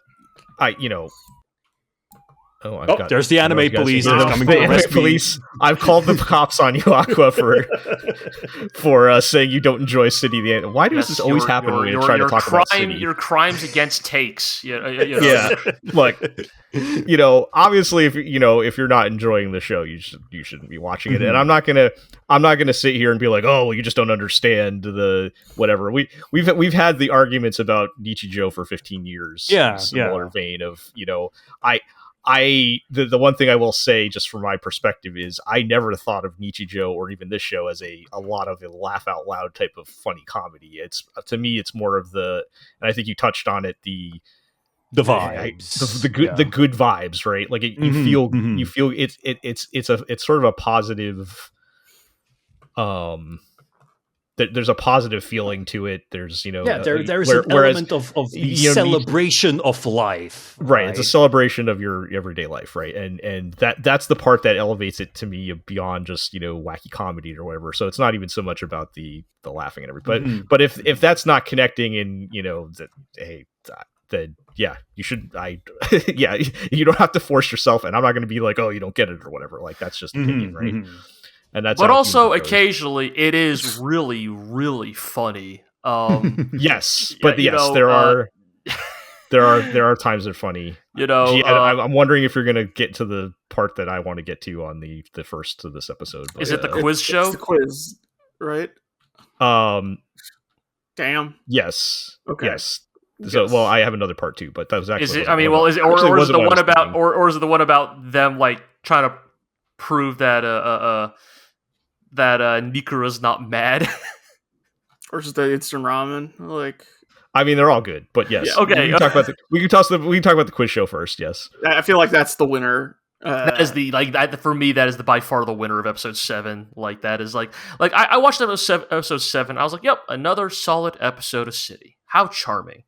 there's the anime police. Coming the anime police. I've called the cops on you, Aqua, for saying you don't enjoy City. Why does this always happen when we try to talk about City? Your crimes against takes. Yeah, look, obviously, if you're not enjoying the show, you shouldn't be watching it. And I'm not gonna sit here and be like, oh, well, you just don't understand the whatever. We've had the arguments about Nichijou for 15 years. Yeah, similar vein of the one thing I will say, just from my perspective, is I never thought of Nichijou or even this show as a lot of a laugh out loud type of funny comedy. It's, to me, it's more of and I think you touched on it, the vibes, the good vibes, right? Like you feel it's sort of a positive. There's a positive feeling to it. There's there's an element of the celebration of life, right? It's a celebration of your everyday life, right? And that's the part that elevates it to me beyond just wacky comedy or whatever. So it's not even so much about the laughing and everything. But if that's not connecting in, then you should. You don't have to force yourself, and I'm not going to be like, oh, you don't get it or whatever. Like, that's just opinion, right? And that's, but also occasionally it is really, really funny. Yes, but there are times that are funny. I'm wondering if you're going to get to the part that I want to get to on the first of this episode. But, is it the quiz show? It's the quiz, right? Damn. Yes. Okay. Yes. So, well, I have another part too, but that was actually. Is it? I mean, well, is it, or is it the one about, or is it the one about them like trying to prove that Nikura's not mad? Or just the instant ramen, like. I mean, they're all good, but yes. Yeah, okay. We can talk about the quiz show first. Yes. I feel like that's the winner That is the for me. That is the by far the winner of episode 7. Like that is like I watched episode 7. I was like, yep, another solid episode of City. How charming.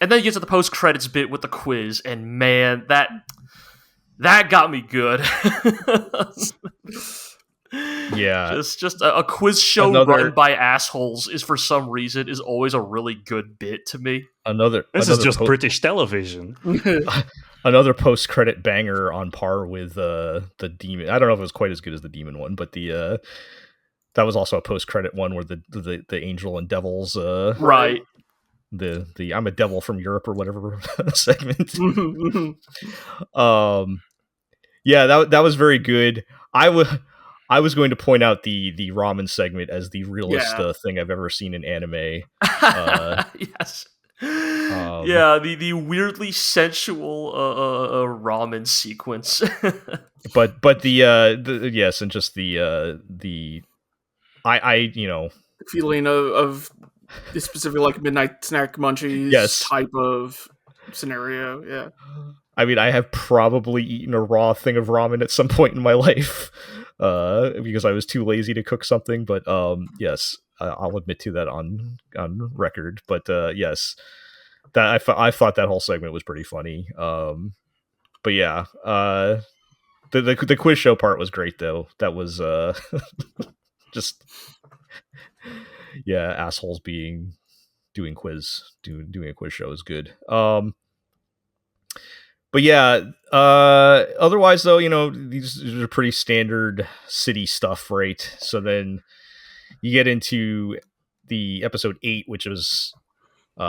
And then you get to the post credits bit with the quiz, and man, that got me good. Yeah, just a quiz show run by assholes is for some reason is always a really good bit to me. This is just British television. Another post-credit banger on par with the demon. I don't know if it was quite as good as the demon one, but that was also a post-credit one where the angel and devils right. The I'm a devil from Europe or whatever segment. Yeah, that was very good. I was going to point out the ramen segment as the realest thing I've ever seen in anime. Yes. The weirdly sensual ramen sequence. but the yes, and just the feeling of the specific like midnight snack munchies type of scenario. Yeah. I mean, I have probably eaten a raw thing of ramen at some point in my life because I was too lazy to cook something. But yes, I'll admit to that on record. But yes, that I thought that whole segment was pretty funny. But yeah, the quiz show part was great though. That was just assholes doing a quiz show is good. But yeah, otherwise though, these are pretty standard City stuff, right? So then you get into the episode 8, which was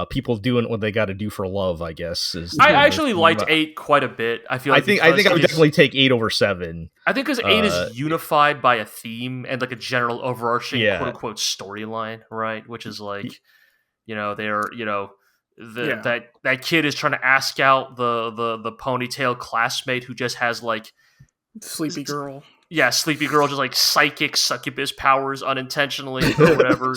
people doing what they got to do for love, I guess. I actually liked 8 quite a bit. I think I would definitely take 8 over 7. I think because 8 is unified by a theme and like a general overarching quote unquote storyline, right? Which is like, that kid is trying to ask out the ponytail classmate who just has like sleepy girl. Yeah, sleepy girl, just like psychic succubus powers unintentionally or whatever,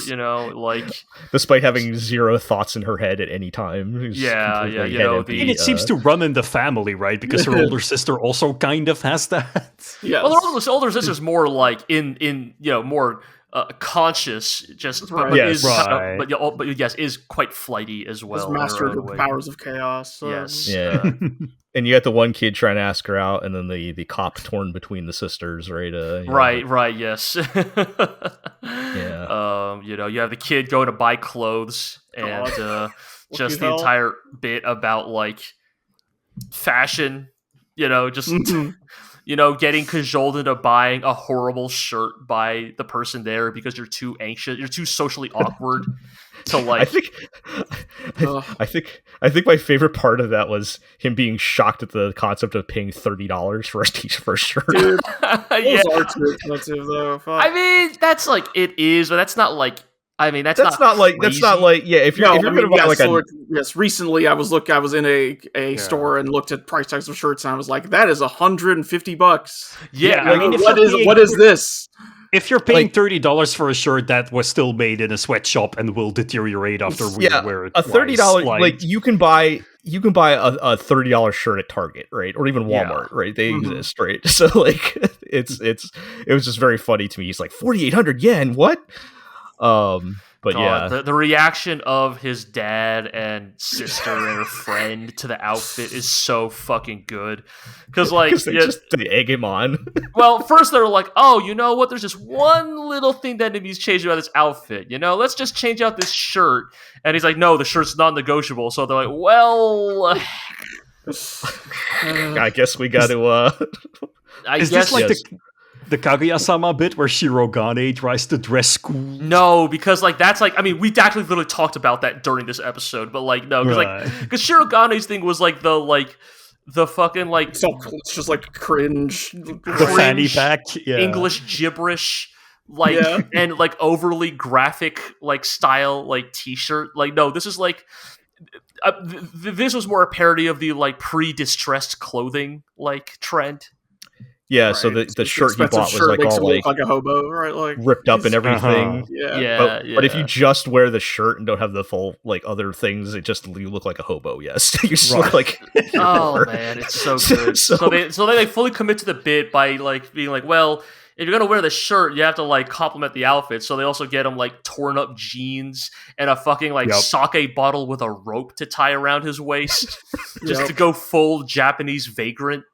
like despite having zero thoughts in her head at any time. And it seems to run in the family, right? Because her older sister also kind of has that. Yeah, well, her older sister's more like in more conscious, just but is quite flighty as well. Has mastered the powers of chaos. Yes, yeah. And you got the one kid trying to ask her out, and then the cop torn between the sisters, right? Right, yes. Yeah. You have the kid going to buy clothes, and just the entire bit about like fashion, just getting cajoled into buying a horrible shirt by the person there because you're too anxious, you're too socially awkward to like. I think my favorite part of that was him being shocked at the concept of paying $30 for a shirt. Dude, those are too expensive though. Fuck. I mean, that's like it is, but that's not like. I mean, that's not like if you're gonna buy yes. Recently, I was in a store and looked at price tags of shirts, and I was like, "That is $150." Yeah, I mean, what is this? If you're paying $30 for a shirt that was still made in a sweatshop and will deteriorate after we wear it, $30 like you can buy a $30 shirt at Target, right, or even Walmart, right? They exist, right? So like it was just very funny to me. He's like 4,800 yen, what? But the reaction of his dad and sister and her friend to the outfit is so fucking good because they egg him on. Well, first they're like, oh, you know what? There's just one little thing that needs changed about this outfit. Let's just change out this shirt. And he's like, no, the shirt's non-negotiable. So they're like, well, I guess we got to. This like the Kaguya-sama bit where Shirogane tries to dress school? No, because that's I mean, we actually literally talked about that during this episode, but no, because Shirogane's thing was the fucking it's just like cringe, the fanny pack, English gibberish, and overly graphic style t-shirt. No, this is this was more a parody of the pre-distressed clothing trend. Yeah, right. So the shirt he bought was like all like a hobo, right? Like ripped up and everything. Yeah. But if you just wear the shirt and don't have the full like other things, you look like a hobo. Yes, you just look like. Oh man, it's so good. so they fully commit to the bit by like being like, well, if you're gonna wear the shirt, you have to like complement the outfit. So they also get him like torn up jeans and a fucking like sake bottle with a rope to tie around his waist, just to go full Japanese vagrant.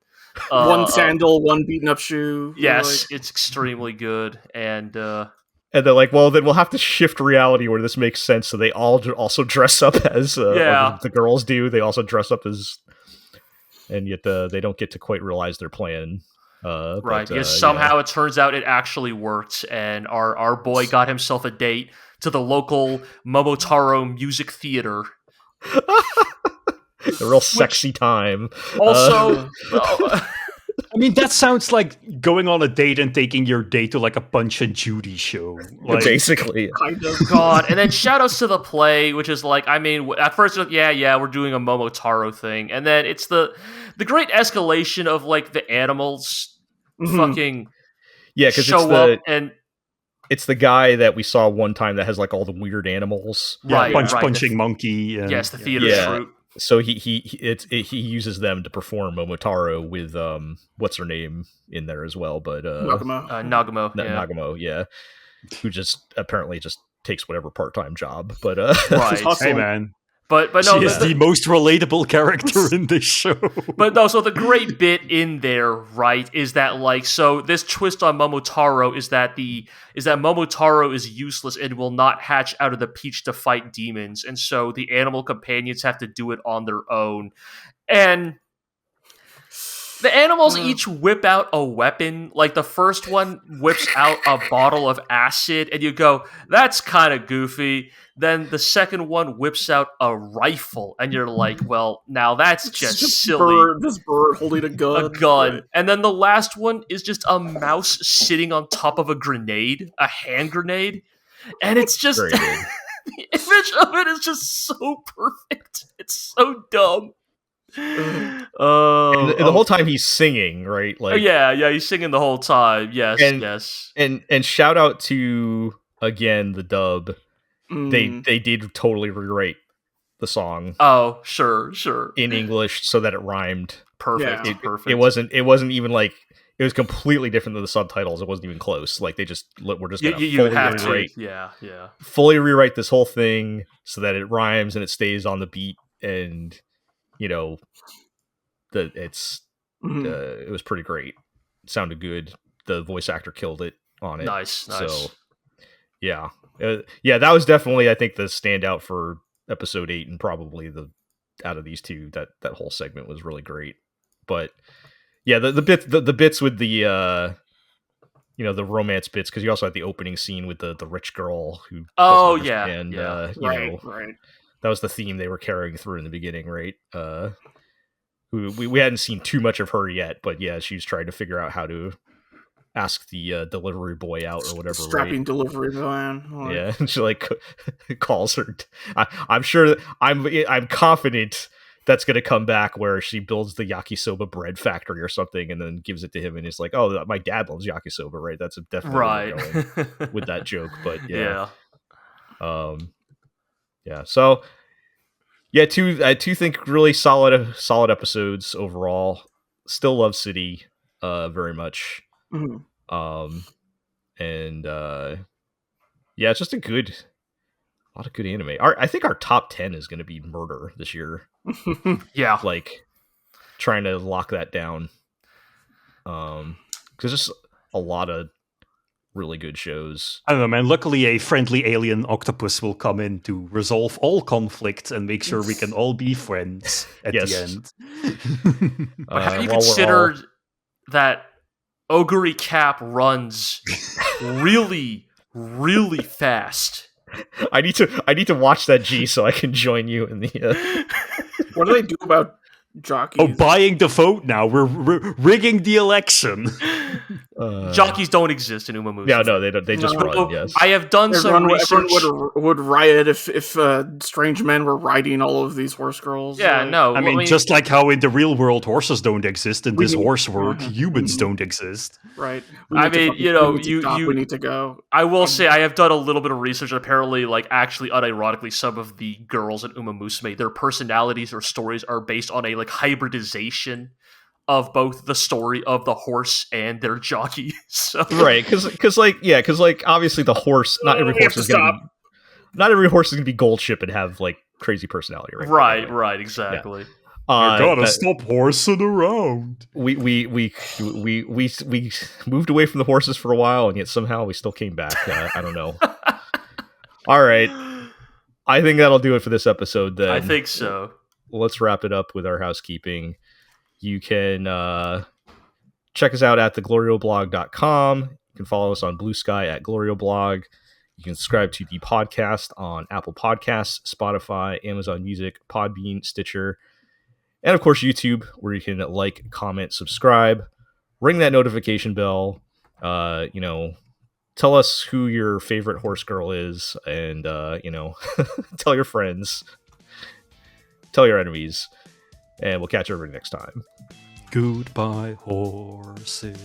One sandal, one beaten up shoe. Yes, it's extremely good, and they're like, well, then we'll have to shift reality where this makes sense. So they all also dress up as the girls do. They also dress up as, and yet they don't get to quite realize their plan. Right, because somehow it turns out it actually worked, and our boy got himself a date to the local Momotaro music theater. A real sexy time. Also, I mean, that sounds like going on a date and taking your date to like a Punch and Judy show. Like, basically. Kind of. God. And then shoutouts to the play, which is like, I mean, at first, we're doing a Momotaro thing. And then it's the great escalation of like the animals fucking show up and... It's the guy that we saw one time that has like all the weird animals. Right. Punching monkey. And, yes, the theater troupe. So he uses them to perform Momotaro with what's her name in there as well, but Nagamo, yeah, who just apparently just takes whatever part-time job, but right. Hey man, but no, she is the most relatable character in this show. But no, so the great bit in there, right, is that like, so this twist on Momotaro is that Momotaro is useless and will not hatch out of the peach to fight demons, and so the animal companions have to do it on their own. And the animals each whip out a weapon. Like the first one whips out a bottle of acid, and you go, that's kind of goofy. Then the second one whips out a rifle, and you're like, well, now that's just silly. This bird holding a gun. Right. And then the last one is just a mouse sitting on top of a grenade, a hand grenade. And it's just, the image of it is just so perfect. It's so dumb. And the whole time he's singing, right? Like, he's singing the whole time. Yes. And shout out to, again, the dub. They did totally rewrite the song. Oh, sure. In English so that it rhymed. Perfect. Yeah. Perfect. It wasn't even like, it was completely different than the subtitles. It wasn't even close. Like, we're just going to fully rewrite. Fully rewrite this whole thing so that it rhymes and it stays on the beat, and you know, it was pretty great. It sounded good. The voice actor killed it on it. Nice. So yeah. That was definitely, I think, the standout for episode 8, and probably out of these two, that whole segment was really great. But yeah, the bits with the the romance bits, because you also had the opening scene with the rich girl who right. That was the theme they were carrying through in the beginning, right? We hadn't seen too much of her yet, but yeah, she's trying to figure out how to ask the delivery boy out or whatever. Strapping delivery van. Yeah, and she like calls her. I'm sure. I'm confident that's going to come back where she builds the yakisoba bread factory or something, and then gives it to him, and he's like, "Oh, my dad loves yakisoba, right?" That's definitely right going with that joke. But yeah. So yeah, I think really solid episodes overall. Still love City very much. Mm-hmm. It's just a lot of good anime. I think our top 10 is going to be Murder this year. Yeah, like trying to lock that down. Because there's a lot of really good shows. I don't know, man. Luckily, a friendly alien octopus will come in to resolve all conflicts and make sure we can all be friends at the end. But have you considered that Oguri Cap runs really, really fast? I need to watch that, G, so I can join you in the. What do they do about jockeys? Oh, buying the vote now. We're rigging the election. Jockeys don't exist in Uma Musume. Yeah, no, they don't. They just run. Yes, I have done some research. Everyone would riot if strange men were riding all of these horse girls. Yeah, no. I mean, just like how in the real world horses don't exist, in this horse world humans don't exist. Right. I mean, we need to go. I will say I have done a little bit of research. Apparently, like actually, unironically, some of the girls in Uma Musume, their personalities or stories are based on a like hybridization of both the story of the horse and their jockey. So. Right, because obviously the horse. Not every horse is gonna be gold ship and have like crazy personality. Right, exactly. Yeah. I gotta stop horsing around. We moved away from the horses for a while, and yet somehow we still came back. I don't know. All right, I think that'll do it for this episode. Then I think so. Let's wrap it up with our housekeeping. You can check us out at theglorioblog.com. You can follow us on Blue Sky at GlorioBlog. You can subscribe to the podcast on Apple Podcasts, Spotify, Amazon Music, Podbean, Stitcher, and of course YouTube, where you can like, comment, subscribe, ring that notification bell. Tell us who your favorite horse girl is, and tell your friends, tell your enemies. And we'll catch everybody next time. Goodbye, horses.